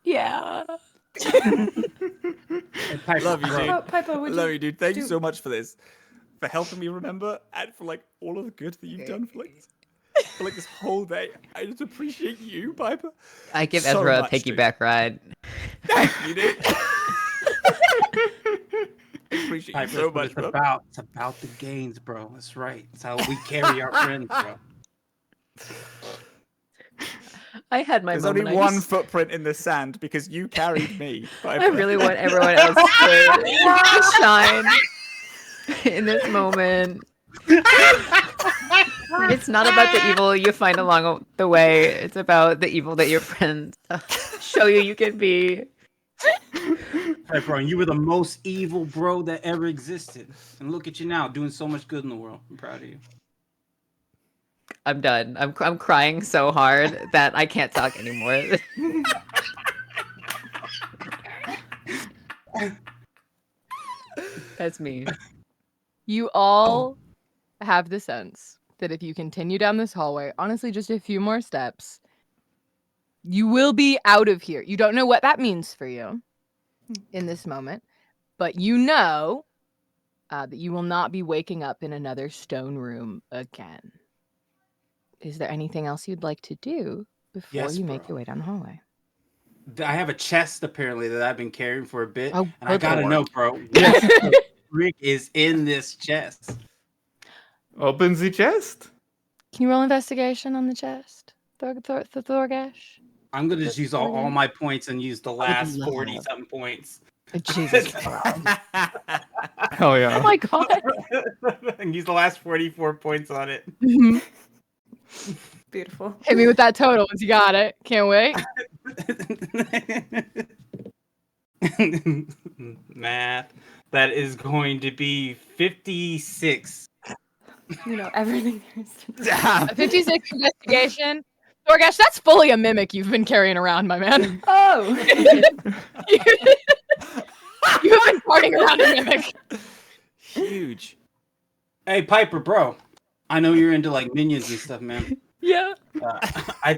Yeah. Love you, dude. Piper, would Love you you, dude. Thank you so much for this, for helping me remember, and for like all of the good that you've done for like this whole day. I just appreciate you, Piper. I give so Ezra a much, piggyback ride. Thank you, dude. I appreciate you Piper, so what much, bro. it's about the gains, bro. That's right. That's how we carry our friends, bro. I had my There's moment. only one footprint in the sand because you carried me. I really want everyone else to shine in this moment. It's not about the evil you find along the way. It's about the evil that your friends show you can be. Hey, bro, you were the most evil bro that ever existed. And look at you now, doing so much good in the world. I'm proud of you. I'm done. I'm crying so hard that I can't talk anymore. That's me. You all have the sense that if you continue down this hallway, honestly, just a few more steps, you will be out of here. You don't know what that means for you in this moment, but you know that you will not be waking up in another stone room again. Is there anything else you'd like to do before Yes, you make bro. your way down the hallway? I have a chest apparently that I've been carrying for a bit, Oh, and I good gotta lord. know, bro, what the frick is in this chest? Open the chest. Can you roll investigation on the chest, Thorgash? I'm gonna just use all my points and use the last 40-something points. Jesus. Hell yeah. Oh my god. And use the last 44 points on it. Beautiful. Hit me with that total once you got it. Can't wait. Math. That is going to be 56. You know everything there is to know. Damn. A 56 investigation. Thorgash, that's fully a mimic you've been carrying around, my man. Oh! You have been carting around a mimic. Huge. Hey, Piper, bro. I know you're into like minions and stuff, man. Yeah. I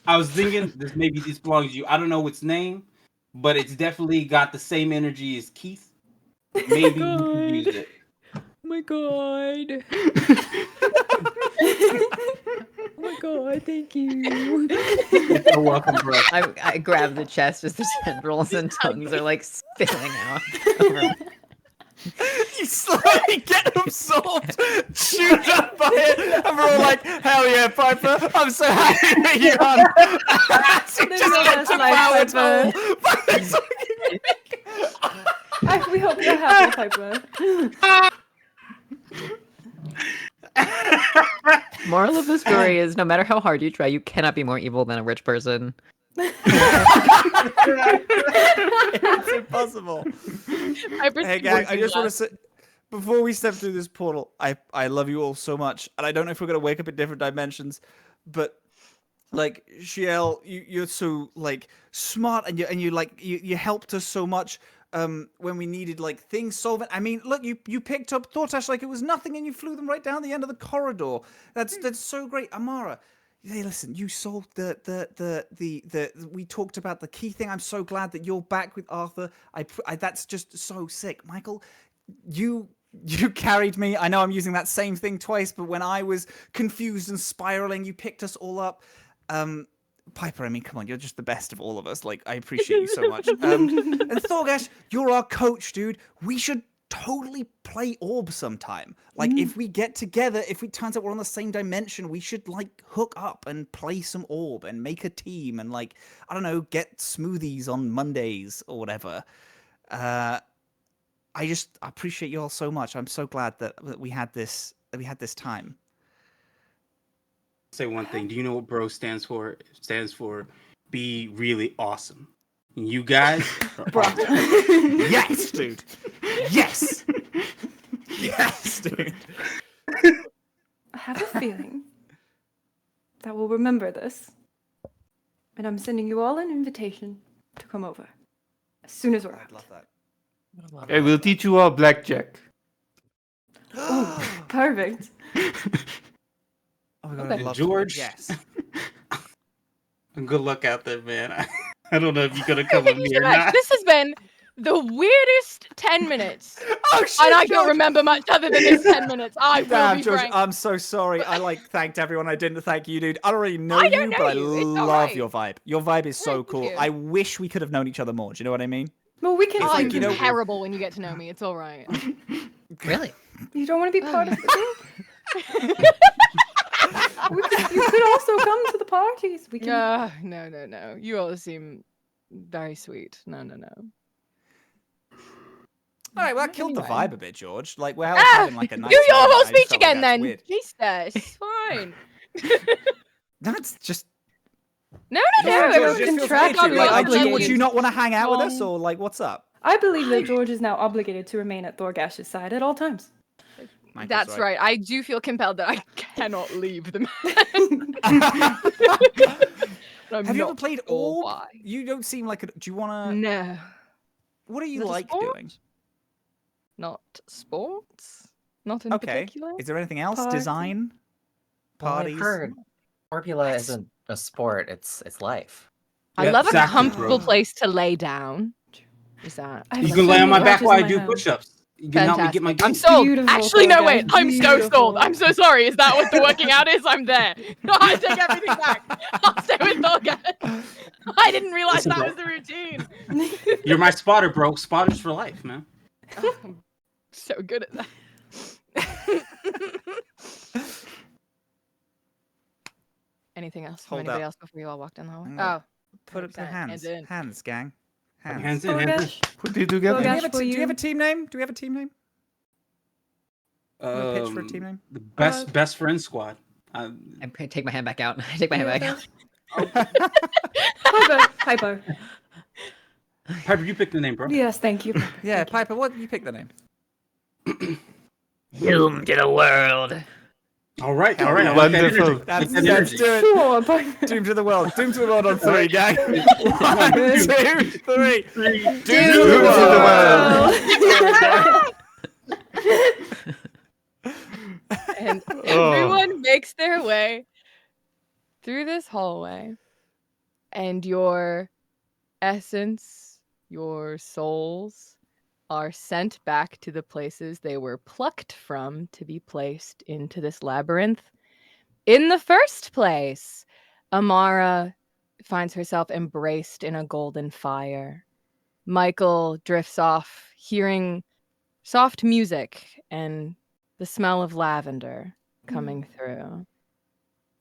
was thinking this belongs to you. I don't know its name, but it's definitely got the same energy as Keith. Maybe you can use it. Oh my god. Oh my god, thank you. You're welcome, bro. I grab the chest as the tendrils and tongues are like spilling out. You slowly get absorbed, chewed up by it, and we're all like, hell yeah, Piper, I'm so happy that you're on. We hope you're happy, Piper. Moral of the story is no matter how hard you try, you cannot be more evil than a rich person. It's impossible. Hey, gang, I just want to say, before we step through this portal, I love you all so much, and I don't know if we're gonna wake up in different dimensions, but like Shiel, you're so like smart, and you helped us so much when we needed like things solving. I mean, look, you picked up Thortash like it was nothing, and you flew them right down the end of the corridor. That's so great, Amara. Hey, listen, you solved we talked about the key thing. I'm so glad that you're back with Arthur. That's just so sick. Michael, you carried me. I know I'm using that same thing twice, but when I was confused and spiraling, you picked us all up. Piper, I mean, come on, you're just the best of all of us. Like, I appreciate you so much. And Thorgash, you're our coach, dude. We should totally play Orb sometime. Like, if we get together, if it turns out we're on the same dimension, we should, like, hook up and play some Orb and make a team and, like, I don't know, get smoothies on Mondays or whatever. I appreciate you all so much. I'm so glad that we had this time. Say one thing. Do you know what bro stands for? It stands for be really awesome. You guys are awesome. Yes, dude. Yes. Yes, dude. I have a feeling that we'll remember this. And I'm sending you all an invitation to come over as soon as we're out. I'd love that. I will teach you all blackjack. Oh, perfect. Okay. And George, Yes. good luck out there, man. I don't know if you're gonna come with me So or much. not. This has been the weirdest 10 minutes. Oh shit! And I don't George! remember much other than this 10 minutes. I will Damn, be George, frank. I'm so sorry. I thanked everyone. I didn't thank you, dude. I don't really know I don't you, know but I you. It's all love right. your vibe. Your vibe is so Thank cool. you. I wish we could have known each other more. Do you know what I mean? Well, we can. It's I'm like, you know- terrible when you get to know me. It's all right. Really? You don't want to be part of the group? You could also come to the parties. We can. No. You all seem very sweet. No. All right, well, that killed the Anyway. vibe a bit, George. Like, we're Ah, having like a nice do your moment. whole I just speech felt like again that's then. weird. Jesus, fine. That's just. No. George, George, just feels contractually weird. Like, would obligated. you not want to hang out with us, or like, what's up? I believe that George is now obligated to remain at Thorgash's side at all times. Michael's That's right. I do feel compelled that I cannot leave the man. Have you ever played sure Orb? why. You don't seem like a. Do you want to? No. What do Is you it a like sport? doing? Not sports. Not in Okay. particular. Is there anything else? Party. Design? Well, I've Parties? heard Orbula isn't a sport; it's life. I Yeah, love exactly, a comfortable bro. place to lay down. Is that? I have You can lay so on my many back couches while I in do my house. push-ups. You can help me get my Fantastic. I'm gains. sold. Beautiful, Actually, no, wait. Thorgash, I'm so sold. beautiful. I'm so sorry. Is that what the working out is? I'm there. No, I take everything back. I'll stay with Thorgash. I didn't realize Listen, that bro. was the routine. You're my spotter, bro. Spotters for life, man. Oh, I'm so good at that. Anything else from Hold anybody up. else before you all walk down the hallway? Hang on. Oh, Put up the 100%. hands. in. Hands, gang. Hands. Hands in, hands in. Thorgash, Put it together. Do we Thorgash, have a for do we have a you. team name? Do we have a team name? Want to pitch for a team name? The best friend squad. I take my hand back out. I take my hand back out. Piper. Piper, you pick the name, bro. Yes, thank you. Yeah, Piper. What you pick the name? Doom to the world. All right. I like that Wonderful. energy. I like that Let's energy. do it. Sure, Piper. Doom to the world. Doom to the world on three, gang. 1, 2, 3. Doom to the And Oh. everyone makes their way through this hallway, and your essence, your souls, are sent back to the places they were plucked from to be placed into this labyrinth. In the first place, Amara finds herself embraced in a golden fire. Michael drifts off, hearing soft music and the smell of lavender coming through.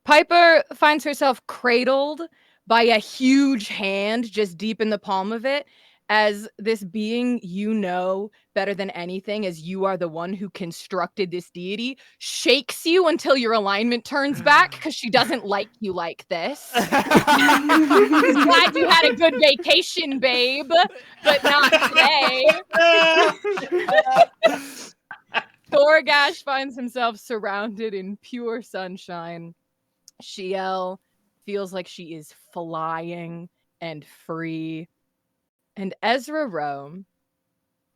Piper finds herself cradled by a huge hand just deep in the palm of it, as this being you know better than anything, as you are the one who constructed this deity, shakes you until your alignment turns back because she doesn't like you like this. She's glad you had a good vacation, babe, but not today. Thorgash finds himself surrounded in pure sunshine. Shiel feels like she is flying and free. And Ezra Rome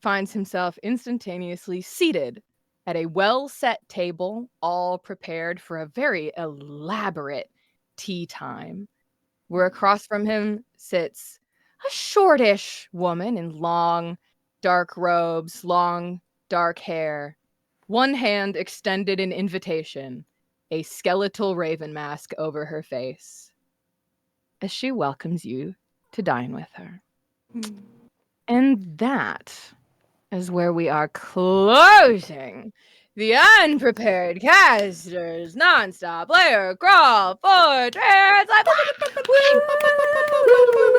finds himself instantaneously seated at a well-set table, all prepared for a very elaborate tea time, where across from him sits a shortish woman in long, dark robes, long, dark hair, one hand extended in invitation, a skeletal raven mask over her face, as she welcomes you to dine with her. And that is where we are closing the Unprepared Casters non-stop player crawl for Trans Lifeline.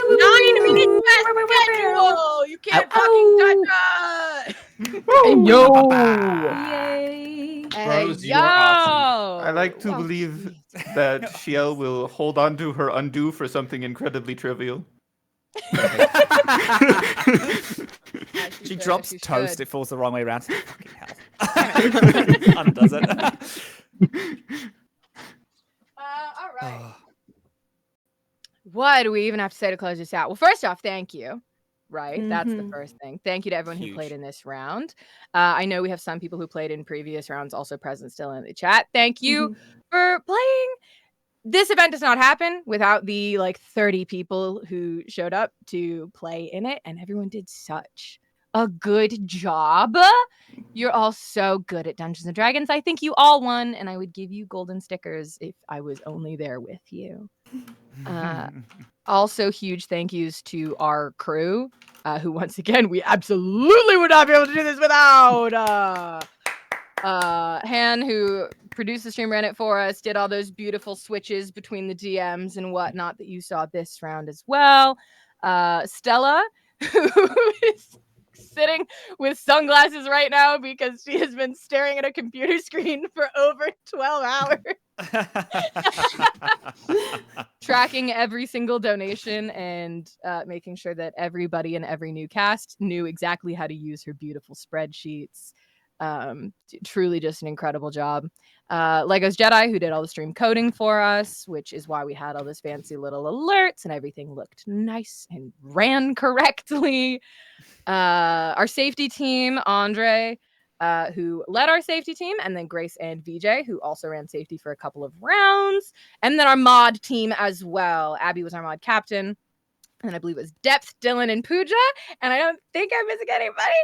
9 minutes past schedule. You can't fucking touch us. Yo. Yay. Bros, you yo. are awesome. I like to Oh, believe that Shiel will hold on to her undo for something incredibly trivial. She drops She toast. should. It falls the wrong way around. Fucking hell. Undoes it. All right. What do we even have to say to close this out? Well, first off, thank you. Right? That's the Mhm. first thing. Thank you to everyone who Huge. played in this round. I know we have some people who played in previous rounds also present still in the chat. Thank you for playing this event does not happen without the 30 people who showed up to play in it, and everyone did such a good job. You're all so good at Dungeons and Dragons. I think you all won, and I would give you golden stickers if I was only there with you. Also, huge thank yous to our crew, who once again we absolutely would not be able to do this without. Han, who produced the stream, ran it for us, did all those beautiful switches between the DMs and whatnot that you saw this round as well. Stella, who is sitting with sunglasses right now because she has been staring at a computer screen for over 12 hours. Tracking every single donation and making sure that everybody in every new cast knew exactly how to use her beautiful spreadsheets. Truly just an incredible job. Legos Jedi, who did all the stream coding for us, which is why we had all this fancy little alerts and everything looked nice and ran correctly. Our safety team, Andre, who led our safety team, and then Grace and VJ, who also ran safety for a couple of rounds, and then our mod team as well. Abby was our mod captain. And I believe it was Depth, Dylan, and Pooja. And I don't think I'm missing anybody.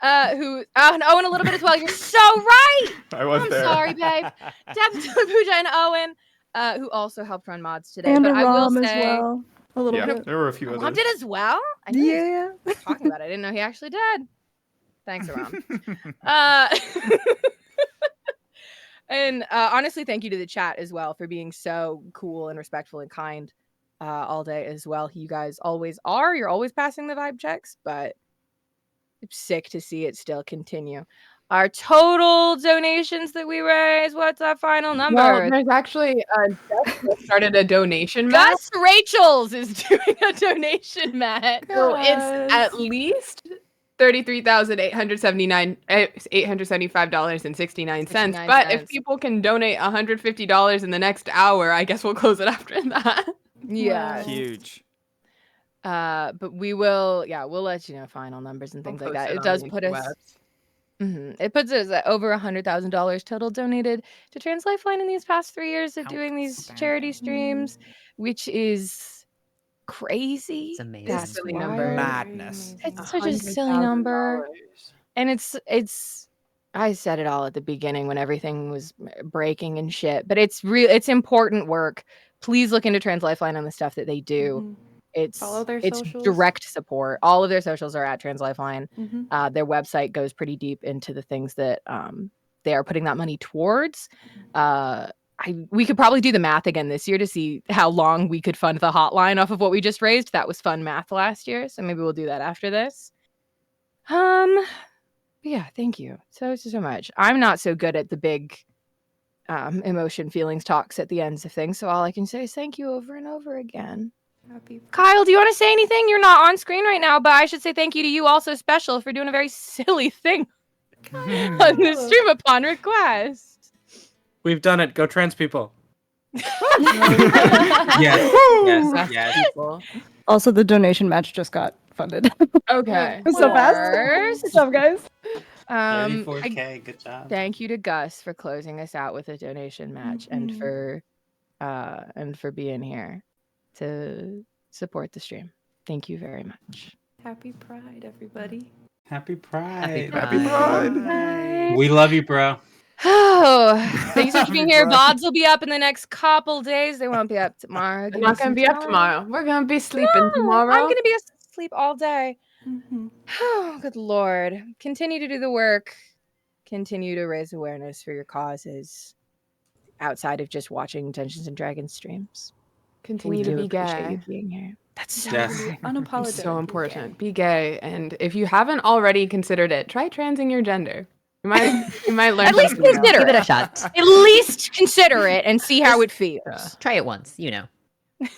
And Owen a little bit as well. You're so right. I'm there. Sorry, babe. Depth, Dylan, Pooja, and Owen, who also helped run mods today. And but I will Aram say, as well. A little bit. There were a few others. Aram did as well? I know he was talking about it. I didn't know he actually did. Thanks, Aram. And honestly, thank you to the chat as well for being so cool and respectful and kind. All day as well. You guys always are. You're always passing the vibe checks, but I'm sick to see it still continue. Our total donations that we raised, what's our final number? Well, there's actually started a donation match. Gus Rachel's is doing a donation match. So it's at least $33,875.69. But if people can donate $150 in the next hour, I guess we'll close it after that. Yeah. Huge. But we will, we'll let you know final numbers and things like that. It does put us. It puts us at over $100,000 total donated to Trans Lifeline in these past 3 years of doing these charity streams, which is crazy. It's amazing. That's silly wild. number. Madness. It's such a silly number, and it's. I said it all at the beginning when everything was breaking and shit, but it's real. It's important work. Please look into Trans Lifeline and the stuff that they do. It's Follow their it's socials. direct support. All of their socials are at Trans Lifeline. Mhm. Their website goes pretty deep into the things that they are putting that money towards. We could probably do the math again this year to see how long we could fund the hotline off of what we just raised. That was fun math last year, so maybe we'll do that after this. Yeah, thank you so much. I'm not so good at the big emotion, feelings talks at the ends of things, so all I can say is thank you over and over again. Kyle, do you want to say anything? You're not on screen right now, but I should say thank you to you also special for doing a very silly thing on the stream upon request. We've done it. Go trans people. Yes. Also, the donation match just got funded. Okay. So fast. Good job, guys. 34K, good job. Thank you to Gus for closing us out with a donation match and for being here to support the stream. Thank you very much. Happy Pride, everybody. Happy Pride. Happy Pride. We love you, bro. Oh, thanks for being here. VODs will be up in the next couple days. They won't be up tomorrow. We're not going to be up tomorrow. We're going to be sleeping tomorrow. I'm going to be asleep all day. Oh, good Lord. Continue to do the work. Continue to raise awareness for your causes outside of just watching Dungeons and Dragons streams. Continue to be appreciate gay. you being here. That's so Unapologetic. It's so important. Be gay. And if you haven't already considered it, try transing your gender. You might learn. At least Give consider it a shot. At least consider it and see how it feels. Try it once, you know. Is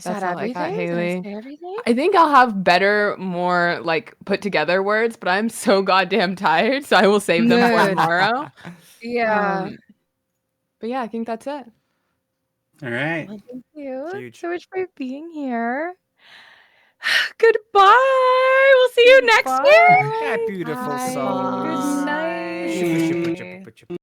That's that all I everything? got, Did I Haley. say everything? I think I'll have better, more like put together words, but I'm so goddamn tired, so I will save them for Good. tomorrow. Yeah. But yeah, I think that's it. All right. Well, thank you Huge. so much for being here. Goodbye. We'll see you next year. Yeah, beautiful Bye. souls. Good night. Ship, ship, ship, ship, ship.